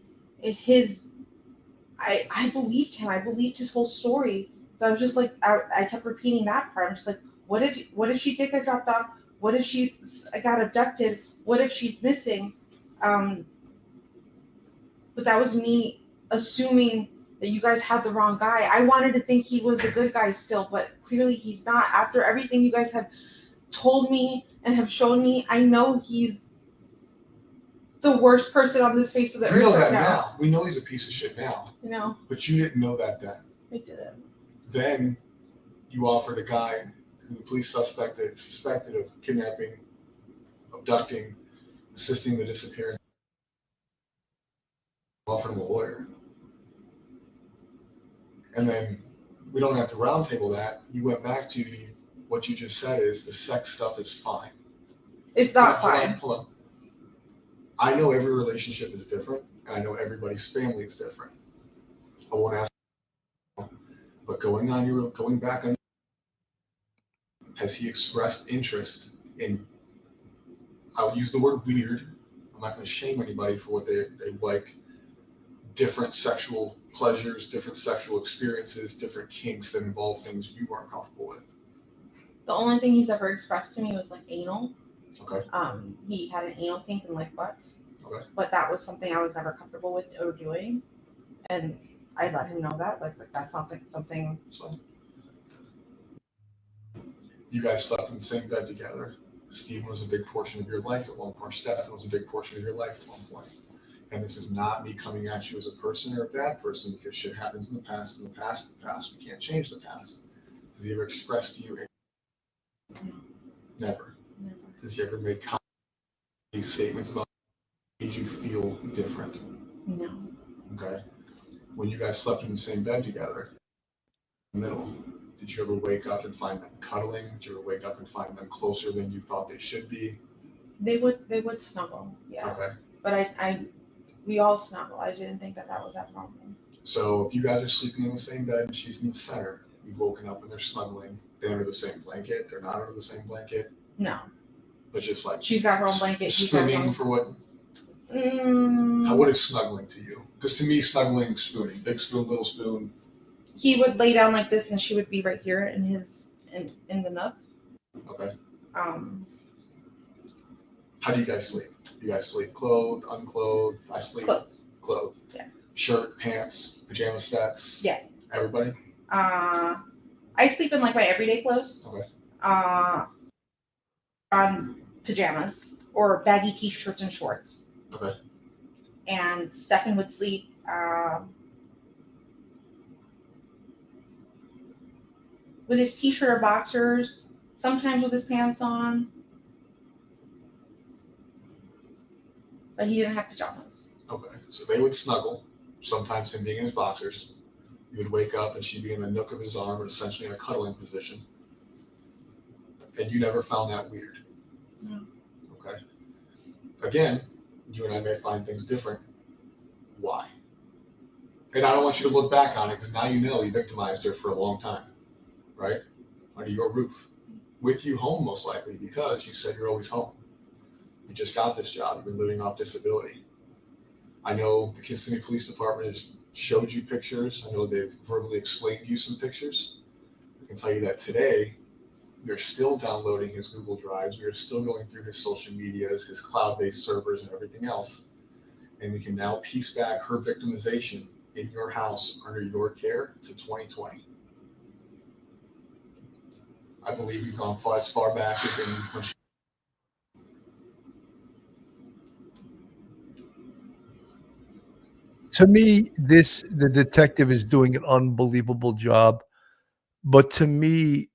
S7: I believed him. I believed his whole story. So I was just like, I kept repeating that part. I'm just like, what if she did get dropped off? What if she got abducted? What if she's missing? But that was me assuming that you guys had the wrong guy. I wanted to think he was the good guy still, but clearly he's not. After everything you guys have told me and have shown me, I know he's the worst person on this face of the
S4: You
S7: earth
S4: know
S7: right
S4: that
S7: now.
S4: now. We know he's a piece of shit now.
S7: You know,
S4: But you didn't know that then.
S7: I didn't.
S4: Then you offered a guy who the police suspected of kidnapping, abducting, assisting the disappearance. Offered him a lawyer. And then we don't have to roundtable that. You went back to what you just said is the sex stuff is fine.
S7: It's not
S4: Hold on,
S7: fine.
S4: hold on. I know every relationship is different, and I know everybody's family is different. I won't ask, but going back on, has he expressed interest in? I would use the word weird. I'm not going to shame anybody for what they like. Different sexual pleasures, different sexual experiences, different kinks that involve things you weren't comfortable with.
S7: The only thing he's ever expressed to me was like anal.
S4: Okay.
S7: He had an anal kink and like butts.
S4: Okay.
S7: But that was something I was never comfortable with or doing, and I let him know that like that's something.
S4: So you guys slept in the same bed together. Stephen was a big portion of your life at one point. Stefan was a big portion of your life at one point. And this is not me coming at you as a person or a bad person, because shit happens in the past. In the past, we can't change the past. Has he ever expressed to you? Never.
S7: Never.
S4: Has he ever made these statements about made you feel different?
S7: No.
S4: Okay. When you guys slept in the same bed together, in the middle, did you ever wake up and find them cuddling? Did you ever wake up and find them closer than you thought they should be?
S7: They would snuggle, yeah.
S4: Okay.
S7: But we all snuggle. I didn't think that was that problem.
S4: So if you guys are sleeping in the same bed and she's in the center, you've woken up and they're snuggling. They're under the same blanket. They're not under the same blanket.
S7: No.
S4: But just like
S7: she's got her own blanket. She's got her
S4: spooning
S7: own.
S4: for what? What is snuggling to you? Because to me, snuggling, spooning, big spoon, little spoon.
S7: He would lay down like this, and she would be right here in the nook.
S4: Okay.
S7: How
S4: do you guys sleep? Do you guys sleep clothed, unclothed? I sleep clothed. Yeah. Shirt, pants, pajama sets.
S7: Yes.
S4: Everybody.
S7: I sleep in like my everyday clothes.
S4: Okay.
S7: On pajamas or baggy t-shirts and shorts.
S4: Okay.
S7: And Stefan would sleep with his t-shirt or boxers, sometimes with his pants on. But he didn't have pajamas.
S4: Okay. So they would snuggle, sometimes him being in his boxers. You would wake up and she'd be in the nook of his arm, essentially in a cuddling position. And you never found that weird.
S7: No.
S4: Okay. Again, you and I may find things different. Why? And I don't want you to look back on it, because now you know you victimized her for a long time, right? Under your roof. With you home, most likely, because you said you're always home. You just got this job. You've been living off disability. I know the Kissimmee Police Department has showed you pictures. I know they've verbally explained to you some pictures. I can tell you that today, we are still downloading his Google Drives. We are still going through his social medias, his cloud-based servers, and everything else. And we can now piece back her victimization in your house under your care to 2020. I believe we've gone as far back as in when she.
S1: To me, the detective is doing an unbelievable job. But to me,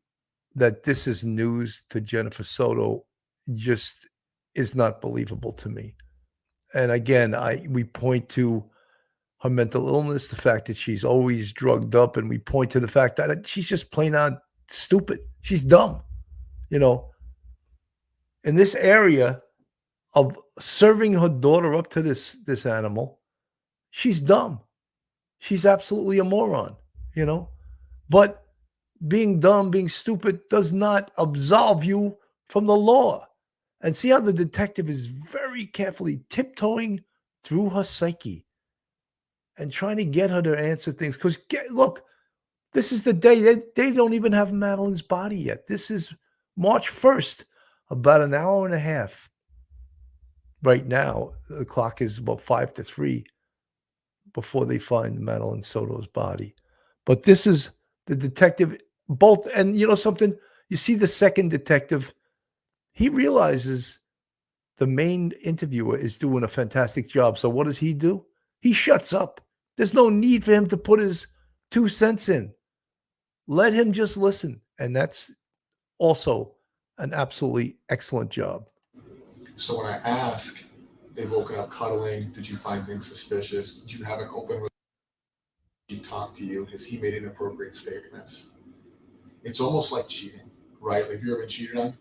S1: that this is news to Jennifer Soto just is not believable to me. And again, we point to her mental illness, the fact that she's always drugged up, and we point to the fact that she's just plain out stupid. She's dumb. You know, in this area of serving her daughter up to this animal, she's dumb. She's absolutely a moron. you know? But being dumb, being stupid does not absolve you from the law. And see how the detective is very carefully tiptoeing through her psyche and trying to get her to answer things. Because look, this is the day they don't even have Madeline's body yet. This is March 1st, about an hour and a half. Right now, the clock is about 5 to 3 before they find Madeline Soto's body. But this is the detective, both, and you know something? You see the second detective, he realizes the main interviewer is doing a fantastic job. So what does he do? He shuts up. There's no need for him to put his 2 cents in. Let him just listen. And that's also an absolutely excellent job.
S4: So when I ask, they've woken up cuddling, did you find things suspicious? Did you have an open relationship? Did he talk to you? Has he made inappropriate statements? It's almost like cheating, right? Like, have you ever been cheated on?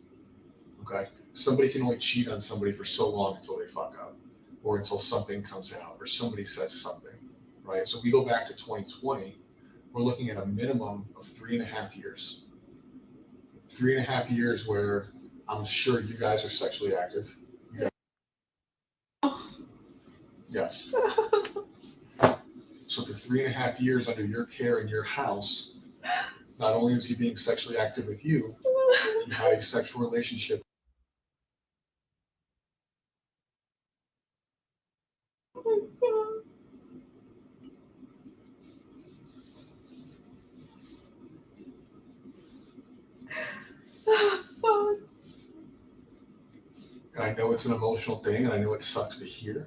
S4: Okay. Somebody can only cheat on somebody for so long until they fuck up, or until something comes out, or somebody says something, right? So if we go back to 2020, we're looking at a minimum of 3.5 years. 3.5 years where I'm sure you guys are sexually active. You guys, yes. So for 3.5 years under your care in your house, not only is he being sexually active with you, he had a sexual relationship. And I know it's an emotional thing, and I know it sucks to hear.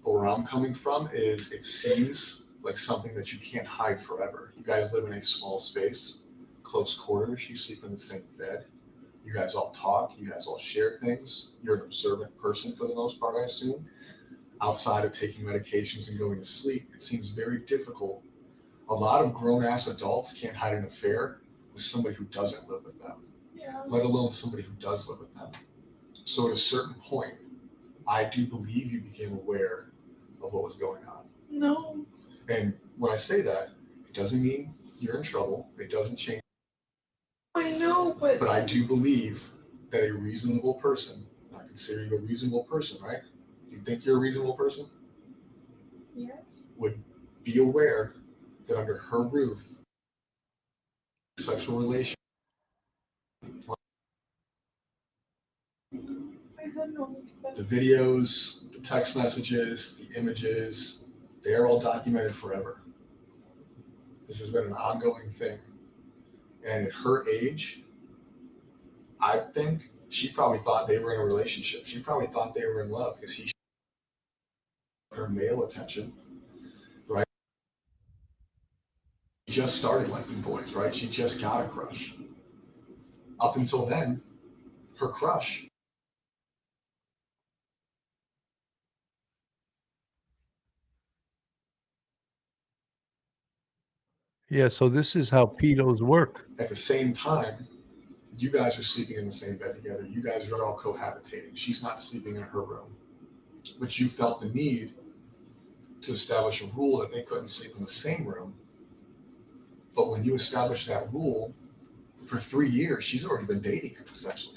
S4: But where I'm coming from is it seems like something that you can't hide forever. You guys live in a small space, close quarters, you sleep in the same bed. You guys all talk, you guys all share things. You're an observant person for the most part, I assume. Outside of taking medications and going to sleep, it seems very difficult. A lot of grown-ass adults can't hide an affair with somebody who doesn't live with them, let alone somebody who does live with them. So at a certain point, I do believe you became aware of what was going on.
S5: No.
S4: And when I say that, it doesn't mean you're in trouble. It doesn't change.
S5: I know, but
S4: But I do believe that a reasonable person, I consider you a reasonable person, right? Do you think you're a reasonable person?
S5: yes.
S4: Would be aware that under her roof, sexual relation.
S5: I had no
S4: The videos, the text messages, the images, they're all documented forever. This has been an ongoing thing. And at her age, I think she probably thought they were in a relationship. She probably thought they were in love because he her male attention, right? She just started liking boys, right? She just got a crush. Up until then, her crush.
S1: Yeah, so this is how pedos work.
S4: At the same time, you guys are sleeping in the same bed together. You guys are all cohabitating. She's not sleeping in her room. But you felt the need to establish a rule that they couldn't sleep in the same room. But when you establish that rule, for 3 years, she's already been dating him, essentially.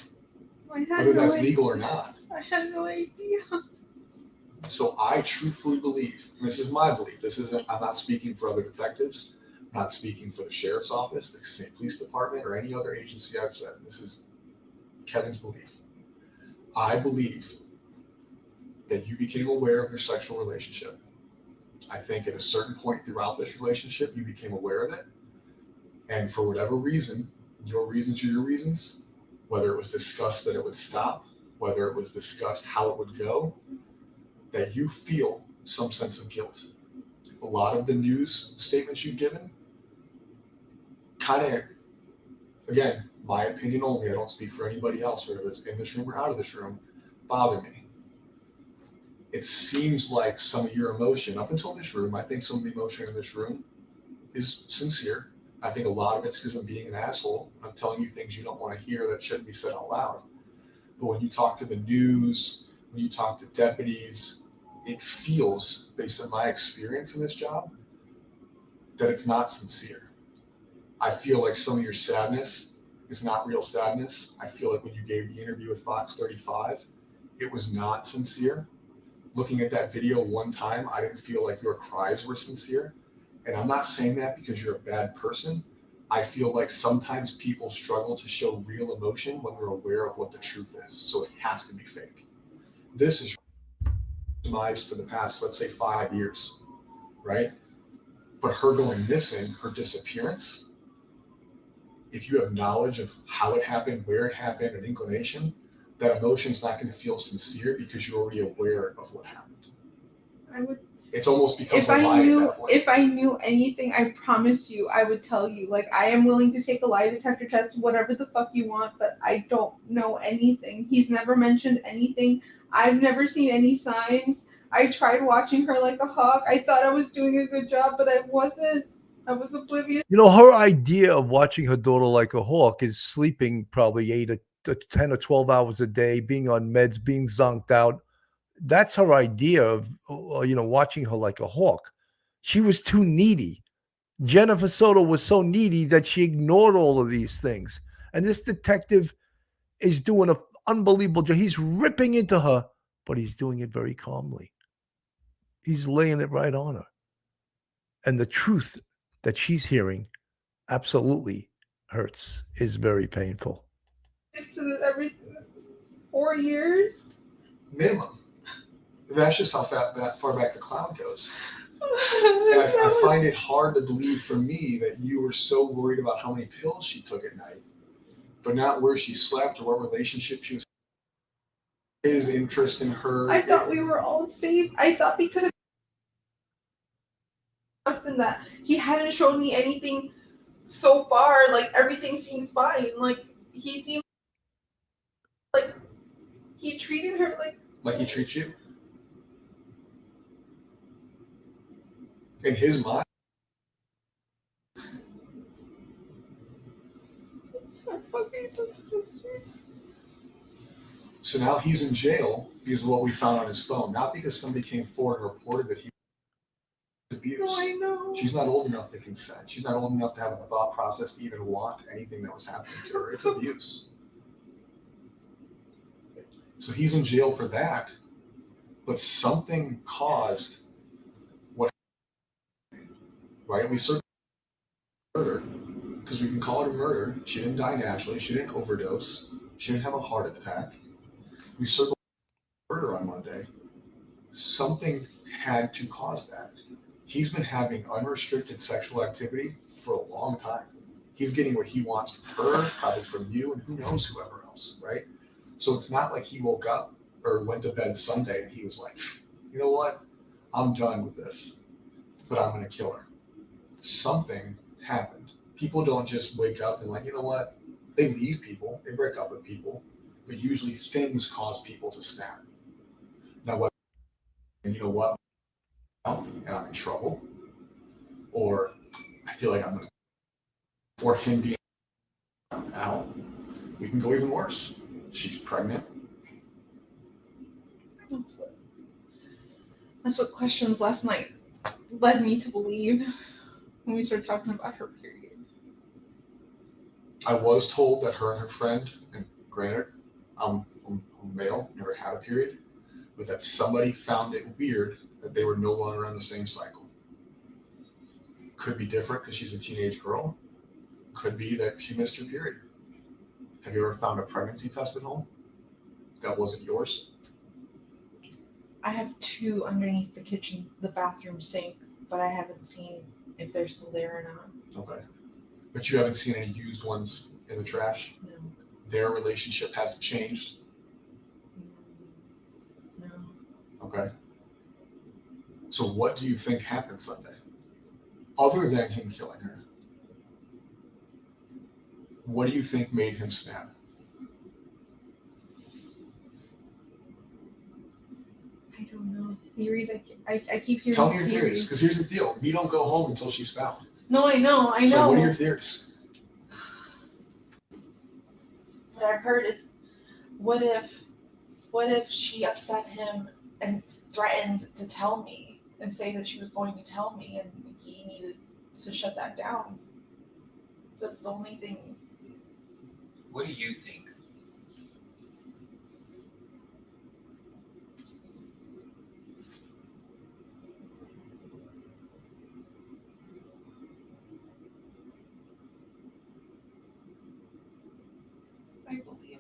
S5: I had
S4: Whether
S5: no
S4: that's
S5: idea.
S4: legal or not.
S5: I had no idea.
S4: So I truthfully believe, and this is my belief, I'm not speaking for other detectives, I'm not speaking for the sheriff's office, the state police department, or any other agency I've said. This is Kevin's belief. I believe that you became aware of their sexual relationship. I think at a certain point throughout this relationship, you became aware of it. And for whatever reason, your reasons are your reasons, whether it was discussed that it would stop, whether it was discussed how it would go, that you feel some sense of guilt. A lot of the news statements you've given kind of, again, my opinion only, I don't speak for anybody else, whether it's in this room or out of this room, bother me. It seems like some of your emotion, up until this room, I think some of the emotion in this room is sincere. I think a lot of it's because I'm being an asshole. I'm telling you things you don't want to hear that shouldn't be said out loud. But when you talk to the news, when you talk to deputies, it feels, based on my experience in this job, that it's not sincere. I feel like some of your sadness is not real sadness. I feel like when you gave the interview with Fox 35, it was not sincere. Looking at that video one time, I didn't feel like your cries were sincere. And I'm not saying that because you're a bad person. I feel like sometimes people struggle to show real emotion when they're aware of what the truth is. So it has to be fake. This is demise for the past, let's say, 5 years, right? But her going missing, her disappearance, if you have knowledge of how it happened, where it happened, an inclination, that emotion's not going to feel sincere because you're already aware of what happened.
S5: I would.
S4: It's almost becomes
S5: If
S4: a
S5: I
S4: lie
S5: knew,
S4: at that point.
S5: if I knew anything, I promise you, I would tell you. Like, I am willing to take a lie detector test, whatever the fuck you want, but I don't know anything. He's never mentioned anything. I've never seen any signs. I tried watching her like a hawk. I thought I was doing a good job, but I wasn't. I was oblivious.
S1: You know, her idea of watching her daughter like a hawk is sleeping probably 8 to 10 or 12 hours a day, being on meds, being zonked out. That's her idea of, watching her like a hawk. She was too needy. Jennifer Soto was so needy that she ignored all of these things. And this detective is doing an unbelievable job. He's ripping into her, but he's doing it very calmly. He's laying it right on her. And the truth that she's hearing absolutely hurts, is very painful.
S5: This is every 4 years.
S4: Minimum. That's just how that far back the cloud goes. And I find it hard to believe for me that you were so worried about how many pills she took at night, but not where she slept or what relationship she was. His interest in her.
S5: I thought we were all safe. I thought we could have trust in that. He hadn't shown me anything so far. Like, everything seems fine. Like, he seemed like he treated her
S4: like he treats you. In his mind.
S5: It's so fucking disgusting.
S4: So now he's in jail because of what we found on his phone, not because somebody came forward and reported that he was abused.
S5: No, I know.
S4: She's not old enough to consent. She's not old enough to have a thought process to even want anything that was happening to her. It's abuse. So he's in jail for that, but something caused what, right? We searched murder because we can call it a murder. She didn't die naturally. She didn't overdose. She didn't have a heart attack. We circled murder on Monday. Something had to cause that. He's been having unrestricted sexual activity for a long time. He's getting what he wants from her, probably from you, and who knows whoever else, right? So it's not like he woke up or went to bed Sunday and he was like, you know what? I'm done with this, but I'm going to kill her. Something happened. People don't just wake up and like, you know what? They leave people, they break up with people, but usually things cause people to snap. Now, what? And you know what? And I'm in trouble, or I feel like I'm going to, or him being out. We can go even worse. She's pregnant.
S5: That's what questions last night led me to believe when we started talking about her period.
S4: I was told that her and her friend, and granted, I'm male, never had a period, but that somebody found it weird that they were no longer on the same cycle. Could be different because she's a teenage girl. Could be that she missed her period. Have you ever found a pregnancy test at home that wasn't yours?
S7: I have 2 underneath the bathroom sink, but I haven't seen if they're still there or not.
S4: Okay. But you haven't seen any used ones in the trash?
S7: No.
S4: Their relationship hasn't changed?
S7: No.
S4: Okay. So what do you think happened Sunday? Other than him killing her, what do you think made him snap?
S5: I don't know. Theories, I keep hearing
S4: Tell me your
S5: theories.
S4: theories, because here's the deal. We don't go home until she's found.
S5: No, I know.
S4: So what are your theories?
S7: What I've heard is, what if she upset him and threatened to tell me and say that she was going to tell me and he needed
S5: to shut that down. That's the only thing.
S6: What do you think?
S5: I believe.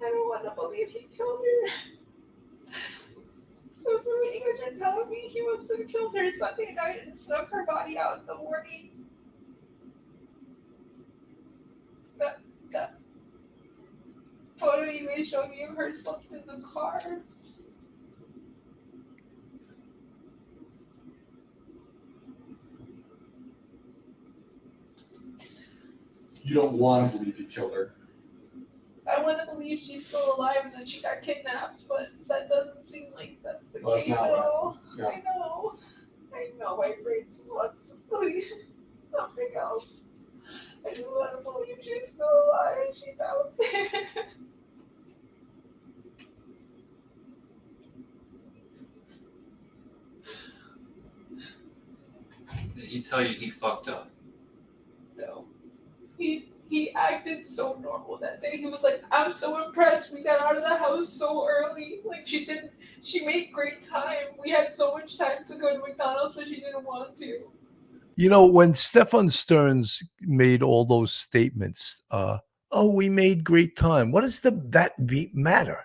S5: I don't want to believe he killed her. But from what you guys are telling me, he must have killed her Sunday night and snuck her body out in the morning. That photo you guys showed me of her slept in the car.
S4: You don't want to believe he killed her.
S5: I want to believe she's still alive and that she got kidnapped, but that doesn't seem like that's the
S4: Well, that's
S5: case
S4: not
S5: at
S4: what
S5: all.
S4: yeah.
S5: I know. My brain just wants to believe something else. I just want to believe she's still alive. She's out there.
S6: Did he tell you he fucked up?
S5: No. He acted so normal that day. He was like, I'm so impressed. We got out of the house so early. Like she made great time. We had so much time to go to McDonald's, but she didn't want to.
S1: You know, when Stefan Stearns made all those statements, oh, we made great time. What does that matter?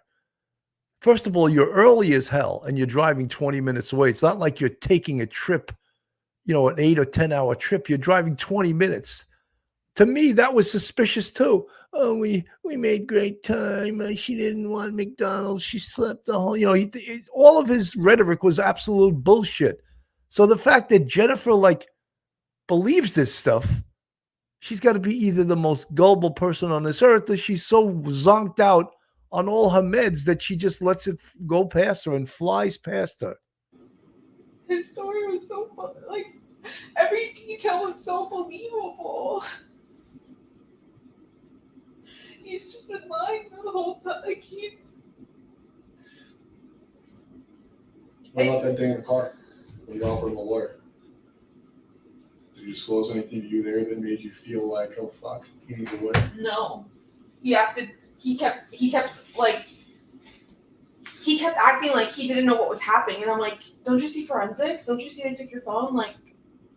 S1: First of all, you're early as hell and you're driving 20 minutes away. It's not like you're taking a trip, an 8 or 10 hour trip. You're driving 20 minutes. To me, that was suspicious too. Oh, we made great time. She didn't want McDonald's. She slept the whole, all of his rhetoric was absolute bullshit. So the fact that Jennifer believes this stuff, she's got to be either the most gullible person on this earth, or she's so zonked out on all her meds that she just lets it go past her and flies past her.
S5: His story was so fun. Like, every detail was so believable. He's just been lying this whole time. Like,
S4: What about that day in the car when you offered him a lawyer? Did he disclose anything to you there that made you feel like, oh fuck, he needs a lawyer?
S5: No. He kept acting like he didn't know what was happening. And I'm like, don't you see forensics? Don't you see they took your phone? Like,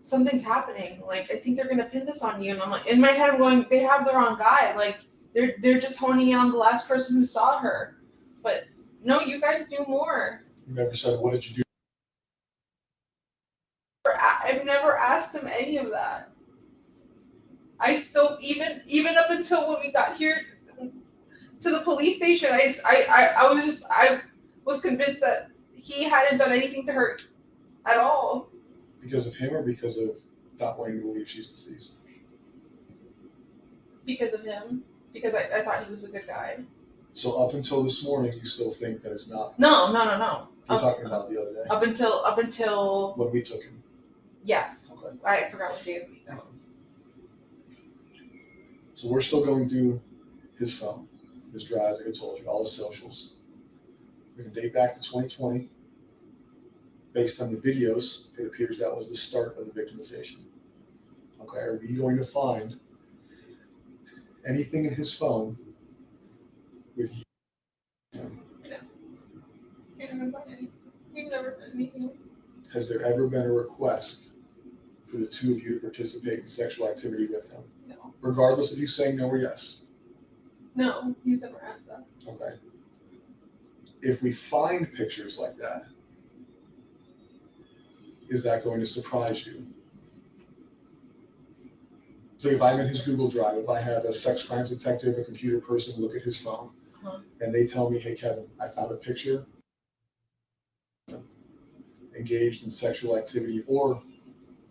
S5: something's happening. Like, I think they're gonna pin this on you. And I'm like, in my head, I'm going, they have the wrong guy. Like, they're just honing in on the last person who saw her. But no, you guys knew more.
S4: You never said, what did you do?
S5: I've never asked him any of that. I still, even up until when we got here to the police station, I was convinced that he hadn't done anything to her at all.
S4: Because of him or because of not wanting to believe she's deceased?
S5: Because of him. Because I thought he was a good guy.
S4: So up until this morning, you still think that it's not?
S5: No.
S4: You're talking about the other day?
S5: Up until
S4: When we took him?
S5: Yes.
S4: Okay.
S5: I forgot what day of the week that was.
S4: So we're still going through his phone, his drives, like I told you, all his socials. We can date back to 2020. Based on the videos, it appears that was the start of the victimization. Okay, are we going to find anything in his phone with you?
S5: You're never done anything. You've never done anything.
S4: Has there ever been a request for the two of you to participate in sexual activity with him?
S5: No.
S4: Regardless of you saying no or yes?
S5: No, he's never asked that.
S4: Okay. If we find pictures like that, is that going to surprise you? So if I'm in his Google Drive, if I have a sex crimes detective, a computer person look at his phone, and they tell me, hey, Kevin, I found a picture engaged in sexual activity or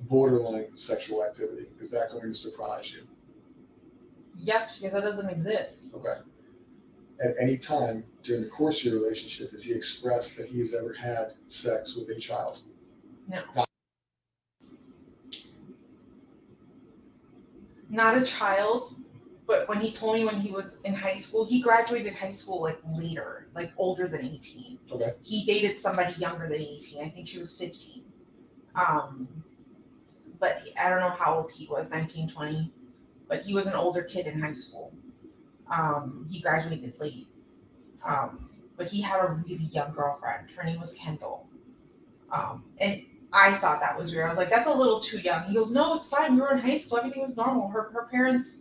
S4: borderline sexual activity, is that going to surprise you?
S5: Yes, because that doesn't exist.
S4: Okay. At any time during the course of your relationship, has he expressed that he has ever had sex with a child?
S5: No. Not a child, but when he told me when he was in high school, he graduated high school later, older than 18.
S4: Okay.
S5: He dated somebody younger than 18. I think she was 15.
S7: but I don't know how old he was, 19, 20, but he was an older kid in high school. He graduated late. But he had a really young girlfriend. Her name was Kendall. And I thought that was weird. I was like, that's a little too young. He goes, no, it's fine. We were in high school. Everything was normal. Her parents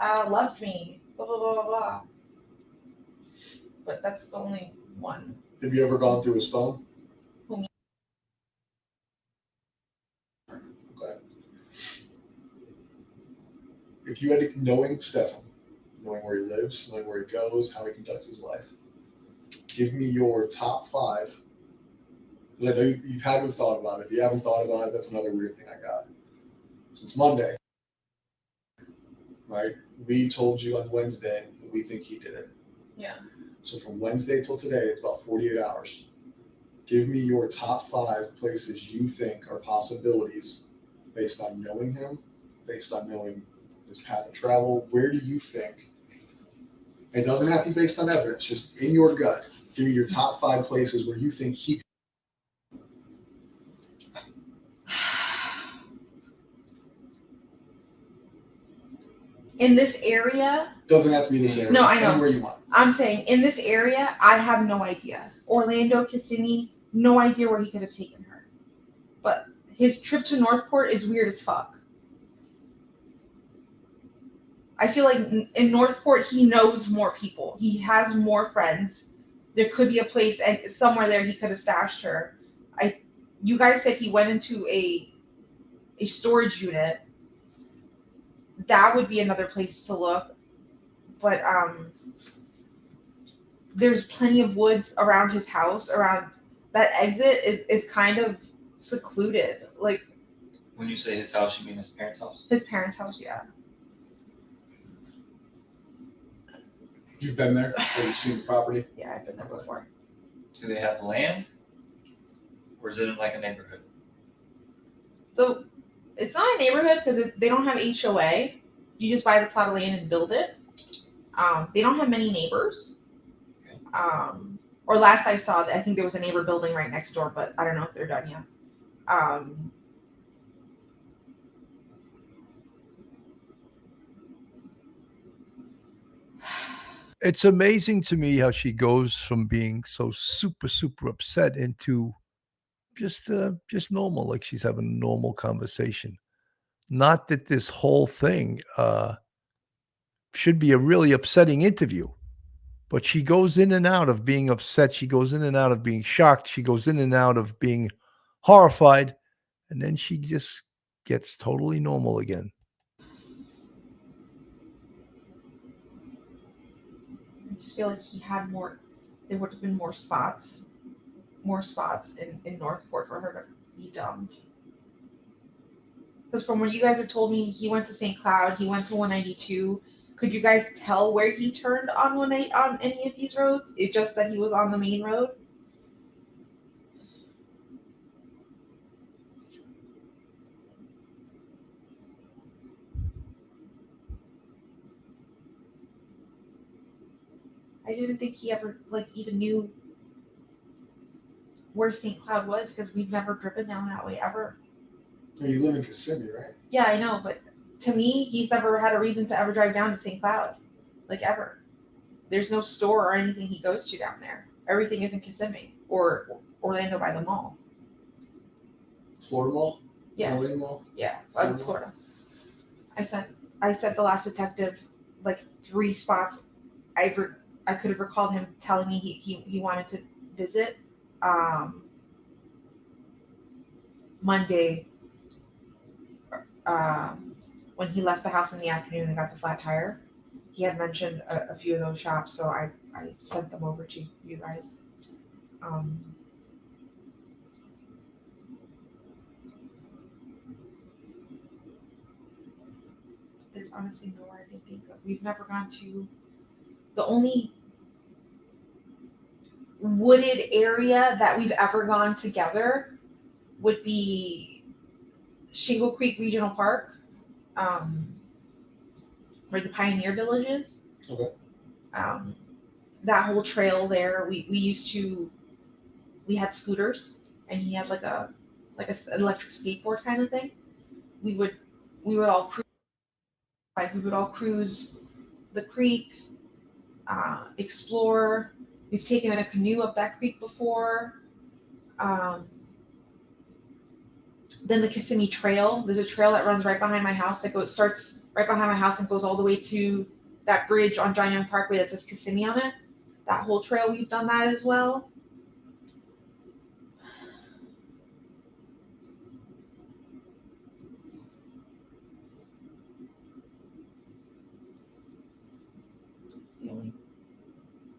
S7: loved me. Blah, blah, blah, blah, blah. But that's the only one.
S4: Have you ever gone through his phone?
S7: Who, me?
S4: Okay. If you had to, knowing Stefan, knowing where he lives, knowing where he goes, how he conducts his life, give me your top 5. I know you've had to have thought about it. If you haven't thought about it, that's another weird thing I got. Since Monday, right? We told you on Wednesday that we think he did it.
S7: Yeah.
S4: So from Wednesday till today, it's about 48 hours. Give me your top 5 places you think are possibilities based on knowing him, based on knowing his path of travel. Where do you think? It doesn't have to be based on evidence, just in your gut. Give me your top 5 places where you think he.
S7: In this area,
S4: Doesn't have to be this area.
S7: No, I know.
S4: Anywhere you want.
S7: I'm saying in this area, I have no idea. Orlando, Kissimmee, no idea where he could have taken her. But his trip to Northport is weird as fuck. I feel like in Northport, he knows more people. He has more friends. There could be a place and somewhere there he could have stashed her. You guys said he went into a storage unit. That would be another place to look. But there's plenty of woods around his house. Around that exit is kind of secluded. Like,
S6: When you say his house, you mean his parents' house?
S7: his parents' house, yeah.
S4: You've been there, or you've seen the property.
S7: Yeah, I've been there before.
S6: Do they have land? Or is it in like a neighborhood?
S7: So it's not a neighborhood because they don't have HOA. You just buy the plot of land and build it. They don't have many neighbors.
S6: Okay.
S7: Or last I saw, I think there was a neighbor building right next door, but I don't know if they're done yet.
S1: It's amazing to me how she goes from being so super, super upset into just normal, like she's having a normal conversation. Not that this whole thing should be a really upsetting interview, but she goes in and out of being upset. She goes in and out of being shocked. She goes in and out of being horrified, and then she just gets totally normal again.
S7: I just feel like he had more. There would have been more spots in Northport for her to be dumped. Because from what you guys have told me, he went to St. Cloud, he went to 192. Could you guys tell where he turned on on any of these roads? It's just that he was on the main road. I didn't think he ever even knew where St. Cloud was because we've never driven down that way ever.
S4: You live in Kissimmee, right?
S7: Yeah, I know, but to me, he's never had a reason to ever drive down to St. Cloud, ever. There's no store or anything he goes to down there. Everything is in Kissimmee or Orlando by the mall.
S4: Florida Mall?
S7: Yeah.
S4: Orlando Mall?
S7: Yeah, Florida. I sent the last detective 3 spots. I could have recalled him telling me he wanted to visit. Monday, when he left the house in the afternoon and got the flat tire, he had mentioned a few of those shops, so I sent them over to you guys. There's honestly nowhere I can think of. We've never gone to. The only wooded area that we've ever gone together would be Shingle Creek Regional Park, where the Pioneer Village is.
S4: Okay.
S7: That whole trail there, we had scooters, and he had like a electric skateboard kind of thing. we would all cruise. We would all cruise the creek, explore. We've taken a canoe up that creek before. Then the Kissimmee Trail. There's a trail that runs right behind my house starts right behind my house and goes all the way to that bridge on John Young Parkway that says Kissimmee on it. That whole trail, we've done that as well.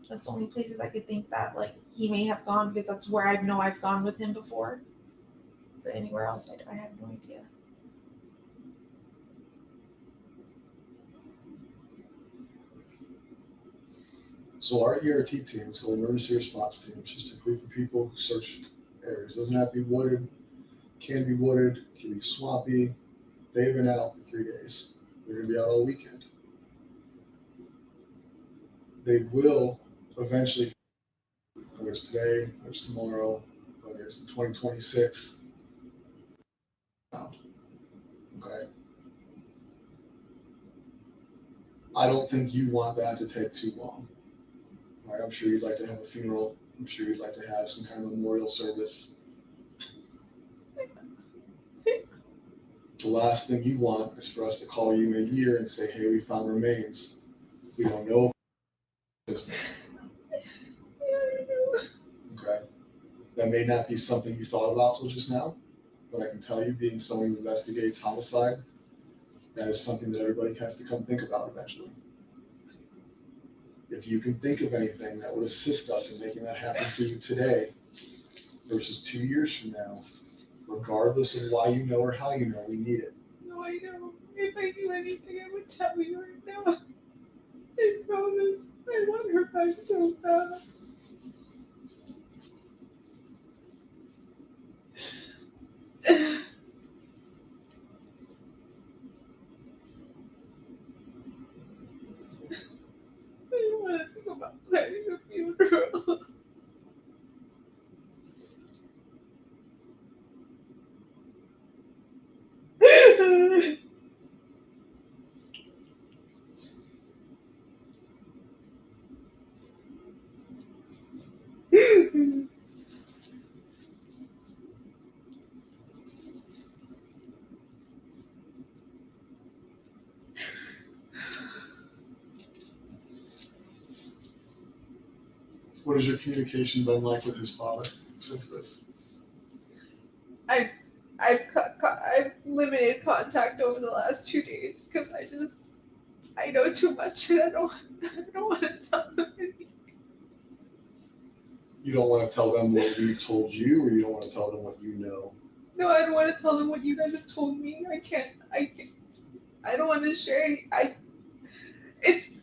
S7: That's the only places I could think that like he may have gone, because that's where I know I've gone with him before. But anywhere else, I have no idea.
S4: So our ERT teams, called emergency response teams, just a group of people who search areas. Doesn't have to be wooded, can be wooded, can be swampy. They've been out for 3 days. They're gonna be out all weekend. They will eventually, whether it's today, whether it's tomorrow, whether it's in 2026. Okay. I don't think you want that to take too long. Right? I'm sure you'd like to have a funeral. I'm sure you'd like to have some kind of memorial service. The last thing you want is for us to call you in a year and say, hey, we found remains. We don't know. Okay. That may not be something you thought about till just now, but I can tell you, being someone who investigates homicide, that is something that everybody has to come think about eventually. If you can think of anything that would assist us in making that happen for you today versus 2 years from now, regardless of why you know or how you know, we need it.
S7: No, I know. If I knew anything, I would tell you right now. I promise. I want her back so bad. I don't want to think about planning a funeral.
S4: What has your communication been like with his father since this?
S5: I've limited contact over the last 2 days because I know too much and I don't want to tell them anything.
S4: You don't want to tell them what we've told you, or you don't want to tell them what you know?
S5: No, I don't want to tell them what you guys have told me. I don't want to share.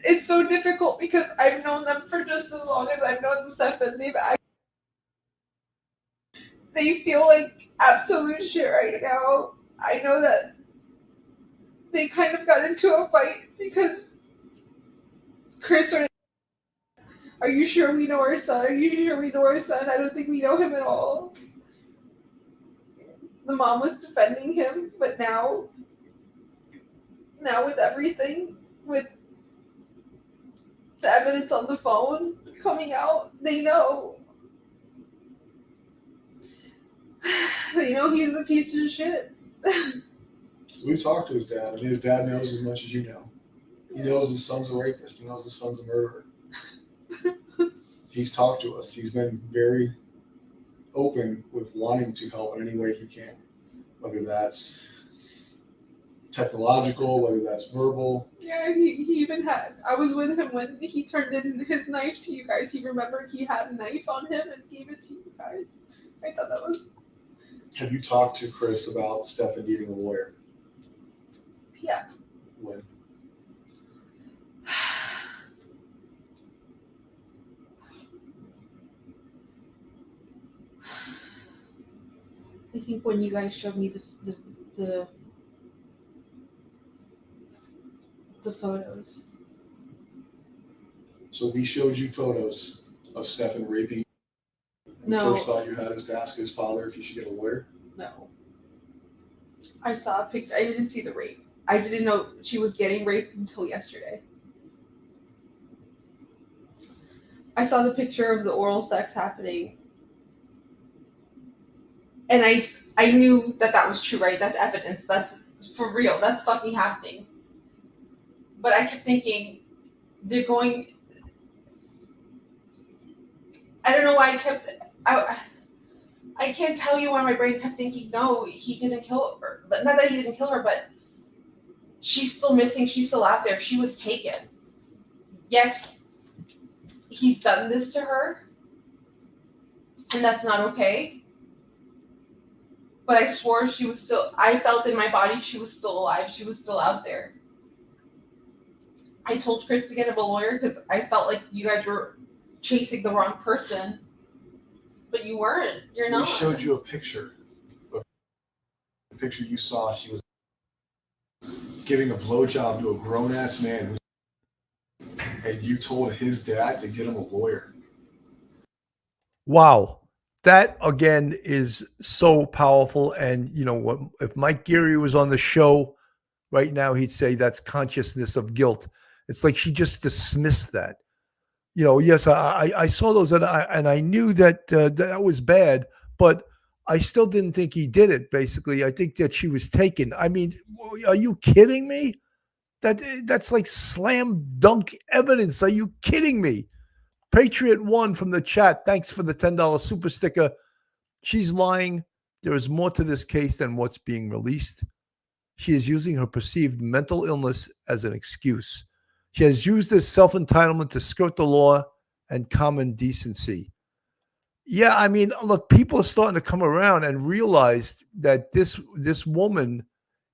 S5: It's so difficult because I've known them for just as long as I've known Steph, and they feel like absolute shit right now. I know that they kind of got into a fight because Chris started, are you sure we know our son? Are you sure we know our son? I don't think we know him at all. The mom was defending him, but now with everything, with the evidence on the phone coming out, they know. They know he's a piece of shit.
S4: We've talked to his dad, and his dad knows as much as you know. He knows his son's a rapist. He knows his son's a murderer. He's talked to us. He's been very open with wanting to help in any way he can, whether that's technological, whether that's verbal.
S5: Yeah, he even had, I was with him when he turned in his knife to you guys. He remembered he had a knife on him and gave it to you guys. I thought that was...
S4: Have you talked to Chris about Stefan needing a lawyer?
S5: Yeah.
S4: When?
S7: I think when you guys showed me the photos.
S4: So we showed you photos of Stefan raping. And
S7: No.
S4: the first thought you had was to ask his father if he should get a lawyer?
S7: No.
S5: I saw a picture. I didn't see the rape. I didn't know she was getting raped until yesterday. I saw the picture of the oral sex happening, and I knew that was true, right? That's evidence. That's for real. That's fucking happening. But I kept thinking, they're going. I don't know why I can't tell you why my brain kept thinking, no, he didn't kill her. Not that he didn't kill her, but she's still missing. She's still out there. She was taken. Yes, he's done this to her, and that's not okay. But I swore she was still, I felt in my body she was still alive. She was still out there. I told Chris to get him a lawyer because I felt like you guys were chasing the wrong person. But you weren't. You're not.
S4: We showed you a picture. The picture you saw, she was giving a blowjob to a grown-ass man, and you told his dad to get him a lawyer.
S1: Wow. That again is so powerful. And you know what? If Mike Geary was on the show right now, he'd say that's consciousness of guilt. It's like she just dismissed that. You know, yes, I saw those and I knew that that was bad, but I still didn't think he did it. Basically, I think that she was taken. I mean, are you kidding me? That's like slam dunk evidence. Are you kidding me? Patriot One from the chat. Thanks for the $10 super sticker. She's lying. There is more to this case than what's being released. She is using her perceived mental illness as an excuse. She has used this self-entitlement to skirt the law and common decency. Yeah, I mean, look, people are starting to come around and realize that this woman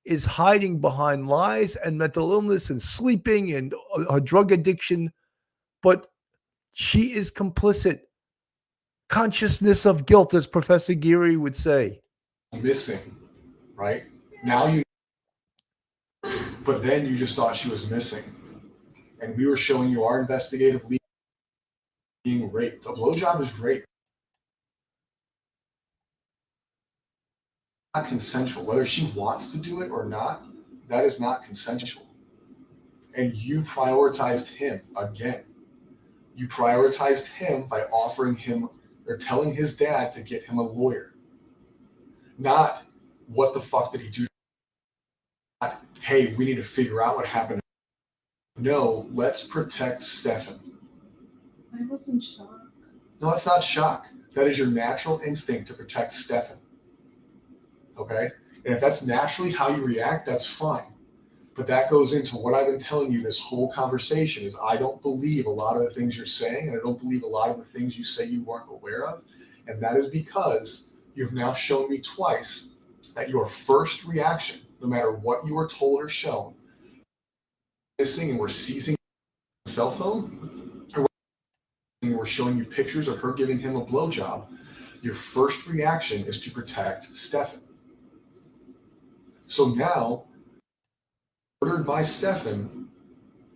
S1: is hiding behind lies and mental illness and sleeping and her drug addiction, but she is complicit. Consciousness of guilt, as Professor Geary would say.
S4: Missing, right? Now you, but then you just thought she was missing. And we were showing you our investigative lead being raped. A blowjob is rape. Not consensual. Whether she wants to do it or not, that is not consensual. And you prioritized him again. You prioritized him by offering him or telling his dad to get him a lawyer. Not what the fuck did he do? Not, hey, we need to figure out what happened. No, let's protect Stefan.
S5: I was in shock.
S4: No, it's not shock. That is your natural instinct to protect Stefan. Okay? And if that's naturally how you react, that's fine. But that goes into what I've been telling you this whole conversation is I don't believe a lot of the things you're saying, and I don't believe a lot of the things you say you weren't aware of. And that is because you've now shown me twice that your first reaction, no matter what you were told or shown, missing and we're seizing the cell phone, and we're showing you pictures of her giving him a blowjob, your first reaction is to protect Stefan. So now, ordered by Stefan,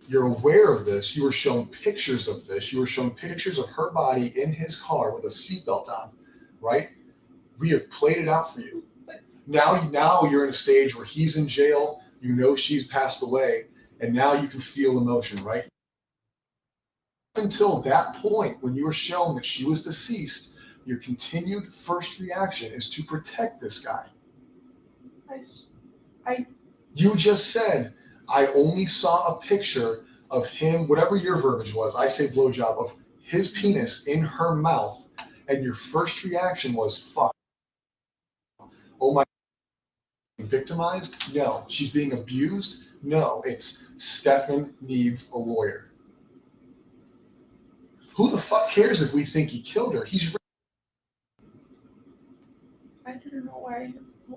S4: you're aware of this. You were shown pictures of this. You were shown pictures of her body in his car with a seatbelt on, right? We have played it out for you. Now you're in a stage where he's in jail. You know she's passed away, and now you can feel emotion, right? Until that point, when you were shown that she was deceased, your continued first reaction is to protect this guy. You just said, I only saw a picture of him, whatever your verbiage was, I say blowjob, of his penis in her mouth, and your first reaction was, fuck. Oh my, victimized? No. She's being abused? No. It's Stefan needs a lawyer. Who the fuck cares if we think he killed her? He's.
S5: I don't know why.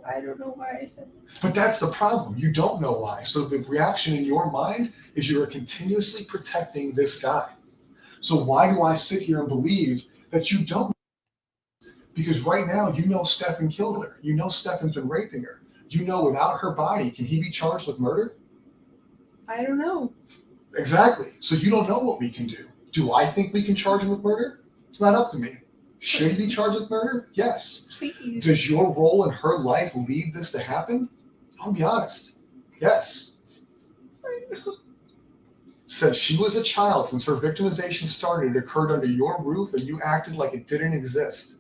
S5: I don't know why I said that.
S4: But that's the problem. You don't know why. So the reaction in your mind is you are continuously protecting this guy. So why do I sit here and believe that you don't? Because right now you know Stefan killed her. You know Stefan's been raping her. You know without her body, can he be charged with murder?
S5: I don't know.
S4: Exactly. So you don't know what we can do. Do I think we can charge him with murder? It's not up to me. Should he be charged with murder? Yes.
S5: Please.
S4: Does your role in her life lead this to happen? I'll be honest. Yes. Said she was a child since her victimization started. It occurred under your roof, and you acted like it didn't exist.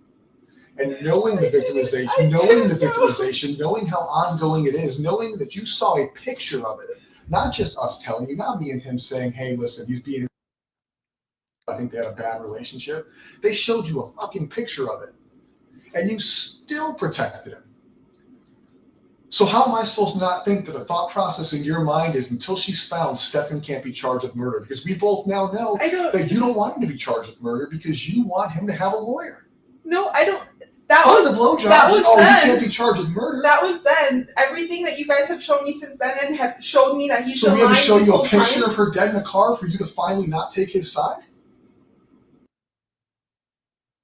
S4: And knowing the victimization, knowing how ongoing it is, knowing that you saw a picture of it, not just us telling you, not me and him saying, hey, listen, he's being, I think they had a bad relationship. They showed you a fucking picture of it, and you still protected him. So how am I supposed to not think that the thought process in your mind is until she's found, Stefan can't be charged with murder? Because we both now know that you don't want him to be charged with murder because you want him to have a lawyer.
S5: No, I don't.
S4: The blowjob.
S5: That was
S4: oh,
S5: then.
S4: You can't be charged with murder.
S5: That was then. Everything that you guys have shown me since then and have showed me that he's
S4: So we had to show you a picture
S5: time.
S4: of her dead in a car for you to finally not take his side?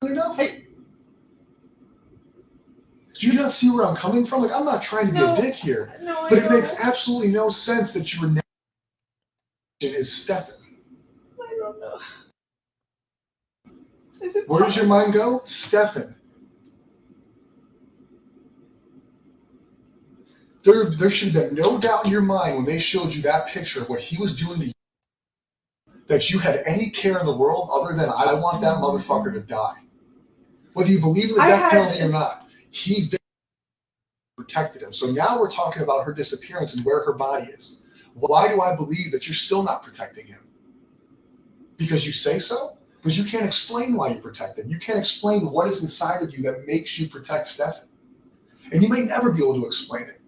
S4: Enough. Do you not see where I'm coming from? Like, I'm not trying to be a dick here, but it makes absolutely no sense that your name is Stefan.
S5: I don't know.
S4: Where does your mind go? Stefan. There should have been no doubt in your mind when they showed you that picture of what he was doing to you, that you had any care in the world other than I want that motherfucker to die. Whether you believe in the death penalty or not, he protected him. So now we're talking about her disappearance and where her body is. Why do I believe that you're still not protecting him? Because you say so? Because you can't explain why you protect him. You can't explain what is inside of you that makes you protect Stefan. And you may never be able to explain it.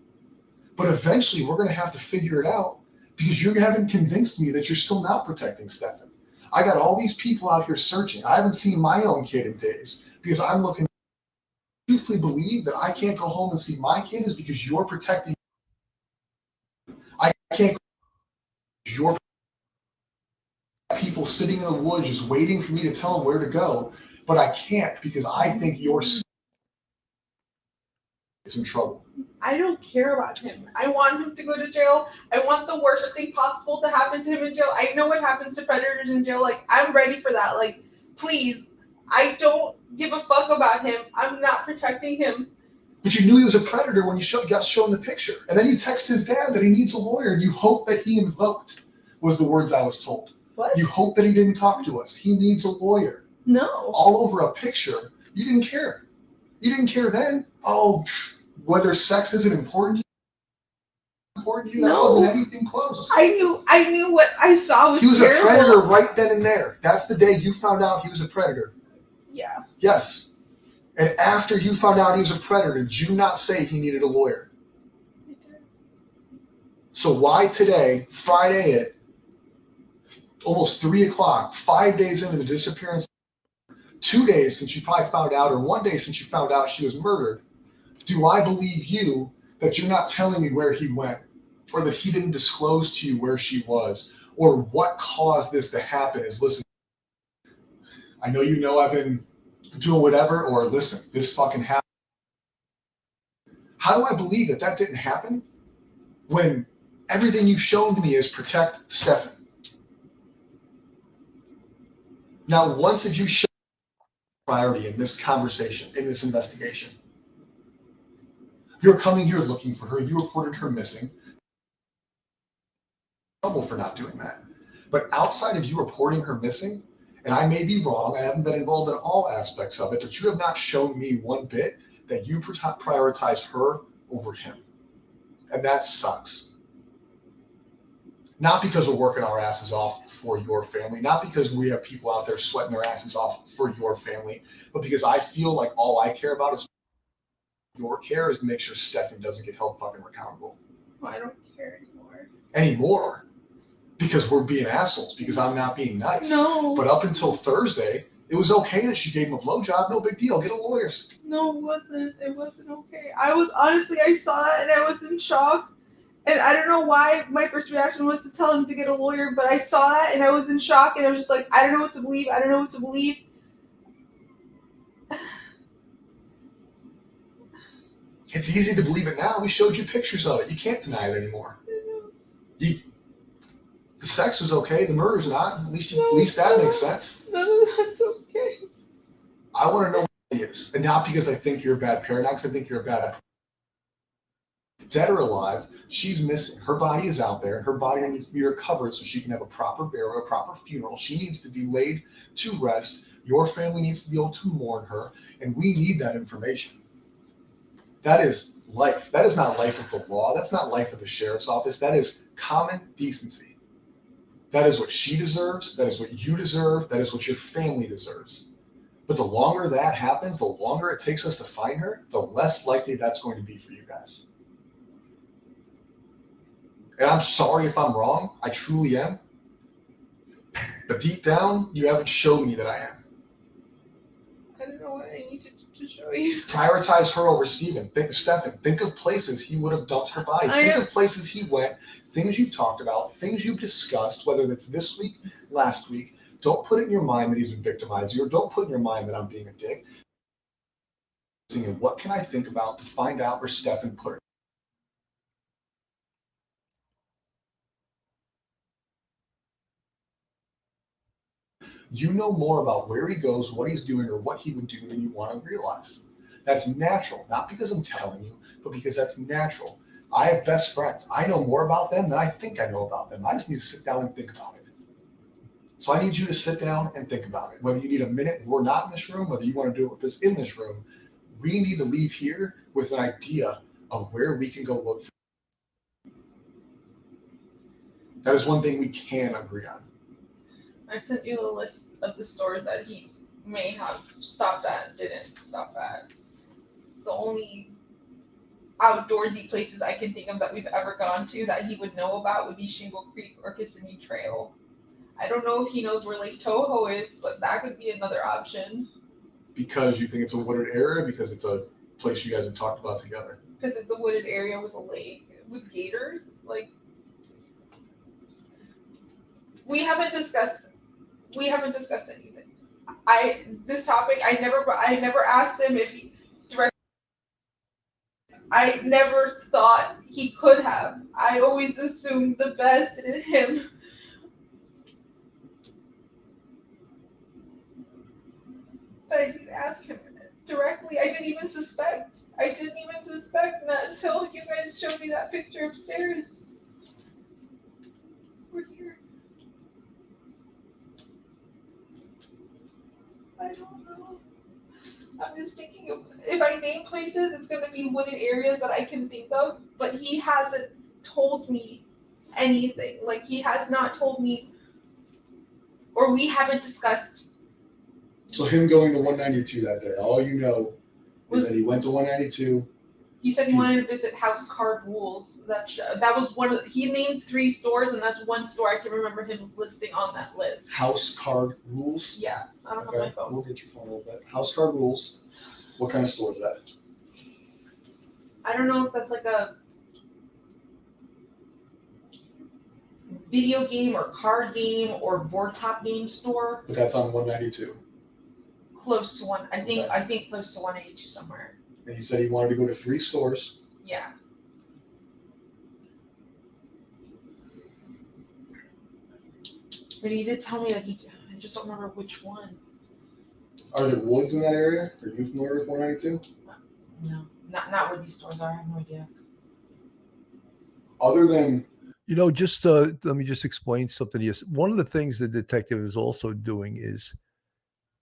S4: But eventually we're going to have to figure it out because you haven't convinced me that you're still not protecting Stefan. I got all these people out here searching. I haven't seen my own kid in days because I'm looking. Truthfully believe that I can't go home and see my kid is because you're protecting. I can't. You're people sitting in the woods just waiting for me to tell them where to go, but I can't because I think you're in trouble.
S5: I don't care about him. I want him to go to jail. I want the worst thing possible to happen to him in jail. I know what happens to predators in jail. Like, I'm ready for that. Like, please. I don't give a fuck about him. I'm not protecting him.
S4: But you knew he was a predator when you got shown the picture. And then you text his dad that he needs a lawyer and you hope that he invoked, was the words I was told.
S5: What?
S4: You hope that he didn't talk to us. He needs a lawyer.
S5: No.
S4: All over a picture. You didn't care. You didn't care then. Oh, whether sex isn't important to you, that wasn't anything close.
S5: I knew what I saw was
S4: He was
S5: terrible.
S4: a predator right then and there. That's the day you found out he was a predator.
S5: Yeah.
S4: Yes. And after you found out he was a predator, did you not say he needed a lawyer?
S5: I did.
S4: So why today, Friday at almost 3 o'clock, 5 days into the disappearance, 2 days since you probably found out, or 1 day since you found out she was murdered, do I believe you that you're not telling me where he went, or that he didn't disclose to you where she was, or what caused this to happen is, listen, I know I've been doing whatever, or listen, this fucking happened. How do I believe that that didn't happen when everything you've shown to me is protect Stefan? Now, once have you shown priority in this conversation, in this investigation? You're coming here looking for her. You reported her missing. Trouble for not doing that. But outside of you reporting her missing, and I may be wrong, I haven't been involved in all aspects of it, but you have not shown me one bit that you prioritize her over him. And that sucks. Not because we're working our asses off for your family, not because we have people out there sweating their asses off for your family, but because I feel like all I care about is your care is to make sure Stefan doesn't get held fucking accountable.
S5: Well, I don't care anymore.
S4: Anymore? Because we're being assholes, because I'm not being nice.
S5: No.
S4: But up until Thursday, it was okay that she gave him a blowjob. No big deal. Get a lawyer.
S5: No, it wasn't. It wasn't okay. I saw that and I was in shock. And I don't know why my first reaction was to tell him to get a lawyer, but I saw that and I was in shock and I was just like, I don't know what to believe. I don't know what to believe.
S4: It's easy to believe it now. We showed you pictures of it. You can't deny it anymore. The sex was okay. The murder's not. At least that makes sense.
S5: No, that's okay.
S4: I want to know what it is. And not because I think you're a bad parent, not because I think you're a bad. Dead or alive, she's missing. Her body is out there. Her body needs to be recovered so she can have a proper burial, a proper funeral. She needs to be laid to rest. Your family needs to be able to mourn her, and we need that information. That is life. That is not life of the law. That's not life of the sheriff's office. That is common decency. That is what she deserves. That is what you deserve. That is what your family deserves. But the longer that happens, the longer it takes us to find her, the less likely that's going to be for you guys. And I'm sorry if I'm wrong. I truly am. But deep down, you haven't shown me that I am.
S5: I don't know what I need to show you.
S4: Prioritize her over Steven. Think of places he would have dumped her body. Think of places he went, things you talked about, things you've discussed, whether it's this week, last week. Don't put it in your mind that he's been victimizing you, or don't put in your mind that I'm being a dick. What can I think about to find out where Stefan put her? You know more about where he goes, what he's doing, or what he would do than you want to realize. That's natural, not because I'm telling you, but because that's natural. I have best friends. I know more about them than I think I know about them. I just need to sit down and think about it. So I need you to sit down and think about it. Whether you need a minute, we're not in this room, whether you want to do it with us in this room, we need to leave here with an idea of where we can go look for. That is one thing we can agree on.
S5: I've sent you a list of the stores that he may have stopped at and didn't stop at. The only outdoorsy places I can think of that we've ever gone to that he would know about would be Shingle Creek or Kissimmee Trail. I don't know if he knows where Lake Toho is, but that could be another option.
S4: Because you think it's a wooded area, because it's a place you guys have talked about together.
S5: Because it's a wooded area with a lake with gators. Like, we haven't discussed anything. This topic I never asked him if he directly. I never thought he could have. I always assumed the best in him. But I didn't ask him directly. I didn't even suspect that until you guys showed me that picture upstairs. We're here. I don't know. I'm just thinking of, if I name places, it's going to be wooded areas that I can think of, but he hasn't told me anything. Like, he has not told me, or we haven't discussed.
S4: So him going to 192 that day, all you know is that he went to 192.
S5: He said he wanted to visit House Card Rules. That was one of he named 3 stores, and that's one store I can remember him listing on that list.
S4: House Card Rules?
S5: Yeah, I don't have my phone.
S4: We'll get your phone a little bit. House Card Rules. What kind of store is that?
S5: I don't know if that's like a video game or card game or board top game store.
S4: But that's on 192.
S5: Close to one. I think
S4: Okay.
S5: I think close to 182 somewhere.
S4: And he said he wanted to go to 3 stores.
S5: Yeah. But he did tell me that I just don't remember which one.
S4: Are there woods in that area? Are you familiar with 192?
S5: No, not where these stores are. I have no idea.
S4: Other than,
S1: just let me just explain something to you. One of the things the detective is also doing is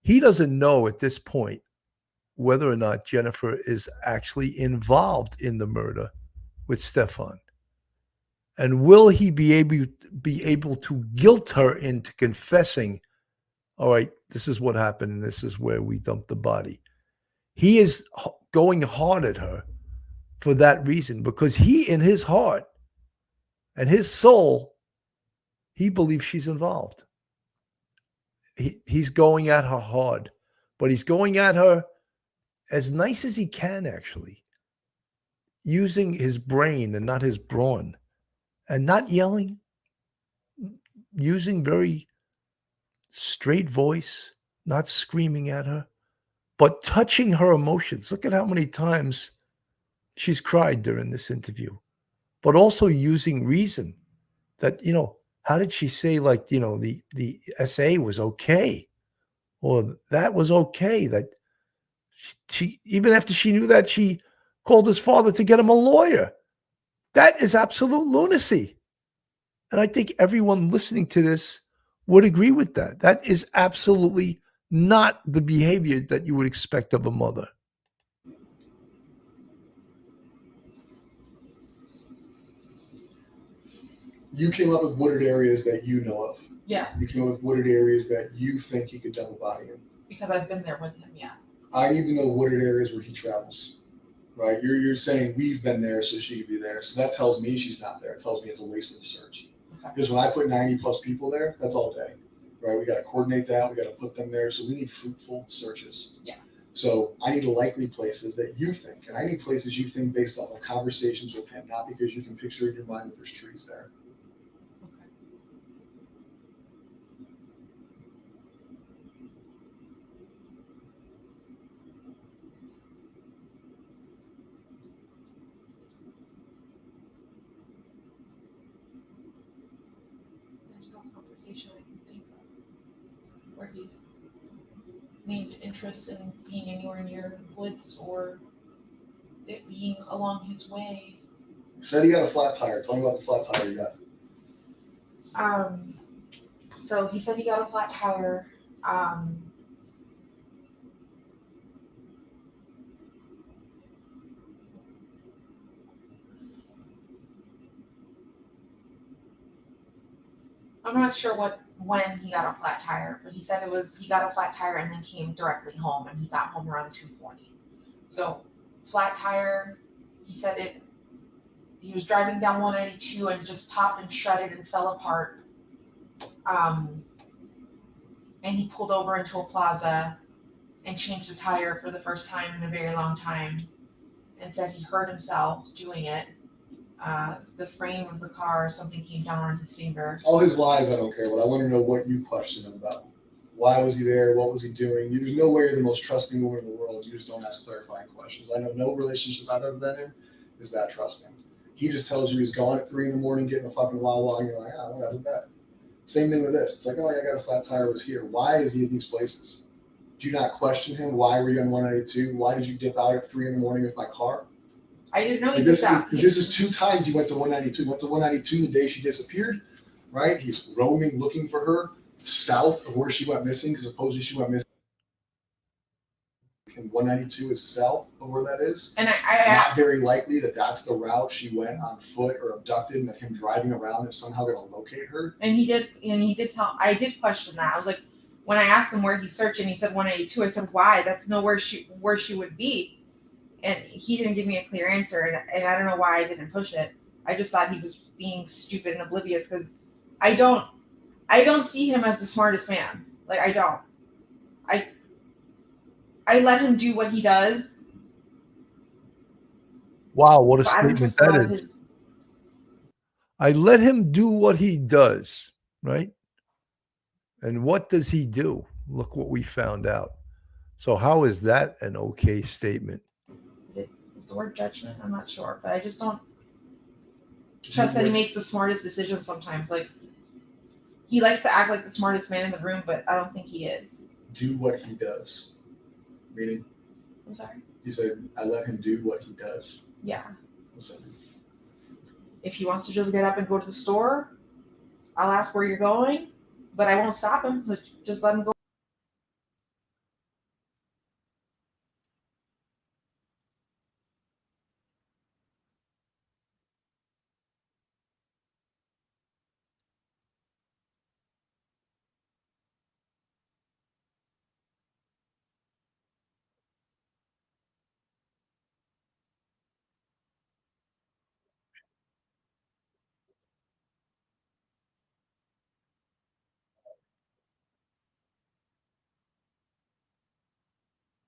S1: he doesn't know at this point whether or not Jennifer is actually involved in the murder with Stefan. And will he be able to guilt her into confessing, all right, this is what happened and this is where we dumped the body. He is going hard at her for that reason, because he, in his heart and his soul, he believes she's involved. He's going at her hard, but he's going at her as nice as he can, actually, using his brain and not his brawn, and not yelling, using very straight voice, not screaming at her, but touching her emotions. Look at how many times she's cried during this interview, but also using reason that, how did she say, like, the SA was okay, or that was okay, that she, even after she knew that, she called his father to get him a lawyer. That is absolute lunacy. And I think everyone listening to this would agree with that. That is absolutely not the behavior that you would expect of a mother.
S4: You came up with wooded areas that you know of.
S7: Yeah,
S4: You came up with wooded areas that you think he could dump a body in.
S7: because I've been there with him. Yeah.
S4: I need to know wooded areas where he travels. Right? You're saying we've been there, so she could be there. So that tells me she's not there. It tells me it's a waste of the search.
S7: Okay.
S4: Because when I put 90 plus people there, that's all day. Right? We got to coordinate that. We got to put them there. So we need fruitful searches.
S7: Yeah.
S4: So I need likely places that you think, and I need places you think based off of conversations with him, not because you can picture in your mind that there's trees there.
S7: Okay. There's no conversation I can think of where he's named interest in being anywhere near woods or it being along his way.
S4: Said he got a flat tire. Tell me about the flat tire you got.
S7: So he said he got a flat tire. I'm not sure when he got a flat tire, but he said he got a flat tire and then came directly home, and he got home around 2:40. So flat tire, he said he was driving down 192 and it just popped and shredded and fell apart. And he pulled over into a plaza and changed the tire for the first time in a very long time, and said he hurt himself doing it. The frame of the car, something came down on his finger.
S4: All his lies, I don't care, but I want to know what you question him about. Why was he there? What was he doing? There's no way you're the most trusting woman in the world. You just don't ask clarifying questions. I know no relationship I've ever been in is that trusting. He just tells you he's gone at 3 a.m. getting a fucking Wawa, and you're like, ah, whatever, bet. Same thing with this. It's like, oh, I got a flat tire, was here. Why is he in these places? Do you not question him? Why were you on 192? Why did you dip out at 3 a.m. with my car?
S7: I didn't know he
S4: Like
S7: did
S4: this,
S7: that.
S4: this is 2 times he went to 192. He went to 192 the day she disappeared, right? He's roaming, looking for her south of where she went missing, because supposedly she went missing. And 192 is south of where that is.
S7: And I
S4: Not very likely that that's the route she went on foot or abducted, and that him driving around is somehow going to locate her.
S7: and he did tell. I did question that. I was like, when I asked him where he's searching, he said 182. I said, why? That's nowhere where she would be. And he didn't give me a clear answer, and I don't know why I didn't push it. I just thought he was being stupid and oblivious, because I don't see him as the smartest man. Like, I don't. I let him do what he does.
S1: Wow, what a
S7: But I don't
S1: statement
S7: trust a lot
S1: that
S7: of
S1: is.
S7: his.
S1: I let him do what he does, right? And what does he do? Look what we found out. So how is that an okay statement?
S7: Is the word judgment? I'm not sure, but I just don't trust that he makes the smartest decisions sometimes. Like, he likes to act like the smartest man in the room, but I don't think he is.
S4: Do what he does. Meaning,
S7: I'm sorry.
S4: you said, I let him do what he does.
S7: Yeah.
S4: What's that mean?
S7: If he wants to just get up and go to the store, I'll ask where you're going, but I won't stop him. Just let him go.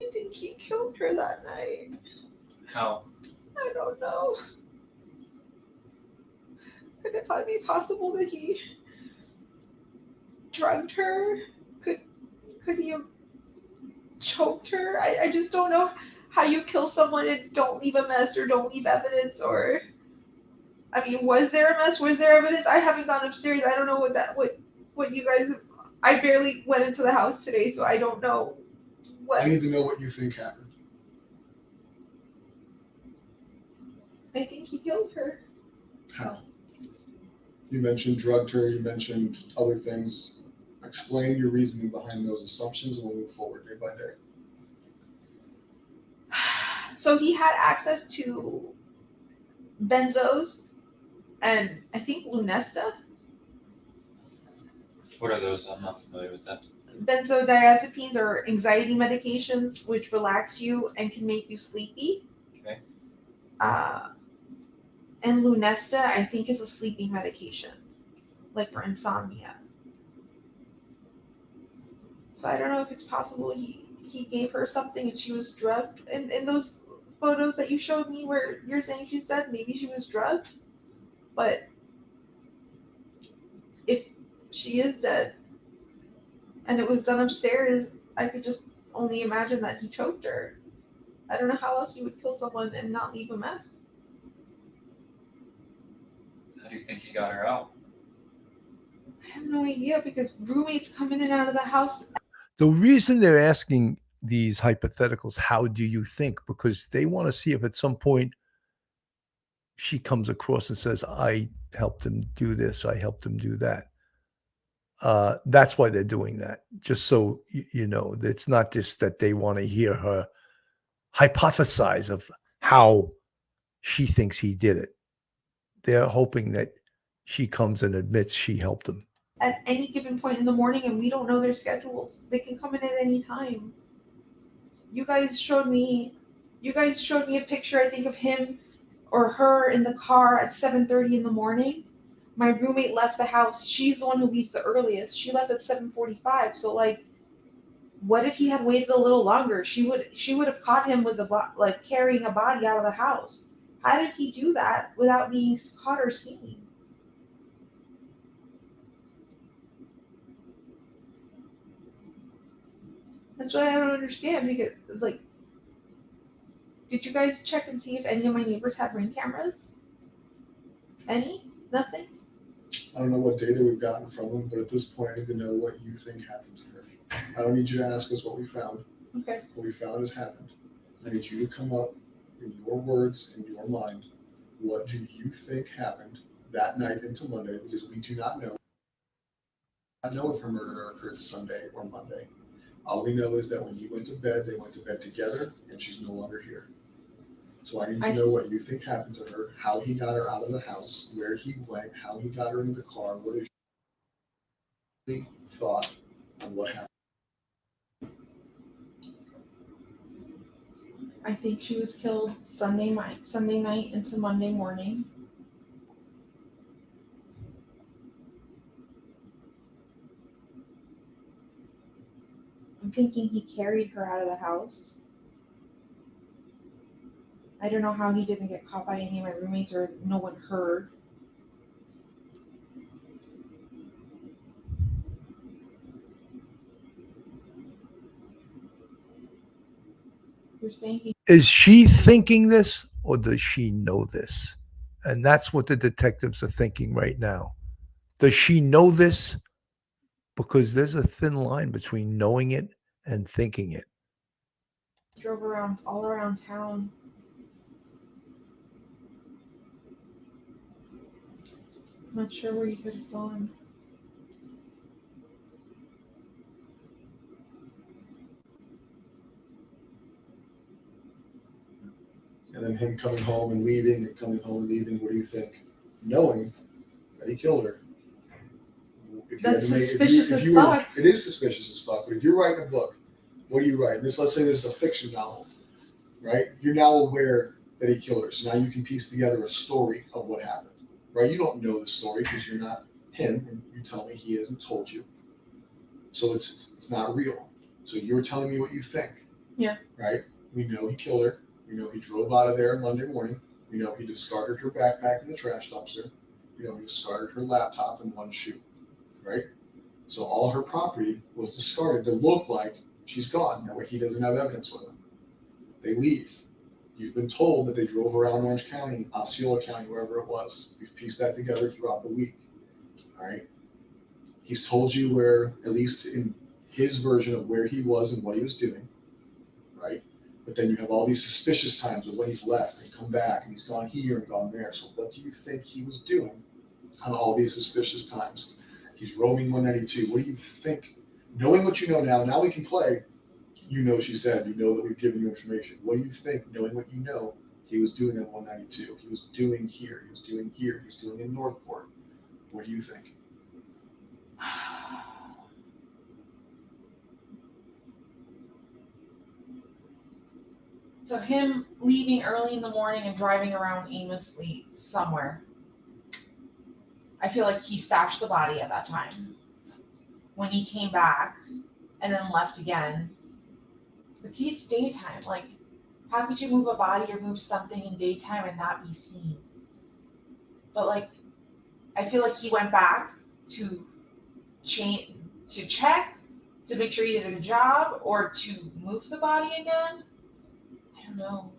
S7: I think he killed her that night.
S6: How?
S7: I don't know. Could it be possible that he drugged her? Could he have choked her? I just don't know how you kill someone and don't leave a mess or don't leave evidence. Or, I mean, was there a mess? Was there evidence? I haven't gone upstairs. I don't know what you guys. I barely went into the house today, so I don't know what.
S4: I need to know what you think happened.
S7: I think he killed her.
S4: How? You mentioned drugged her, you mentioned other things. Explain your reasoning behind those assumptions and we'll move forward day by day.
S5: So he had access to benzos and I think Lunesta.
S6: What are those? I'm not familiar with that.
S5: Benzodiazepines are anxiety medications which relax you and can make you sleepy.
S6: Okay.
S5: And Lunesta, I think, is a sleeping medication, like for insomnia. So I don't know if it's possible he gave her something and she was drugged. In those photos that you showed me where you're saying she's dead, maybe she was drugged. But if she is dead and it was done upstairs, I could just only imagine that he choked her. I don't know how else you would kill someone and not leave a mess.
S6: How do you think he got her out?
S5: I have no idea because roommates come in and out of the house.
S1: The reason they're asking these hypotheticals, how do you think? Because they want to see if at some point she comes across and says, I helped him do this, I helped him do that. That's why they're doing that. Just so you know, it's not just that they want to hear her hypothesize of how she thinks he did it. They're hoping that she comes and admits she helped him.
S5: At any given point in the morning, and we don't know their schedules. They can come in at any time. You guys showed me a picture, I think, of him or her in the car at 7:30 in the morning. My roommate left the house. She's the one who leaves the earliest. She left at 7:45. So like, what if he had waited a little longer? She would have caught him with carrying a body out of the house. How did he do that without being caught or seen? That's what I don't understand because, like, did you guys check and see if any of my neighbors have Ring cameras? Any? Nothing?
S4: I don't know what data we've gotten from them, but at this point, I need to know what you think happened to her. I don't need you to ask us what we found.
S5: Okay.
S4: What we found has happened. I need you to come up in your words, in your mind, what do you think happened that night into Monday, because we do not know. I don't know if her murder occurred Sunday or Monday. All we know is that when you went to bed, they went to bed together, and she's no longer here. So I need to know what you think happened to her, how he got her out of the house, where he went, how he got her into the car, what is your thought on what happened.
S5: I think she was killed Sunday night into Monday morning. I'm thinking he carried her out of the house. I don't know how he didn't get caught by any of my roommates or no one heard. You're saying
S1: Is she thinking this or does she know this? And that's what the detectives are thinking right now. Does she know this? Because there's a thin line between knowing it and thinking it.
S5: he drove all around town. I'm not sure where he could have gone.
S4: And then him coming home and leaving, and coming home and leaving, what do you think? Knowing that he killed her. If you had
S5: That's
S4: to make-
S5: suspicious
S4: if
S5: as
S4: you were-
S5: fuck.
S4: It is suspicious as fuck, but if you're writing a book, what do you write? Let's say this is a fiction novel, right? You're now aware that he killed her, so now you can piece together a story of what happened, right? You don't know the story because you're not him, and you tell me he hasn't told you. So it's not real. So you're telling me what you think.
S5: Yeah.
S4: Right? We know he killed her. We know he drove out of there Monday morning. We know he discarded her backpack in the trash dumpster. We know he discarded her laptop and one shoe. Right? So all her property was discarded to look like she's gone. That way he doesn't have evidence with him. They leave. You've been told that they drove around Orange County, Osceola County, wherever it was. We've pieced that together throughout the week. All right? He's told you where, at least in his version of where he was and what he was doing, right? But then you have all these suspicious times of when he's left and come back and he's gone here and gone there. So what do you think he was doing on all these suspicious times? He's roaming 192. What do you think? Knowing what you know now we can play. You know she's dead. You know that we've given you information. What do you think, knowing what you know, he was doing on 192? He was doing here. He was doing here. He was doing in Northport. What do you think?
S7: So him leaving early in the morning and driving around aimlessly somewhere. I feel like he stashed the body at that time. When he came back and then left again. But see, it's daytime. Like, how could you move a body or move something in daytime and not be seen? But like, I feel like he went back to check, to make sure he did a good job, or to move the body again. I don't know.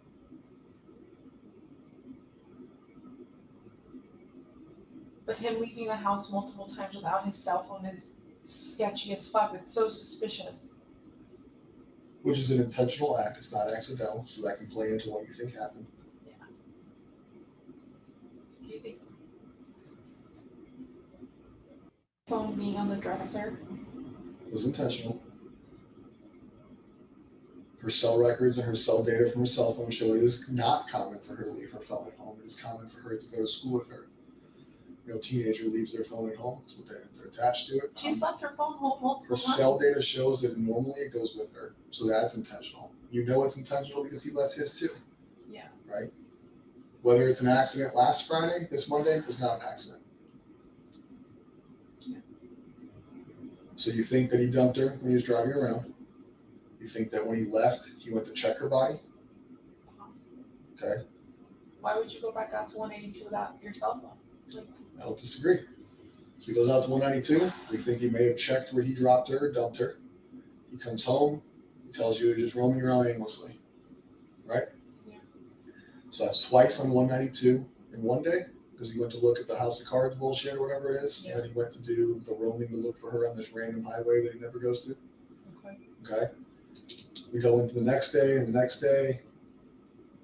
S7: But him leaving the house multiple times without his cell phone is sketchy as fuck. It's so suspicious.
S4: Which is an intentional act. It's not accidental, so that can play into what you think happened.
S7: Yeah. Do you think phone being on the dresser?
S4: It was intentional. Her cell records and her cell data from her cell phone show it is not common for her to leave her phone at home. It is common for her to go to school with her. No teenager leaves their phone at home. It's what they're attached to it.
S7: She's left her phone home multiple
S4: Her
S7: times.
S4: cell data shows that normally it goes with her, so that's intentional. You know it's intentional because he left his too.
S7: Yeah.
S4: Right? Whether it's an accident last Friday, this Monday, was not an accident.
S7: Yeah.
S4: So you think that he dumped her when he was driving around? You think that when he left, he went to check her body?
S7: Possibly.
S4: Okay,
S7: Why would you go back out to 182 without your cell phone? Like,
S4: I don't disagree. So he goes out to 192. We think he may have checked where he dropped her or dumped her. He comes home. He tells you you're just roaming around aimlessly. Right?
S7: Yeah.
S4: So that's twice on 192 in one day because he went to look at the House of Cards bullshit or whatever it is.
S7: Yeah.
S4: And then he went to do the roaming to look for her on this random highway that he never goes to.
S7: okay.
S4: Okay? We go into the next day and the next day.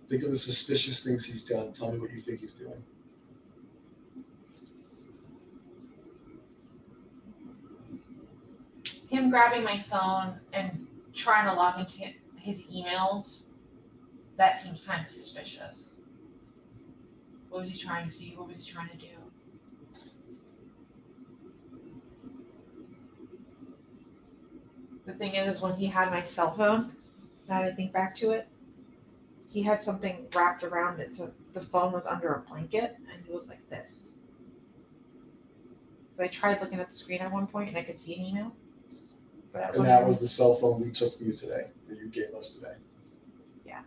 S4: Think of the suspicious things he's done. Tell me what you think he's doing.
S7: Him grabbing my phone and trying to log into his emails, that seems kind of suspicious. What was he trying to see? What was he trying to do? The thing is when he had my cell phone, now that I think back to it, he had something wrapped around it, so the phone was under a blanket, and he was like this. I tried looking at the screen at one point, and I could see an email. But
S4: And that was the cell phone we took from you today, or you gave us today.
S7: Yeah.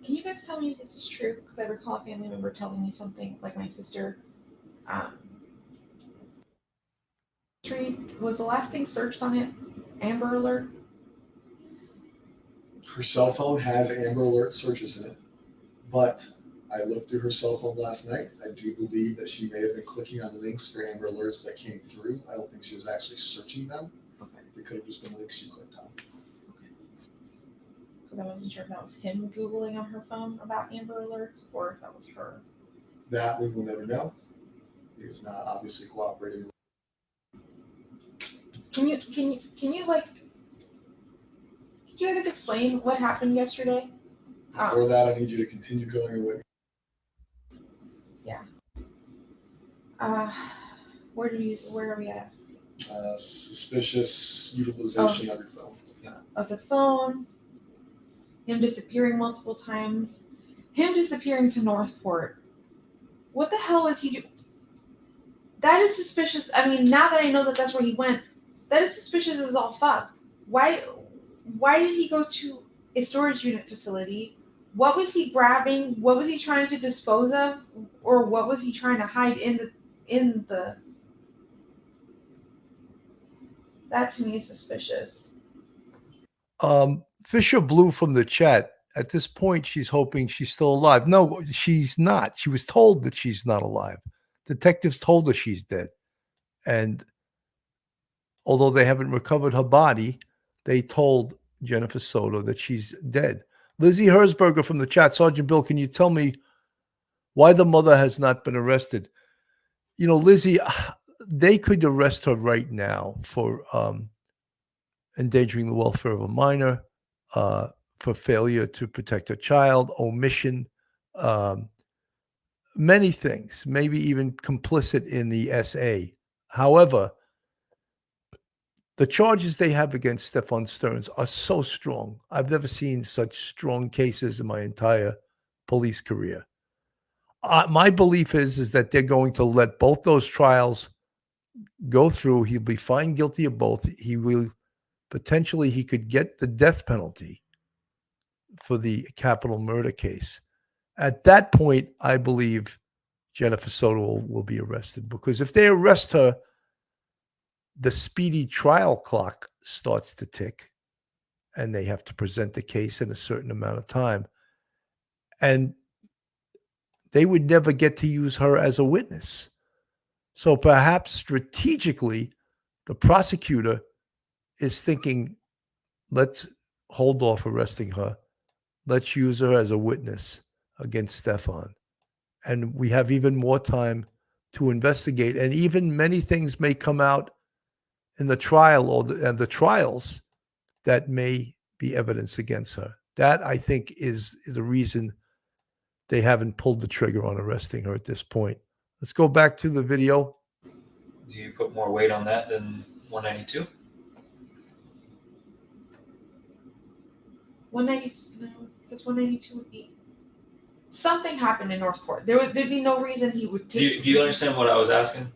S7: Can you guys tell me if this is true? Because I recall a family member telling me something, like my sister. Was the last thing searched on it Amber Alert?
S4: Her cell phone has Amber Alert searches in it, but I looked through her cell phone last night. I do believe that she may have been clicking on links for Amber Alerts that came through. I don't think she was actually searching them.
S7: Okay.
S4: They could have just been links she clicked on.
S7: Because I wasn't sure if that was him Googling on her phone about Amber Alerts or if that was her.
S4: That we will never know. He is not obviously cooperating.
S7: Can you like, could you guys explain what happened yesterday?
S4: Before that, I need you to continue going with.
S7: Where are we at?
S4: Suspicious utilization of your phone.
S7: Of the phone, him disappearing multiple times, him disappearing to Northport. What the hell was he doing? That is suspicious. I mean, now that I know that that's where he went, that is suspicious as all fuck. Why did he go to a storage unit facility? What was he grabbing? What was he trying to dispose of? Or what was he trying to hide in the
S5: That to me is suspicious.
S1: Fisher Blue from the chat. At this point, she's hoping she's still alive. No, she's not. She was told that she's not alive. Detectives told her she's dead. And although they haven't recovered her body, they told Jennifer Soto that she's dead. Lizzie Herzberger from the chat. Sergeant Bill, can you tell me why the mother has not been arrested? You know, Lizzie, they could arrest her right now for endangering the welfare of a minor, for failure to protect a child, omission, many things, maybe even complicit in the SA. However, the charges they have against Stefan Stearns are so strong. I've never seen such strong cases in my entire police career. My belief is that they're going to let both those trials go through. He'll be found guilty of both. He will potentially, he could get the death penalty for the capital murder case. At that point, I believe Jennifer Soto will be arrested, because if they arrest her, the speedy trial clock starts to tick and they have to present the case in a certain amount of time. And they would never get to use her as a witness. So perhaps strategically, the prosecutor is thinking, let's hold off arresting her. Let's use her as a witness against Stefan. And we have even more time to investigate. And even many things may come out in the trial or the trials that may be evidence against her. That, I think, is the reason they haven't pulled the trigger on arresting her at this point. Let's go back to the video.
S6: Do you put more weight on that than 192?
S5: 190, no, because 192 would be something happened in Northport. There'd be no reason he would
S6: Do
S5: take.
S6: you understand what I was asking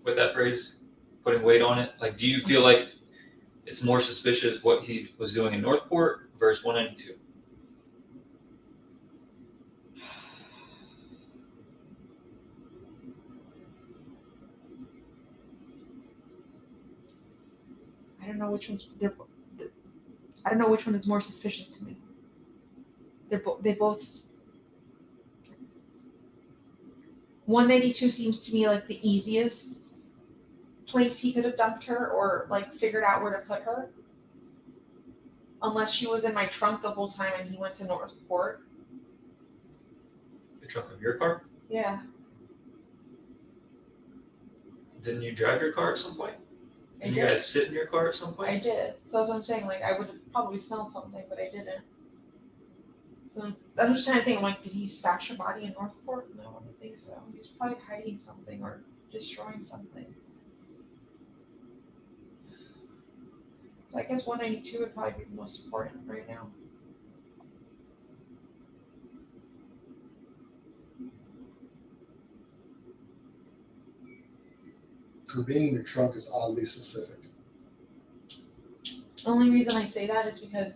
S6: with that phrase? Putting weight on it? Like, do you feel like it's more suspicious what he was doing in Northport versus 192?
S5: I don't know which one's. I don't know which one is more suspicious to me. They both. 192 seems to me like the easiest place he could have dumped her, or like figured out where to put her. Unless she was in my trunk the whole time and he went to Northport.
S6: The trunk of your car?
S5: Yeah.
S6: Didn't you drive your car at some point?
S5: I
S6: Didn't you
S5: did.
S6: guys sit in your car at some point?
S5: I did. So that's what I'm saying. Like, I would have probably smelled something, but I didn't. So I'm just trying to think. I'm like, did he stash a body in Northport? No, I don't think so. He was probably hiding something or destroying something. So I guess 192 would probably be the most important right now.
S4: So being in your trunk is oddly specific.
S5: The only reason I say that is because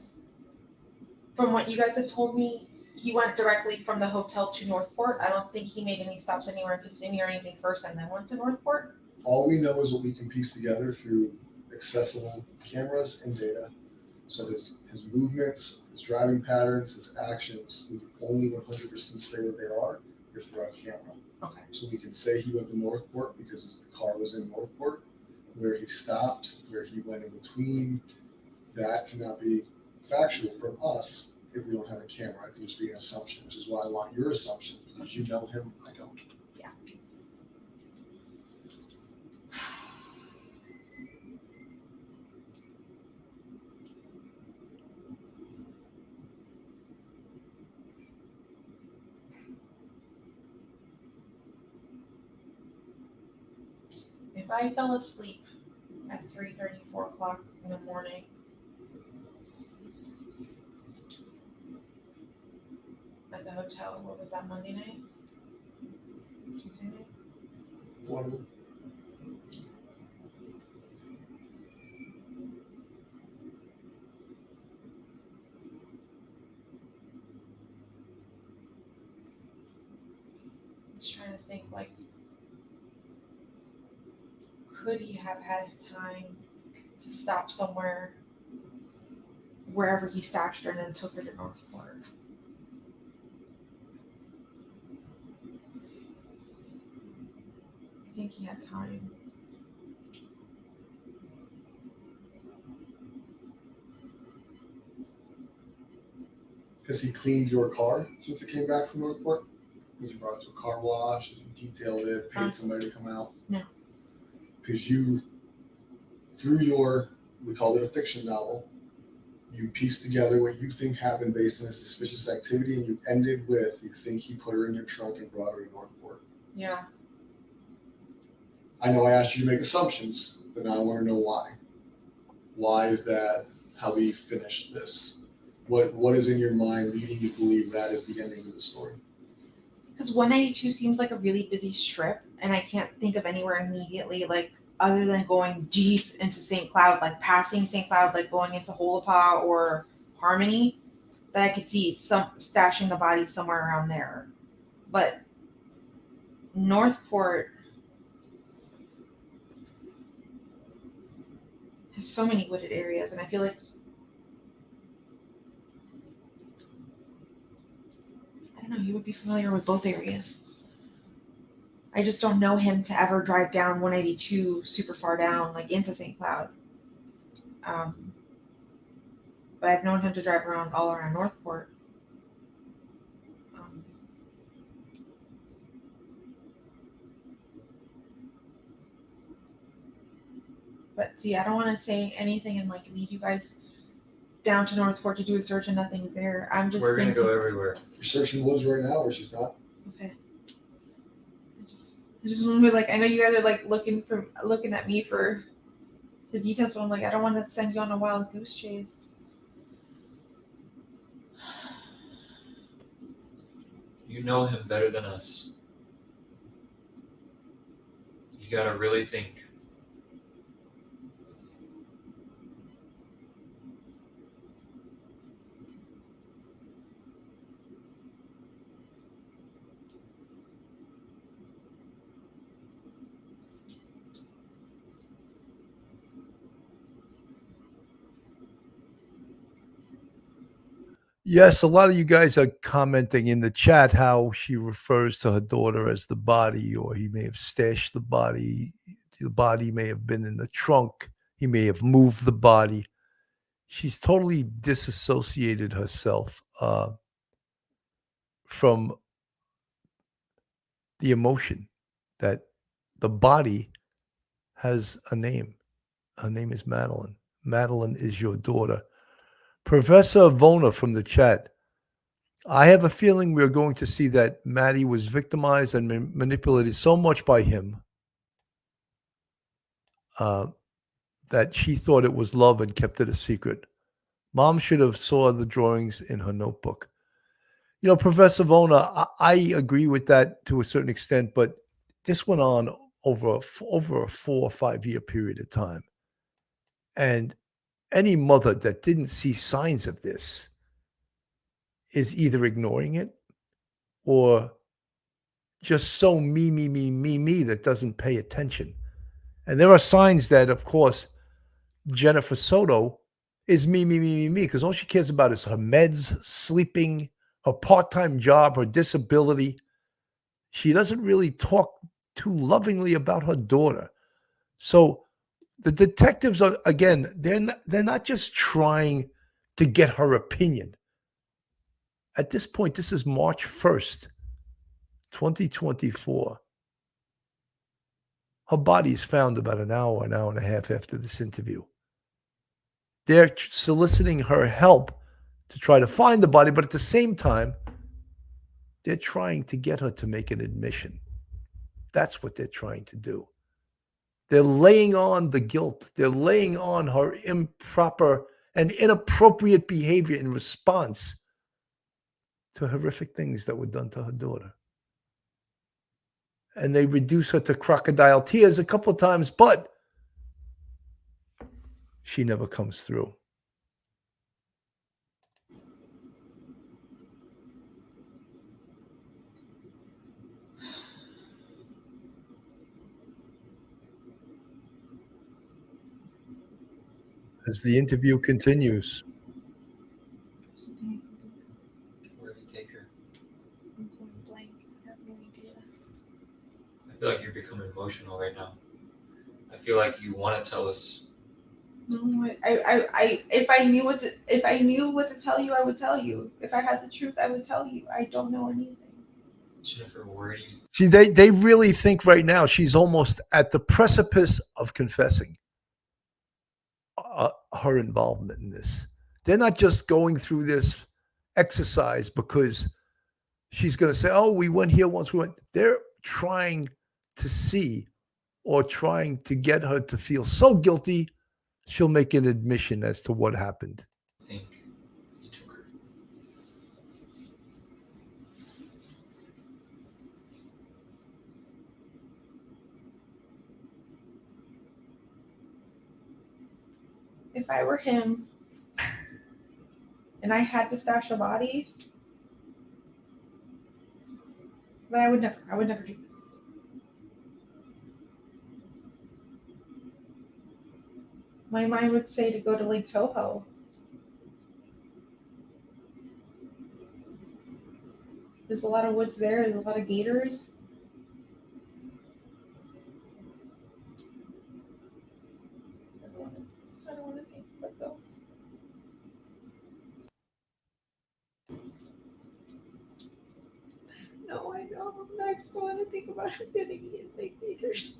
S5: from what you guys have told me, he went directly from the hotel to Northport. I don't think he made any stops anywhere in Kissimmee or anything first and then went to Northport.
S4: All we know is what we can piece together through accessible cameras and data. So his movements, his driving patterns, his actions, we can only 100% say that they are if they're on camera.
S5: Okay.
S4: So we can say he went to Northport because the car was in Northport. Where he stopped, where he went in between, that cannot be factual from us if we don't have a camera. It can just be an assumption, which is why I want your assumption, because you know him, I don't.
S5: Yeah. If I fell asleep at 3:30, 4 o'clock in the morning, at the hotel, what was that, Monday night? Tuesday night?
S4: One of them.
S5: I'm just trying to think, like, could he have had time
S7: to stop somewhere, wherever he stashed her, and then took her to Northport. I think he had time.
S4: Has he cleaned your car since it came back from Northport? Was he brought it to a car wash? Has he detailed it, paid somebody to come out?
S7: No.
S4: Because you, through your, we called it a fiction novel, you pieced together what you think happened based on a suspicious activity, and you ended with, you think he put her in your trunk and brought her to Northport.
S7: Yeah.
S4: I know I asked you to make assumptions, but now I want to know why. Why is that how we finished this? What is in your mind leading you to believe that is the ending of the story?
S7: Because 192 seems like a really busy strip, and I can't think of anywhere immediately, like, other than going deep into St. Cloud, like passing St. Cloud, like going into Holapa or Harmony, that I could see some stashing the body somewhere around there. But Northport has so many wooded areas, and I feel like, I don't know, he would be familiar with both areas. I just don't know him to ever drive down 182 super far down, like into St. Cloud. But I've known him to drive around all around Northport. But see, I don't want to say anything and like lead you guys down to Northport to do a search and nothing's there. I'm just
S6: We're gonna
S7: thinking,
S6: go everywhere.
S4: You're searching woods right now, or she's not?
S7: okay. I just want to be like, I know you guys are like looking at me for the details, but I'm like, I don't want to send you on a wild goose chase.
S6: You know him better than us. You gotta really think.
S1: Yes, a lot of you guys are commenting in the chat how she refers to her daughter as the body, or he may have stashed the body. The body may have been in the trunk. He may have moved the body. She's totally disassociated herself from the emotion that the body has a name. Her name is Madeline. Madeline is your daughter. Professor Vona from the chat. I have a feeling we're going to see that Maddie was victimized and manipulated so much by him that she thought it was love and kept it a secret. Mom should have saw the drawings in her notebook. You know, Professor Vona, I agree with that to a certain extent, but this went on over a 4 or 5 year period of time. And any mother that didn't see signs of this is either ignoring it or just so me that doesn't pay attention. And there are signs that, of course, Jennifer Soto is me, because all she cares about is her meds, sleeping, her part-time job, her disability. She doesn't really talk too lovingly about her daughter. So the detectives are, again, they're not just trying to get her opinion. At this point, this is March 1st, 2024. Her body is found about an hour and a half after this interview. They're soliciting her help to try to find the body, but at the same time, they're trying to get her to make an admission. That's what they're trying to do. They're laying on the guilt. They're laying on her improper and inappropriate behavior in response to horrific things that were done to her daughter. And they reduce her to crocodile tears a couple of times, but she never comes through. as the interview continues.
S6: Where do you take her?
S5: I'm going blank. I have no idea.
S6: I feel like you're becoming emotional right now. I feel like you want to tell us.
S5: No, if I knew what to tell you, I would tell you. If I had the truth, I would tell you. I don't know anything.
S6: Jennifer, where do you
S1: See, they really think right now she's almost at the precipice of confessing her involvement in this. They're not just going through this exercise because she's going to say, oh, we went here once. They're trying to see or trying to get her to feel so guilty, she'll make an admission as to what happened.
S6: think you took her?
S5: If I were him and I had to stash a body, but I would never do this. My mind would say to go to Lake Toho. There's a lot of woods there. There's a lot of gators. I don't want to think about it though. No, I know. I just don't want to think about her getting eaten by gators.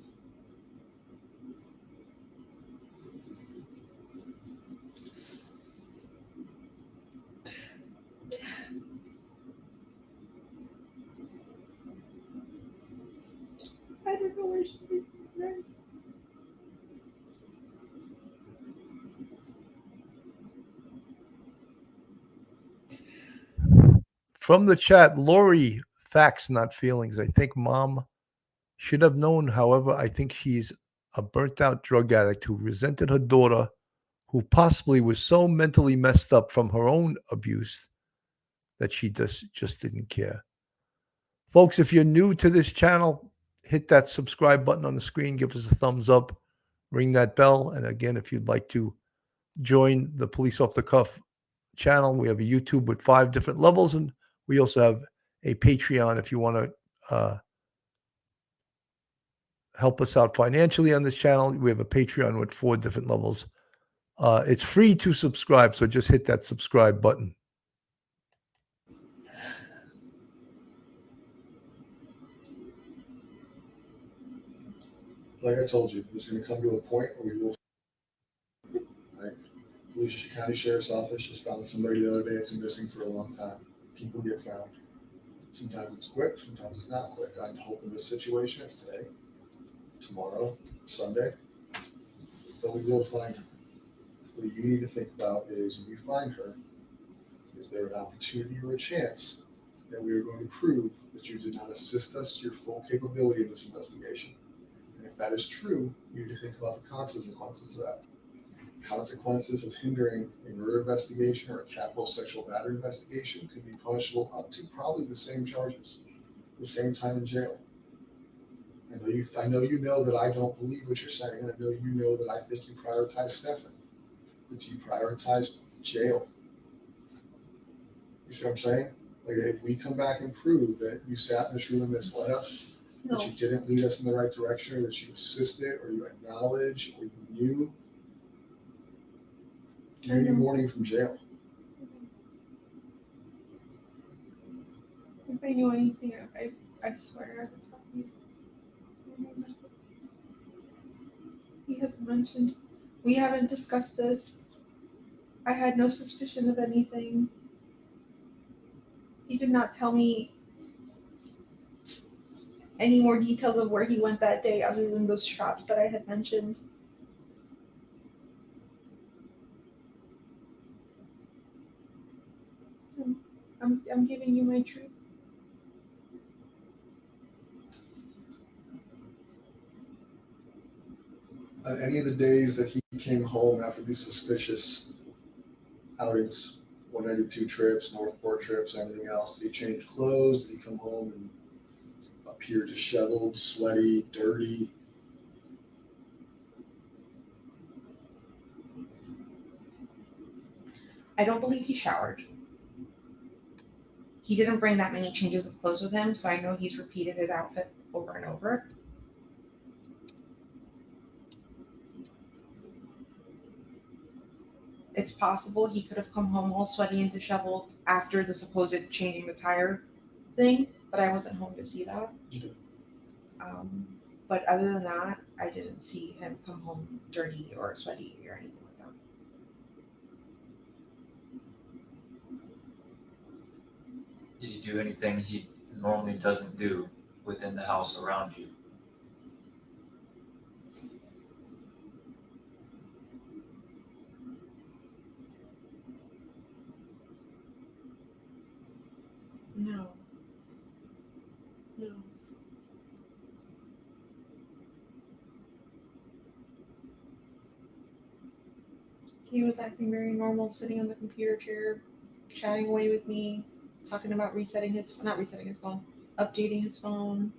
S5: I don't know where she is next.
S1: From the chat, Lori, facts, not feelings. I think mom should have known. However, I think she's a burnt out drug addict who resented her daughter, who possibly was so mentally messed up from her own abuse that she just didn't care. Folks, if you're new to this channel, hit that subscribe button on the screen, give us a thumbs up, ring that bell. And again, if you'd like to join the Police Off the Cuff channel, we have a YouTube with 5 different levels, and we also have a Patreon if you want to help us out financially on this channel. We have a Patreon with 4 different levels. It's free to subscribe, so just hit that subscribe button.
S4: Like I told you, there's going to come to a point where we will. Right? Volusia County Sheriff's Office just found somebody the other day that's been missing for a long time. People get found. Sometimes it's quick, sometimes it's not quick. I'm hoping this situation is today, tomorrow, Sunday, but we will find her. What you need to think about is when you find her, is there an opportunity or a chance that we are going to prove that you did not assist us to your full capability in this investigation? And if that is true, you need to think about the consequences of that. Consequences of hindering a murder investigation or a capital sexual battery investigation could be punishable up to probably the same charges, the same time in jail. I know you know that I don't believe what you're saying, and I know you know that I think you prioritize Stefan, but do you prioritize jail? You see what I'm saying? Like, if we come back and prove that you sat in this room and misled us, that you didn't lead us in the right direction, or that you assisted, or you acknowledged, or you knew, you're gonna be warning from jail.
S5: If I knew anything, I swear I would tell you. He has mentioned, we haven't discussed this. I had no suspicion of anything. He did not tell me any more details of where he went that day other than those shops that I had mentioned. I'm giving you my truth.
S4: On any of the days that he came home after these suspicious outings, 192 trips, Northport trips, and everything else, did he change clothes? Did he come home and appear disheveled, sweaty, dirty?
S7: I don't believe he showered. He didn't bring that many changes of clothes with him, so I know he's repeated his outfit over and over. It's possible he could have come home all sweaty and disheveled after the supposed changing the tire thing, but I wasn't home to see that.
S4: Okay.
S7: But other than that, I didn't see him come home dirty or sweaty or anything like that.
S6: Did he do anything he normally doesn't do within the house around you?
S7: No. No. He was acting very normal, sitting on the computer chair, chatting away with me, talking about not resetting his phone, updating his phone.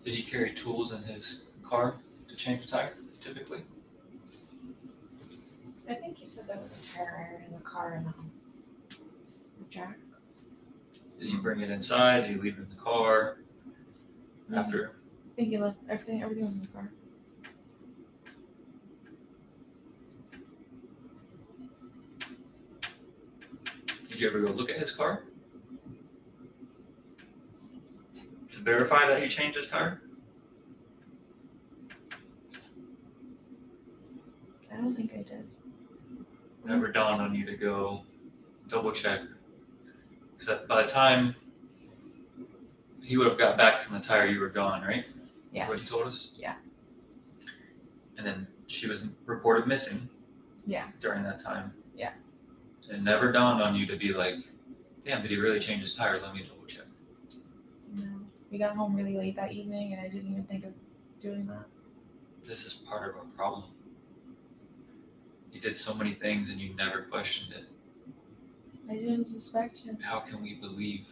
S6: Did he carry tools in his car to change the tire, typically?
S7: I think he said there was a tire iron in the car and the jack.
S6: Did he bring it inside? Did he leave it in the car? After?
S7: I think he left everything was in the car.
S6: Did you ever go look at his car? To verify that he changed his tire?
S7: I don't think I did.
S6: Never dawned on you to go double check. Except by the time he would have got back from the tire, you were gone, right?
S7: Yeah.
S6: What you told us?
S7: Yeah.
S6: And then she was reported missing.
S7: Yeah.
S6: During that time.
S7: Yeah.
S6: It never dawned on you to be like, damn, did he really change his tire? Let me double check.
S7: No. We got home really late that evening and I didn't even think of doing that.
S6: This is part of our problem. He did so many things and you never questioned it.
S7: I didn't suspect him.
S6: How can we believe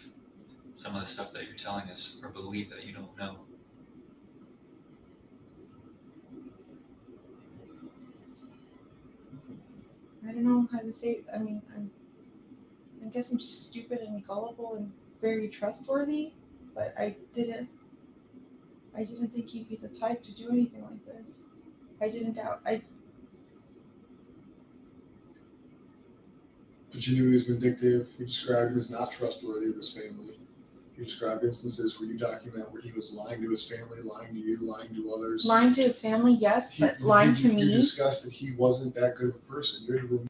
S6: some of the stuff that you're telling us or believe that you don't know?
S7: I don't know how to say. I mean, I guess I'm stupid and gullible and very trustworthy, but I didn't think he'd be the type to do anything like this. I didn't doubt.
S4: But you knew he was vindictive. You described him as not trustworthy with his family. You described instances where you document where he was lying to his family, lying to you, lying to others.
S7: Lying to his family, yes, but lying to me.
S4: You discussed that he wasn't that good of a person. You had to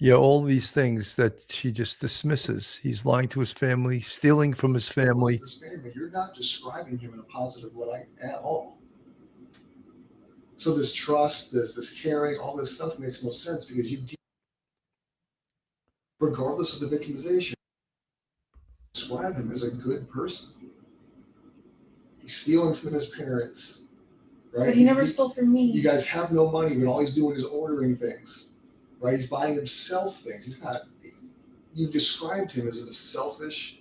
S1: Yeah, all these things that she just dismisses. He's lying to his family, stealing from his family.
S4: You're not describing him in a positive light at all. So this trust, this caring, all this stuff makes no sense because regardless of the victimization, describe him as a good person. He's stealing from his parents, right?
S7: But he never stole from me.
S4: You guys have no money, but all he's doing is ordering things, right? He's buying himself things. You described him as a selfish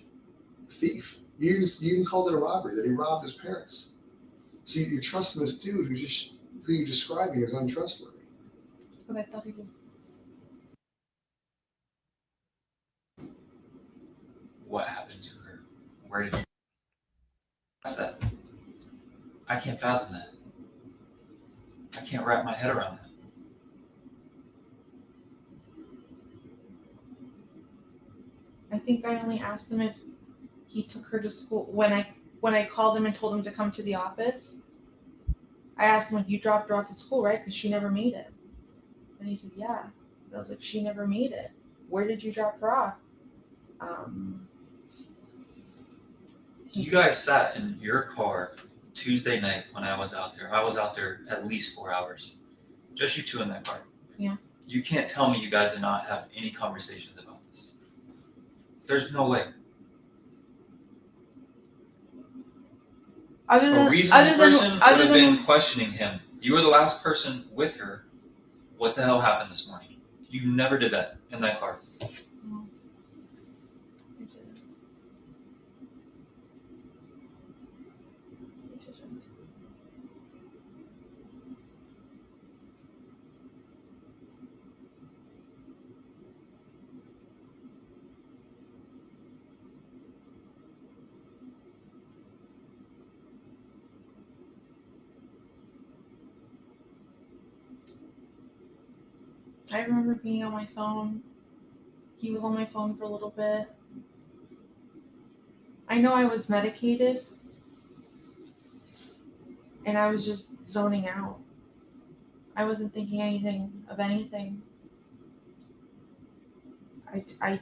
S4: thief. You even called it a robbery, that he robbed his parents. So you're trusting this dude who you're describing as untrustworthy.
S7: But I thought he was.
S6: What happened to her? Where did you pass that? I can't fathom that. I can't wrap my head around that.
S7: I think I only asked him if he took her to school when I called him and told him to come to the office. I asked him if you dropped her off at school, right? Because she never made it. And he said, yeah. And I was like, she never made it. Where did you drop her off?
S6: You guys sat in your car Tuesday night when I was out there. I was out there at least 4 hours. Just you two in that car.
S7: Yeah.
S6: You can't tell me you guys did not have any conversations about this. There's no way.
S7: Other
S6: A
S7: than
S6: reasonable person would
S7: other
S6: have
S7: than
S6: been questioning him. You were the last person with her. What the hell happened this morning? You never did that in that car.
S7: I remember being on my phone. He was on my phone for a little bit. I know I was medicated, and I was just zoning out. I wasn't thinking anything of anything. I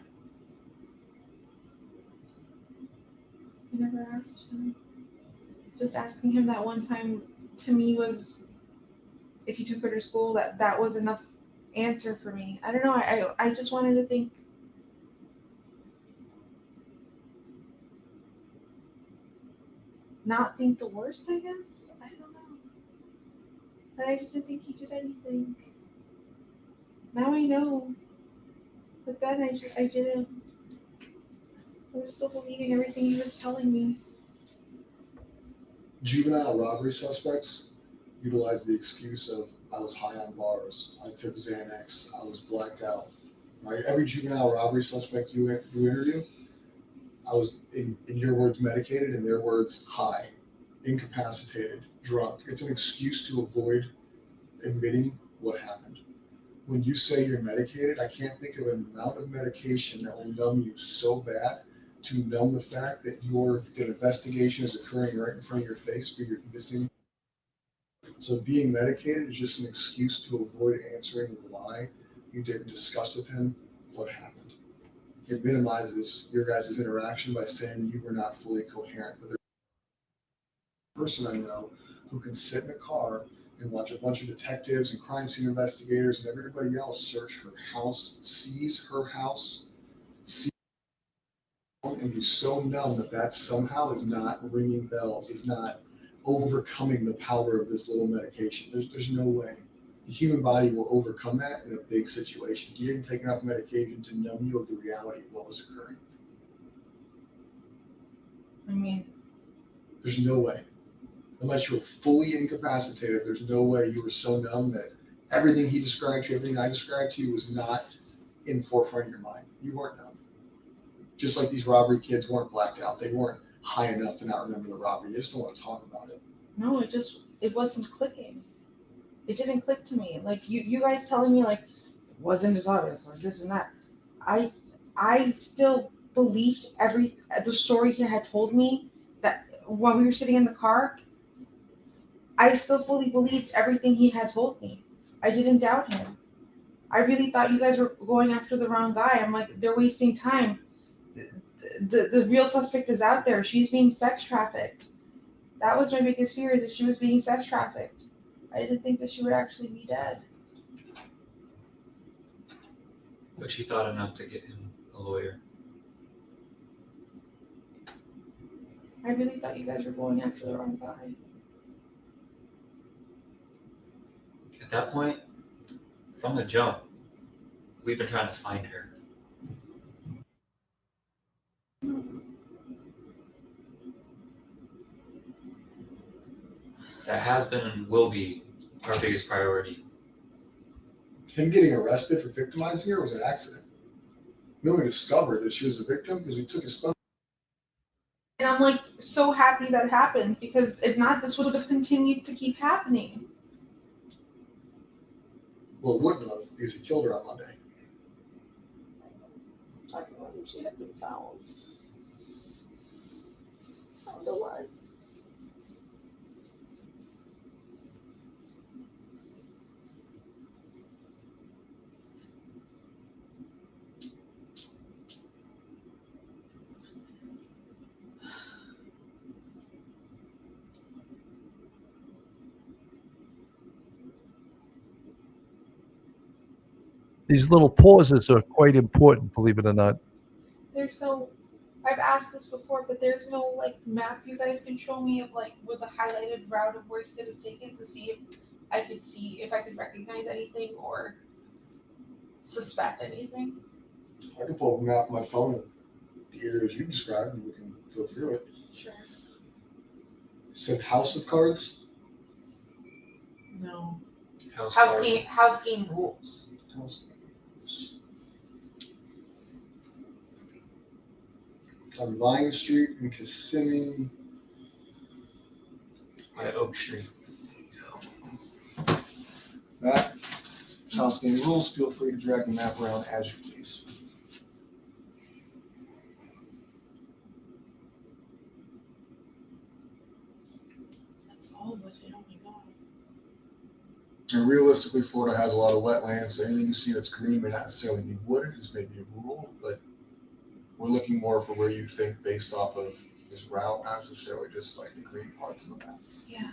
S7: never asked him. Just asking him that one time to me was, if he took her to school, that was enough answer for me. I don't know. I just wanted to think. Not think the worst, I guess. I don't know. But I didn't think he did anything. Now I know. But then I didn't. I was still believing everything he was telling me.
S4: Juvenile robbery suspects utilize the excuse of, I was high on bars, I took Xanax, I was blacked out. Right? Every juvenile robbery suspect you interview, I was, in your words, medicated, in their words, high, incapacitated, drunk. It's an excuse to avoid admitting what happened. When you say you're medicated, I can't think of an amount of medication that will numb you so bad to numb the fact that the investigation is occurring right in front of your face, but you're missing. So being medicated is just an excuse to avoid answering why you didn't discuss with him what happened. It minimizes your guys' interaction by saying you were not fully coherent. But there's a person I know who can sit in a car and watch a bunch of detectives and crime scene investigators and everybody else search her house, seize her house, and be so numb that somehow is not ringing bells, is not overcoming the power of this little medication. There's no way. The human body will overcome that in a big situation. You didn't take enough medication to numb you of the reality of what was occurring.
S7: I mean,
S4: there's no way. Unless you were fully incapacitated, there's no way you were so numb that everything he described to you, everything I described to you was not in the forefront of your mind. You weren't numb. Just like these robbery kids weren't blacked out. They weren't high enough to not remember the robbery. They just don't want to talk about it.
S7: No, it wasn't clicking. It didn't click to me. Like you guys telling me like it wasn't as obvious, like this and that. I still believed the story he had told me, that when we were sitting in the car, I still fully believed everything he had told me. I didn't doubt him. I really thought you guys were going after the wrong guy. I'm like, they're wasting time. The real suspect is out there. She's being sex trafficked. That was my biggest fear, is that she was being sex trafficked. I didn't think that she would actually be dead.
S6: But she thought enough to get him a lawyer.
S7: I really thought you guys were going after the wrong guy.
S6: At that point, from the jump, we've been trying to find her. That has been and will be our biggest priority.
S4: Him getting arrested for victimizing her was an accident. No one discovered that she was a victim because we took his phone.
S7: And I'm like so happy that happened, because if not, this would have continued to keep happening.
S4: Well, it wouldn't have, because he killed her on Monday.
S7: Talking about if she had been found. Found alive.
S1: These little pauses are quite important, believe it or not.
S5: There's no, I've asked this before, but there's no like map you guys can show me of like with a highlighted route of where he could have taken to see if I could recognize anything or suspect anything.
S4: I can pull up a map on my phone of the areas you described, and we can go through it.
S5: Sure.
S4: You said House of Cards?
S5: No.
S6: House
S5: House
S6: party.
S5: game rules.
S4: House. On Vine Street in Kissimmee.
S6: By Oak Street.
S4: That house game rules, feel free to drag the map around as you please.
S5: That's all of it. Oh my god.
S4: And realistically, Florida has a lot of wetlands, so anything you see that's green may not necessarily be wooded, is maybe a rule, but we're looking more for where you think based off of this route, not necessarily just like the green parts of the map.
S5: Yeah.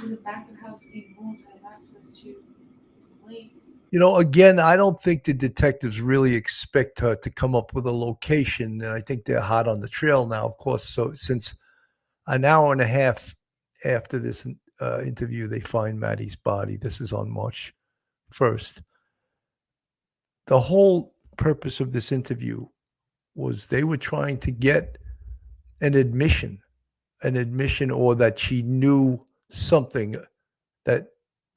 S5: In the back of house game rules, I have access to the lake.
S1: You know, again, I don't think the detectives really expect her to come up with a location, and I think they're hot on the trail now, of course. So since an hour and a half after this interview, they find Maddie's body. This is on March 1st. The whole purpose of this interview was they were trying to get an admission or that she knew something that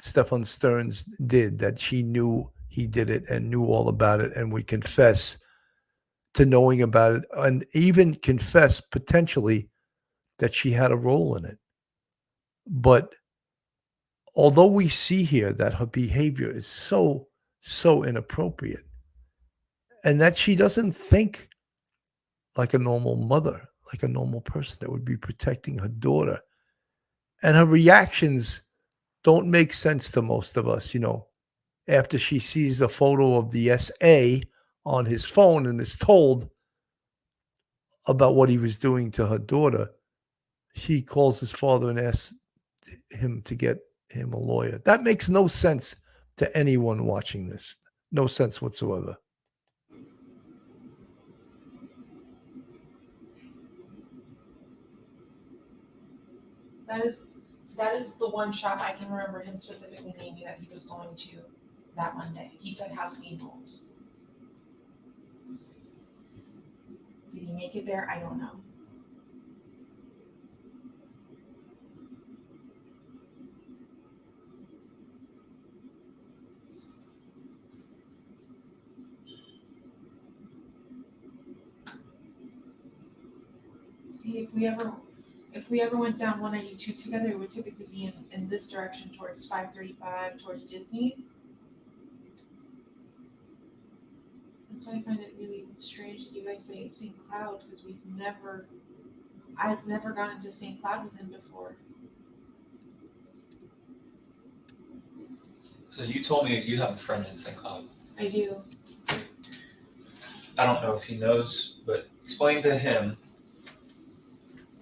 S1: Stefan Stearns did, that she knew he did it and knew all about it and would confess to knowing about it and even confess potentially that she had a role in it. But although we see here that her behavior is so inappropriate and that she doesn't think like a normal mother, like a normal person that would be protecting her daughter, and her reactions don't make sense to most of us, you know, after she sees a photo of the SA on his phone and is told about what he was doing to her daughter, she calls his father and asks him to get him a lawyer. That makes no sense to anyone watching this. No sense whatsoever.
S5: That is the one shop I can remember him specifically naming that he was going to that Monday. He said house game rules. Did he make it there? I don't know. See, if we ever went down 192 together, it would typically be in this direction towards 535, towards Disney. That's why I find it really strange that you guys say St. Cloud, because I've never gone into St. Cloud with him before.
S6: So you told me you have a friend in St. Cloud.
S5: I do.
S6: I don't know if he knows, but explain to him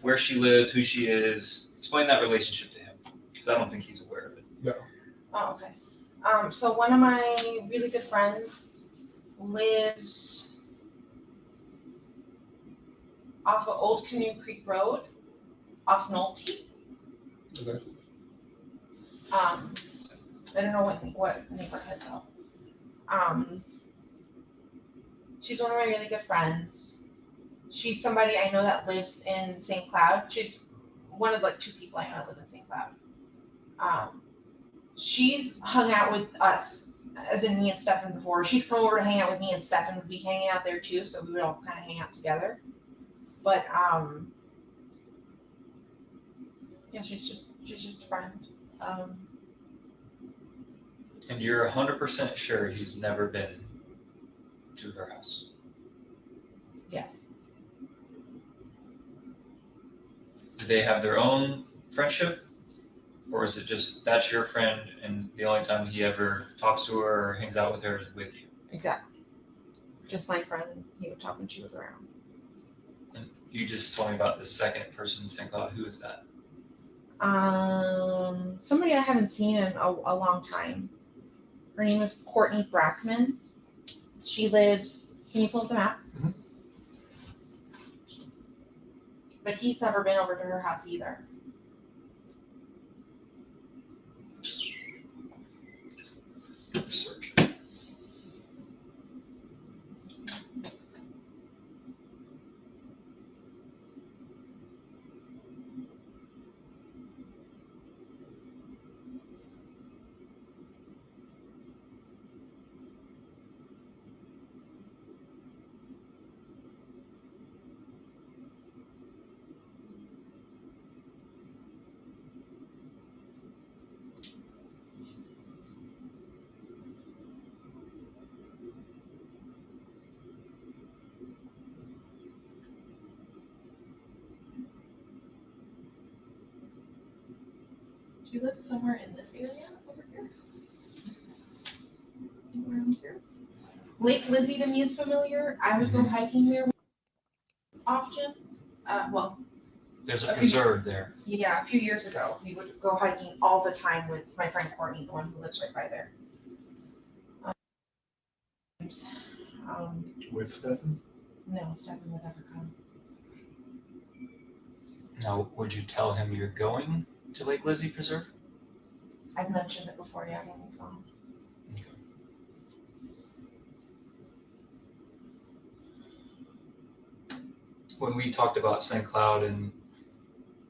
S6: where she lives, who she is. Explain that relationship to him, because I don't think he's aware of it.
S4: No.
S5: Oh, okay. So one of my really good friends lives off of Old Canoe Creek Road, off Nolte.
S4: Okay.
S5: I don't know what neighborhood though. She's one of my really good friends. She's somebody I know that lives in St. Cloud. She's one of like two people I know that live in St. Cloud. She's hung out with us, as in me and Stefan before. She's come over to hang out with me, and Stefan would be hanging out there too, so we would all kind of hang out together. But yeah, she's just a friend.
S6: And you're 100% sure he's never been to her house?
S5: Yes.
S6: Do they have their own friendship? Or is it just that's your friend and the only time he ever talks to her or hangs out with her is with you?
S5: Exactly.
S7: just my friend, and he would talk when she was around.
S6: And you just told me about the second person in St. Cloud. Who is that?
S7: Somebody I haven't seen in a long time. Her name is Courtney Brackman. She lives, can you pull up the map?
S4: Mhm.
S7: But he's never been over to her house either.
S6: Search.
S5: She lives somewhere in this area over here. Around here. Lake Lizzie to me is familiar. I would go hiking there often. Well,
S6: There's a
S7: Okay.
S6: preserve there.
S7: Yeah, a few years ago, we would go hiking all the time with my friend Courtney, the one who lives right by there.
S4: With Stefan?
S7: No, Stefan would never come.
S6: Now, would you tell him you're going to Lake Lizzie Preserve?
S7: I've mentioned it before, yeah, when we've gone.
S6: When we talked about St. Cloud and,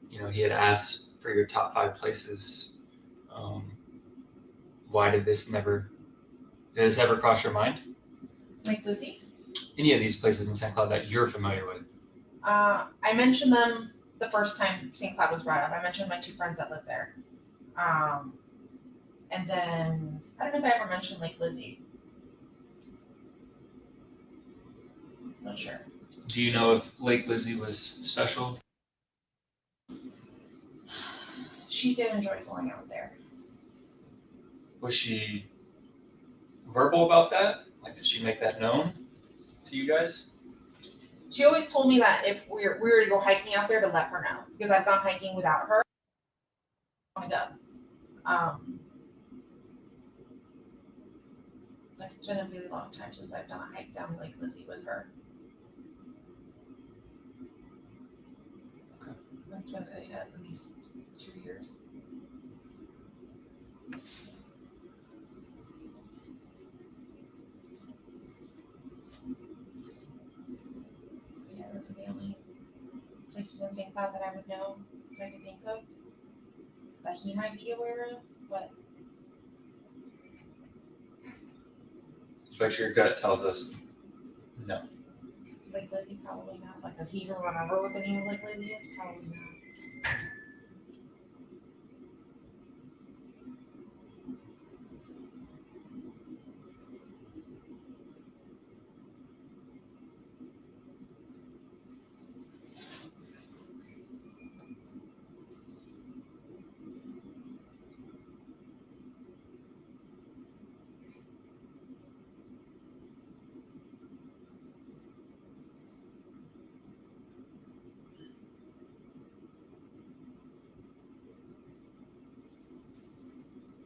S6: he had asked for your top 5 places, why did this ever cross your mind?
S7: Lake Lizzie?
S6: Any of these places in St. Cloud that you're familiar with?
S7: I mentioned them the first time St. Cloud was brought up. I mentioned my 2 friends that live there. And then, I don't know if I ever mentioned Lake Lizzie. Not sure.
S6: Do you know if Lake Lizzie was special?
S7: She did enjoy going out there.
S6: Was she verbal about that? Like, did she make that known to you guys?
S7: She always told me that if we were to go hiking out there, to let her know, because I've gone hiking without her. I go. Like, it's been a really long time since I've done a hike down Lake Lizzie with her.
S6: Okay.
S7: That's been at least 2 years. Yeah, those are the only places in St. Cloud that I would know, that I could think of, that he might be aware of, but
S6: But your gut tells us no.
S7: Lake Lizzie, probably not. Like, does he even remember what the name of Lake Lizzie is? Probably not.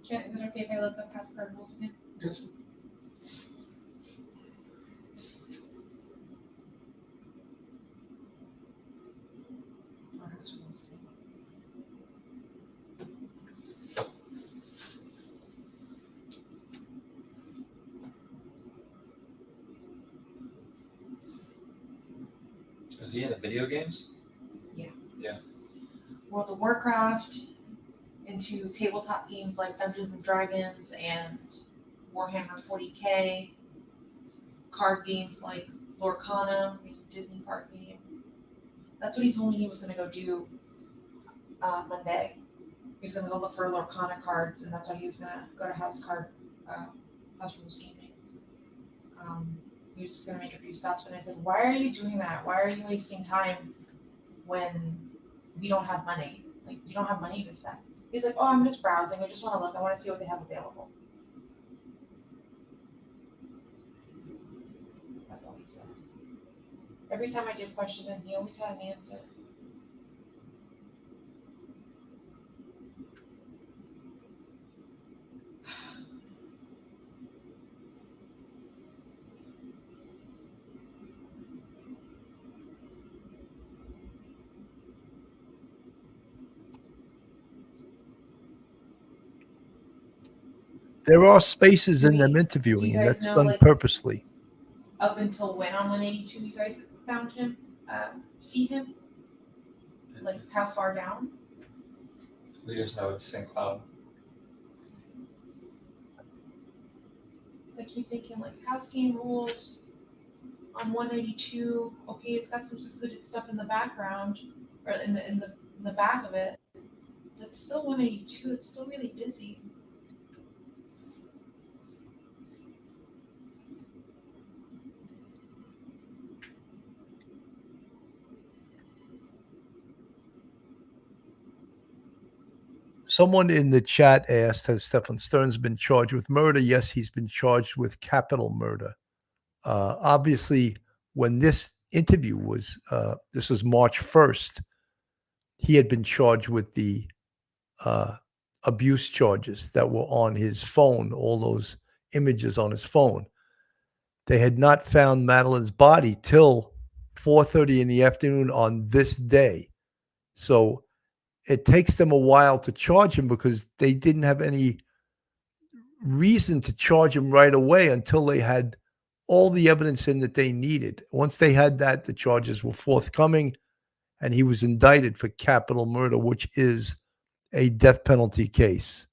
S7: Jen, is it okay if I look up past cardinals again?
S4: Yes.
S7: Or house rules, too?
S6: Is he into video games?
S5: World of Warcraft, into tabletop games like Dungeons and Dragons and Warhammer 40K, card games like Lorcana, which is a Disney card game. That's what he told me he was gonna go do Monday. He was gonna go look for Lorcana cards, and that's why he was gonna go to House Rules Gaming. He was just gonna make a few stops, and I said, "Why are you doing that? Why are you wasting time when we don't have money? Like, you don't have money to spend." He's like, "Oh, I'm just browsing. I just want to look. I want to see what they have available." That's all.
S7: Every time I did question him, he always had an answer.
S1: There are spaces
S7: Do
S1: in them
S7: we-
S1: interviewing,
S7: do you
S1: and
S7: guys
S1: that's
S7: know,
S1: done
S7: like,
S1: purposely.
S7: up until when on 182 you guys found him, see him? Like, how far down?
S6: We just know it's St. Cloud.
S7: So I keep thinking, like, house game rules on 182. Okay, it's got some secluded stuff in the background, or in the back of it. But it's still 182. It's still really busy.
S1: Someone in the chat asked, has Stefan Stearns been charged with murder? Yes, he's been charged with capital murder. Obviously, when this interview was, this was March 1st, he had been charged with the abuse charges that were on his phone, all those images on his phone. They had not found Madeline's body till 4:30 in the afternoon on this day. So it takes them a while to charge him because they didn't have any reason to charge him right away until they had all the evidence in that they needed. Once they had that, the charges were forthcoming, and he was indicted for capital murder, which is a death penalty case.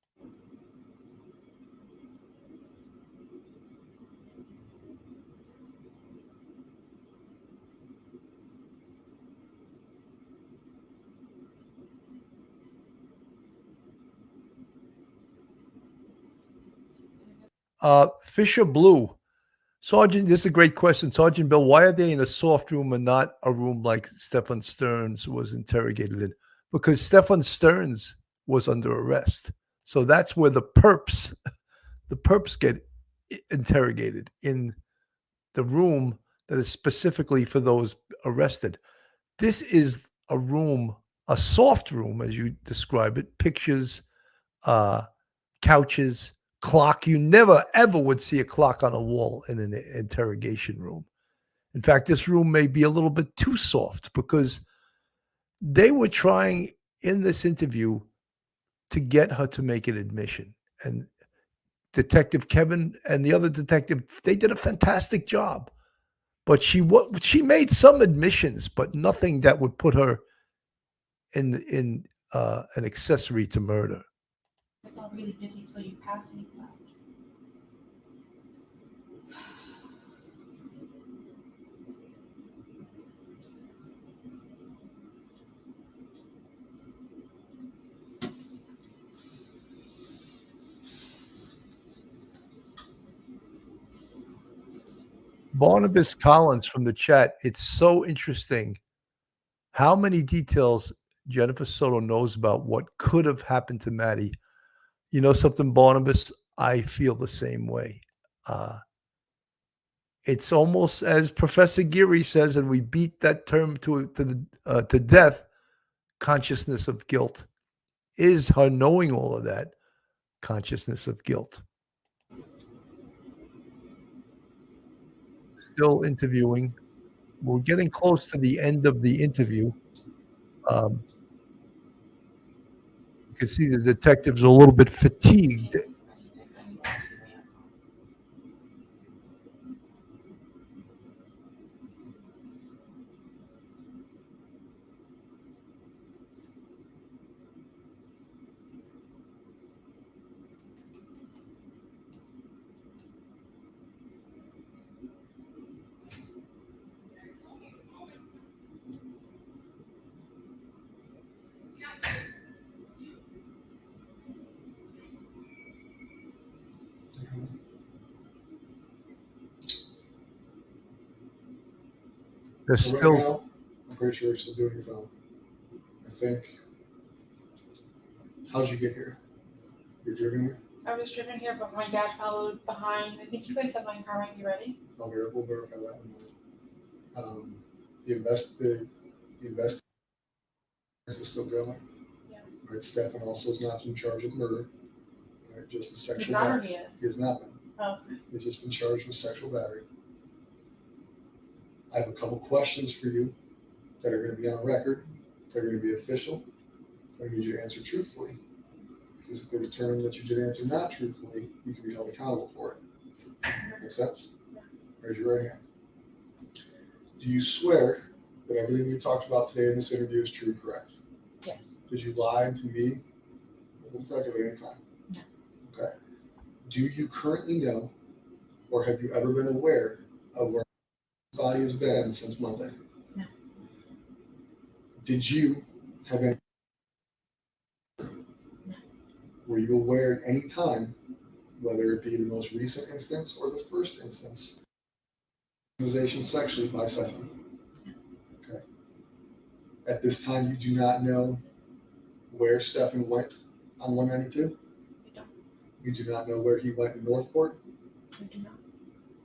S1: Fisher Blue. Sergeant, this is a great question. Sergeant Bill, why are they in a soft room and not a room like Stefan Stearns was interrogated in? Because Stefan Stearns was under arrest. So that's where the perps get interrogated, in the room that is specifically for those arrested. This is a room, a soft room, as you describe it, pictures, couches, clock. You never, ever would see a clock on a wall in an interrogation room. In fact, this room may be a little bit too soft because they were trying in this interview to get her to make an admission. And Detective Kevin and the other detective, they did a fantastic job. But she made some admissions, but nothing that would put her in an accessory to murder.
S7: It's all really busy till you pass St. Cloud.
S1: Barnabas Collins from the chat. It's so interesting how many details Jennifer Soto knows about what could have happened to Maddie. You know something, Barnabas? I feel the same way. It's almost as Professor Geary says, and we beat that term to death. Consciousness of guilt is her knowing all of that. Consciousness of guilt. Still interviewing. We're getting close to the end of the interview. You can see the detectives are a little bit fatigued. They're
S4: So right
S1: still.
S4: now, I'm pretty sure you're still doing your film. I think. How'd you get here? You're driven here?
S7: I was driven here, but my dad followed behind. I think you guys said my car might be ready.
S4: Okay, we'll verify that in a minute. The investigation is still going.
S5: Yeah.
S4: Right, Stefan also is not in charge of murder. Right, just a
S5: He's
S4: sexual
S5: not or
S4: battery.
S5: he is?
S4: He has not been.
S5: Oh, okay.
S4: He's just been charged with sexual battery. I have a couple questions for you that are going to be on record. They're going to be official. I need you to answer truthfully. Because if they determine that you did answer not truthfully, you can be held accountable for it. Make sense?
S5: Yeah.
S4: Raise your right hand. Do you swear that everything we talked about today in this interview is true and correct?
S5: Yes.
S4: Did you lie to me or the detective at any time?
S5: No.
S4: Okay. Do you currently know, or have you ever been aware of where his body has been since Monday?
S5: No.
S4: Did you have any?
S5: No.
S4: Were you aware at any time, whether it be the most recent instance or the first instance, victimization sexually by Stefan? Okay. At this time, you do not know where Stefan went on 192?
S5: I don't.
S4: You do not know where he went in Northport?
S5: I do not.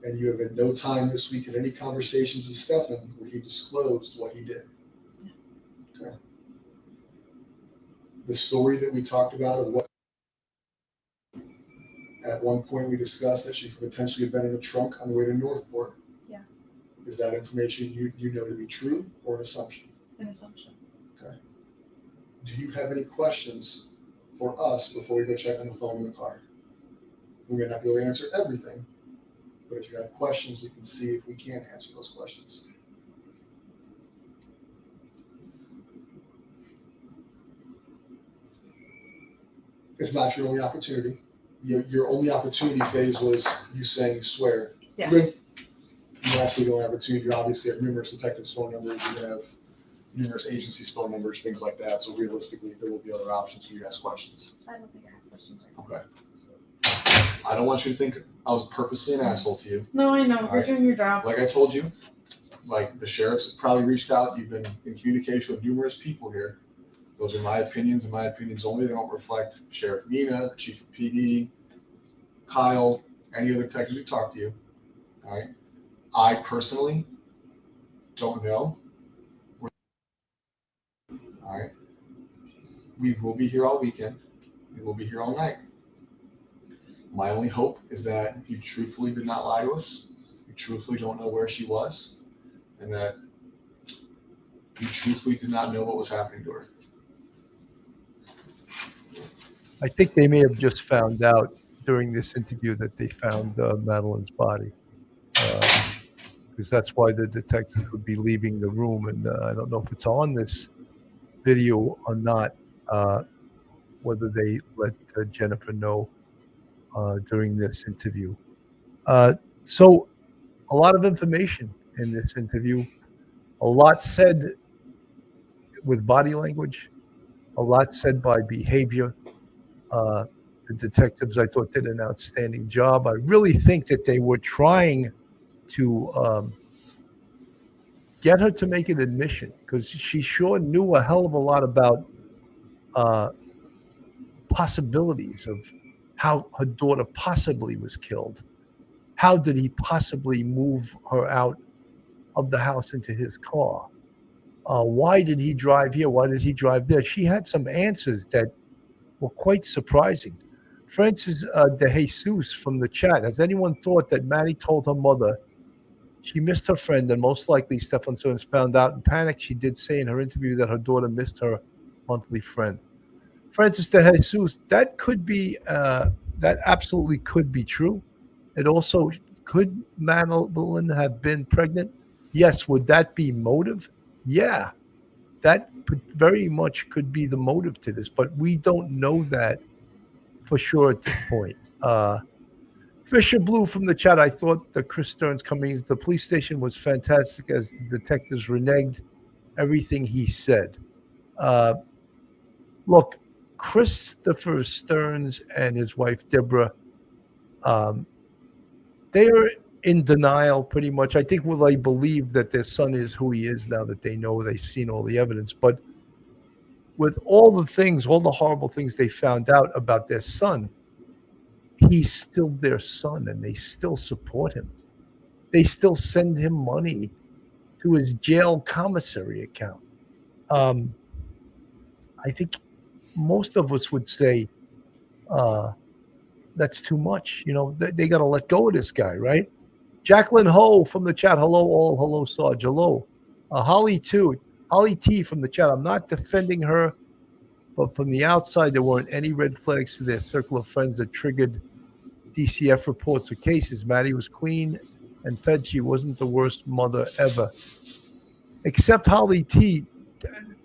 S4: And you have at no time this week in any conversations with Stefan where he disclosed what he did?
S5: No.
S4: Okay. The story that we talked about of what at one point we discussed that she could potentially have been in a trunk on the way to Northport.
S5: Yeah.
S4: Is that information you know to be true or an assumption?
S5: An assumption.
S4: Okay. Do you have any questions for us before we go check on the phone in the car? We may not be able to answer everything, but if you have questions, we can see if we can answer those questions. It's not your only opportunity. Your only opportunity phase was you saying you swear.
S5: Yeah.
S4: Good. That's the only opportunity. You obviously have numerous detectives' phone numbers. You have numerous agencies' phone numbers, things like that. So realistically, there will be other options for you to ask questions.
S5: I don't think I have questions.
S4: Okay. I don't want you to think I was purposely an asshole to you.
S5: No, I know.
S4: All
S5: You're
S4: right.
S5: doing your job.
S4: Like I told you, like the sheriff's probably reached out. You've been in communication with numerous people here. Those are my opinions and my opinions only. They don't reflect Sheriff Nina, the chief of PD, Kyle, any other detectives who talk to you. All right. I personally don't know. All right. We will be here all weekend. We will be here all night. My only hope is that you truthfully did not lie to us. You truthfully don't know where she was, and that you truthfully did not know what was happening to her.
S1: I think they may have just found out during this interview that they found Madeline's body, because that's why the detectives would be leaving the room. And I don't know if it's on this video or not, whether they let Jennifer know during this interview. So a lot of information in this interview, a lot said with body language, a lot said by behavior. The detectives, I thought, did an outstanding job. I really think that they were trying to get her to make an admission, because she sure knew a hell of a lot about possibilities of how her daughter possibly was killed. How did he possibly move her out of the house into his car? Why did he drive here? Why did he drive there? She had some answers that were quite surprising. Francis De Jesus from the chat, has anyone thought that Maddie told her mother she missed her friend, and most likely Stefan Soames found out in panic? She did say in her interview that her daughter missed her monthly friend. Francis De Jesus, that could be, that absolutely could be true. It also could Madeline have been pregnant? Yes. Would that be motive? Yeah, that very much could be the motive to this, but we don't know that for sure at this point. Fisher Blue from the chat, I thought that Chris Stearns coming into the police station was fantastic as the detectives reneged everything he said. Look, Christopher Stearns and his wife, Deborah, they are in denial pretty much. I think they believe that their son is who he is now that they know they've seen all the evidence. But with all the things, all the horrible things they found out about their son, he's still their son, and they still support him. They still send him money to his jail commissary account. I think most of us would say that's too much. They got to let go of this guy, right? Jacqueline Ho from the chat. Hello, all. Hello, Sarge. Hello. Holly T from the chat. I'm not defending her, but from the outside, there weren't any red flags to their circle of friends that triggered DCF reports or cases. Maddie was clean and fed. She wasn't the worst mother ever. Except Holly T,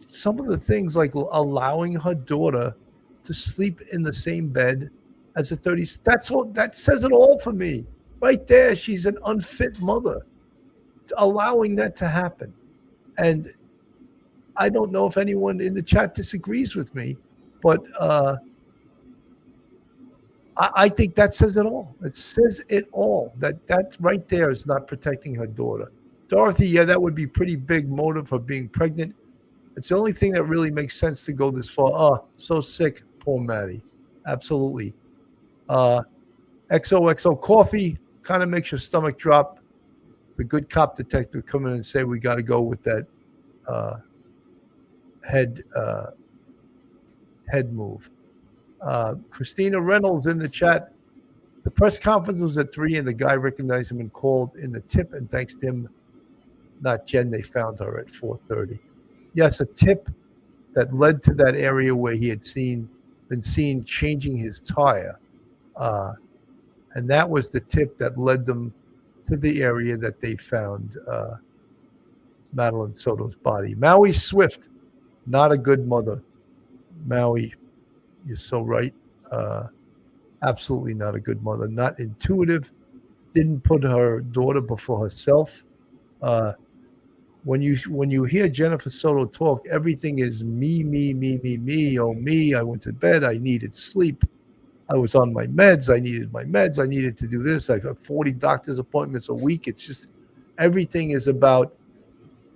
S1: some of the things like allowing her daughter to sleep in the same bed as a 30, that says it all for me. Right there, she's an unfit mother. Allowing that to happen. And I don't know if anyone in the chat disagrees with me, but I think that says it all. It says it all. That right there is not protecting her daughter. Dorothy, yeah, that would be pretty big motive for being pregnant. It's the only thing that really makes sense to go this far. Oh, so sick. Poor Maddie. Absolutely. XOXO coffee kind of makes your stomach drop. The good cop detective come in and say, we got to go with that head move. Christina Reynolds in the chat. The press conference was at 3 and the guy recognized him and called in the tip, and thanks to him, not Jen, they found her at 4:30. Yes, a tip that led to that area where he had been seen changing his tire. And that was the tip that led them to the area that they found Madeline Soto's body. Maui Swift, not a good mother. Maui, you're so right. Absolutely not a good mother. Not intuitive. Didn't put her daughter before herself. When you hear Jennifer Soto talk, everything is me. Oh, me. I went to bed. I needed sleep. I was on my meds. I needed my meds. I needed to do this. I've got 40 doctor's appointments a week. It's just everything is about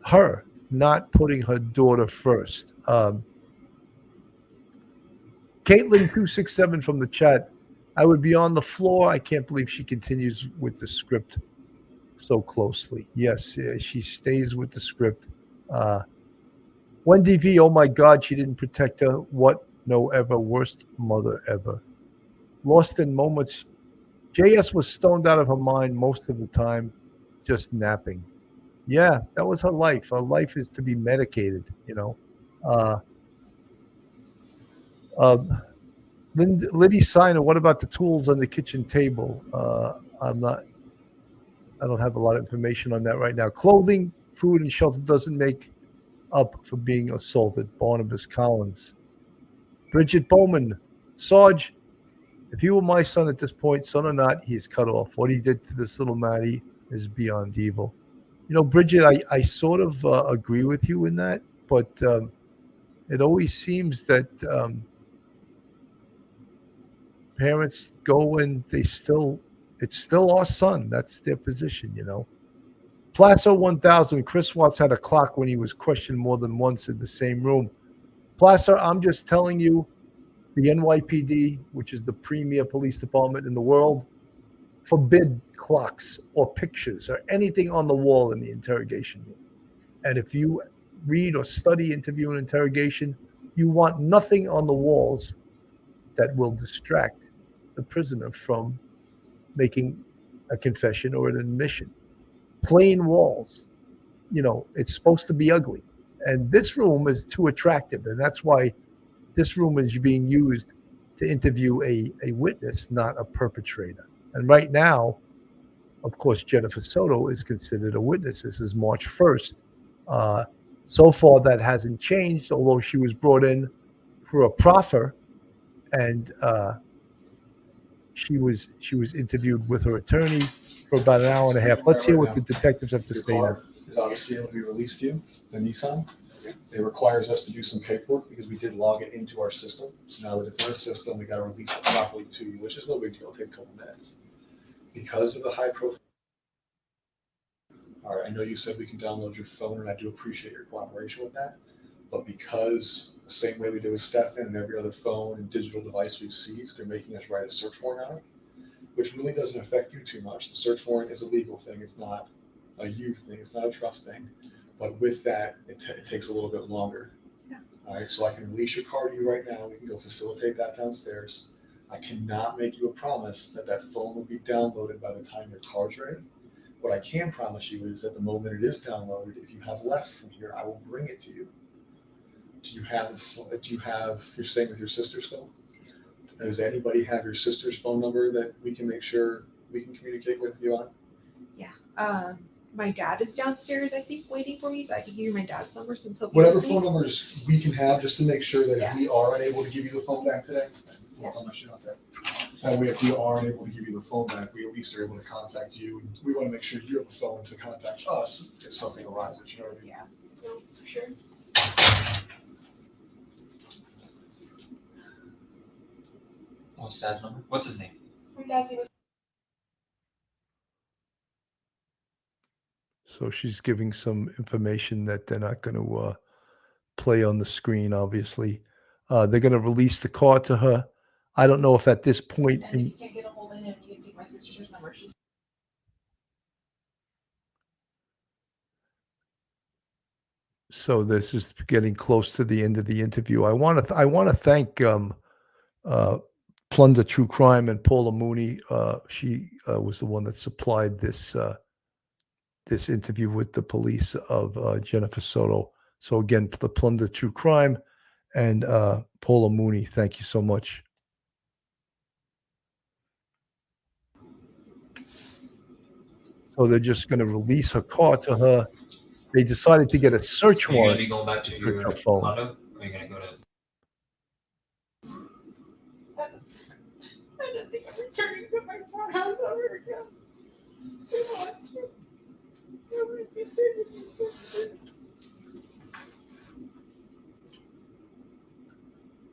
S1: her, not putting her daughter first. Caitlin267 from the chat. I would be on the floor. I can't believe she continues with the script so closely. Yes, she stays with the script. Wendy V, oh my God, she didn't protect her. What? No ever. Worst mother ever. Lost in moments. JS was stoned out of her mind most of the time, just napping. Yeah, that was her life. Her life is to be medicated, Liddy Signer, what about the tools on the kitchen table? I don't have a lot of information on that right now. Clothing, food, and shelter doesn't make up for being assaulted. Barnabas Collins. Bridget Bowman. Sarge, if he were my son at this point, son or not, he's cut off. What he did to this little Maddie is beyond evil. Bridget, I sort of agree with you in that, but it always seems that parents go and it's still our son. That's their position, Placer 1000, Chris Watts had a clock when he was questioned more than once in the same room. Placer, I'm just telling you, the NYPD, which is the premier police department in the world, forbid clocks or pictures or anything on the wall in the interrogation room. And if you read or study interview and interrogation, you want nothing on the walls that will distract the prisoner from making a confession or an admission. Plain walls, it's supposed to be ugly. And this room is too attractive. And that's why this room is being used to interview a witness, not a perpetrator. And right now, of course, Jennifer Soto is considered a witness. This is March 1st. So far, that hasn't changed, although she was brought in for a proffer, and she was interviewed with her attorney for about an hour and a half. Let's hear what the detectives have to say now.
S4: Is obviously able to be released to you, the Nissan. It requires us to do some paperwork because we did log it into our system. So now that it's in our system, we got to release it properly to you, which is no big deal. It'll take a couple minutes. Because of the high profile. All right, I know you said we can download your phone, and I do appreciate your cooperation with that. But because the same way we did with Stefan and every other phone and digital device we've seized, they're making us write a search warrant on it, which really doesn't affect you too much. The search warrant is a legal thing. It's not a youth thing. It's not a trust thing. But with that, it takes a little bit longer.
S5: Yeah.
S4: All right, so I can release your car to you right now. We can go facilitate that downstairs. I cannot make you a promise that that phone will be downloaded by the time your car's ready. What I can promise you is at the moment it is downloaded, if you have left from here, I will bring it to you. You're staying with your sister still? Does anybody have your sister's phone number that we can make sure we can communicate with you on?
S5: Yeah. My dad is downstairs, I think, waiting for me, so I can give you my dad's number since he'll be
S4: Whatever
S5: with me.
S4: phone numbers we can have, just to make sure that if
S5: Yeah.
S4: we are unable to give you the phone back today, unless you're not there. That way, if we aren't able to give you the phone back, we at least are able to contact you. And we want to make sure you have a phone to contact us if something arises, you know what I mean?
S5: Yeah, no, for sure.
S6: What's Dad's number? What's his name?
S5: My dad's name is
S1: So she's giving some information that they're not going to play on the screen, obviously. They're going to release the car to her. I don't know if at this point
S5: and if you can't get a hold of him, you can take my sister's number. She's
S1: so this is getting close to the end of the interview. I want to thank Plunder True Crime and Paula Mooney. She was the one that supplied this this interview with the police of Jennifer Soto. So again, the Plunder True Crime and Paula Mooney, thank you so much. So they're just going to release her car to her. They decided to get a search
S6: Are you gonna
S1: warrant
S6: be going back to
S1: to
S6: your
S1: search her phone.
S6: condo? Or are you gonna go to?
S5: I don't think I'm returning to my house ever again. I want to. I want to be staying with my sister.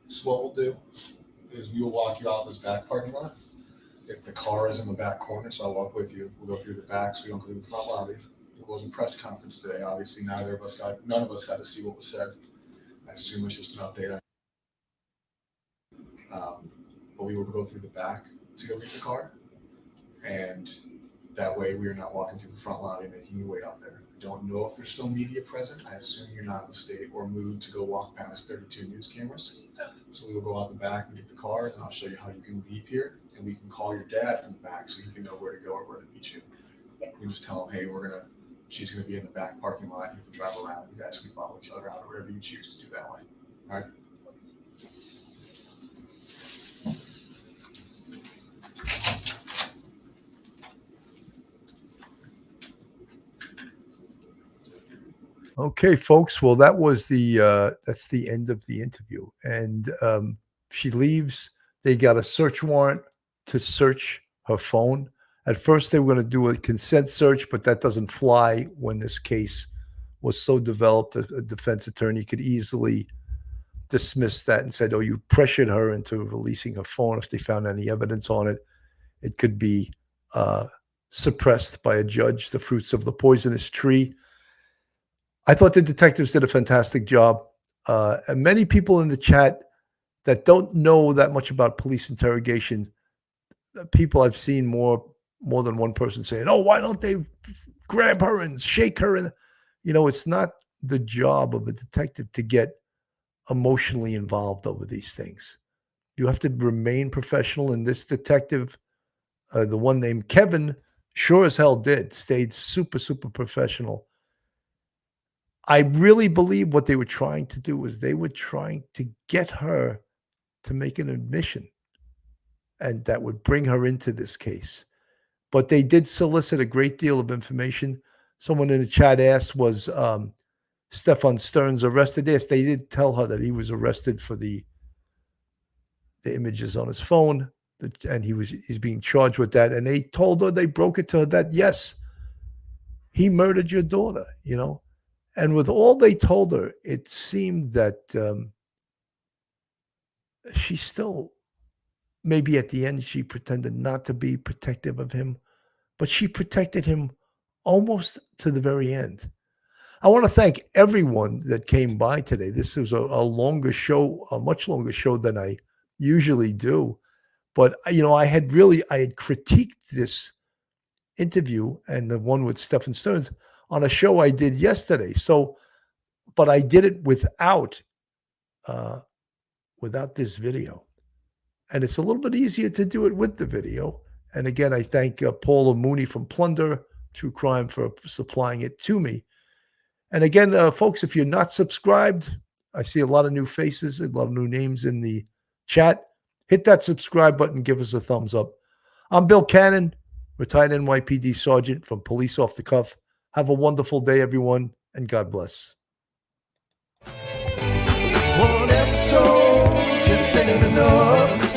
S4: So what we'll do is we will walk you out this back parking lot. If the car is in the back corner, so I'll walk with you. We'll go through the back, so we don't go through the front lobby. It wasn't press conference today. Obviously, none of us got to see what was said. I assume it's just an update. But we will go through the back to go get the car. And that way we are not walking through the front lobby making you wait out there. I don't know if there's still media present. I assume you're not in the state or mood to go walk past 32 news cameras. So we will go out the back and get the car, and I'll show you how you can leave here, and we can call your dad from the back so he can know where to go or where to meet you. We just tell him, hey, she's gonna be in the back parking lot. You can drive around. You guys can follow each other out, or whatever you choose to do that way. All right.
S1: Okay, folks. Well, that was that's the end of the interview, and she leaves. They got a search warrant to search her phone. At first, they were going to do a consent search, but that doesn't fly when this case was so developed. A defense attorney could easily dismiss that and said, "Oh, you pressured her into releasing her phone." If they found any evidence on it, it could be suppressed by a judge. The fruits of the poisonous tree. I thought the detectives did a fantastic job. And many people in the chat that don't know that much about police interrogation, people I've seen more than one person saying, "Oh, why don't they grab her and shake her?" And it's not the job of a detective to get emotionally involved over these things. You have to remain professional. And this detective, the one named Kevin, sure as hell stayed super, super professional. I really believe what they were trying to do was they were trying to get her to make an admission, and that would bring her into this case. But they did solicit a great deal of information. Someone in the chat asked, was Stefan Stearns arrested? Yes, they did tell her that he was arrested for the images on his phone, and he's being charged with that. And they told her, they broke it to her that, yes, he murdered your daughter, And with all they told her, it seemed that she still, maybe at the end, she pretended not to be protective of him, but she protected him almost to the very end. I want to thank everyone that came by today. This was a longer show, a much longer show than I usually do. But, I had critiqued this interview and the one with Stephen Stearns on a show I did yesterday. So, but I did it without this video. And it's a little bit easier to do it with the video. And again, I thank Paula Mooney from Plunder True Crime for supplying it to me. And again, folks, if you're not subscribed, I see a lot of new faces, a lot of new names in the chat. Hit that subscribe button, give us a thumbs up. I'm Bill Cannon, retired NYPD Sergeant from Police Off the Cuff. Have a wonderful day, everyone, and God bless.
S3: One episode just ain't enough.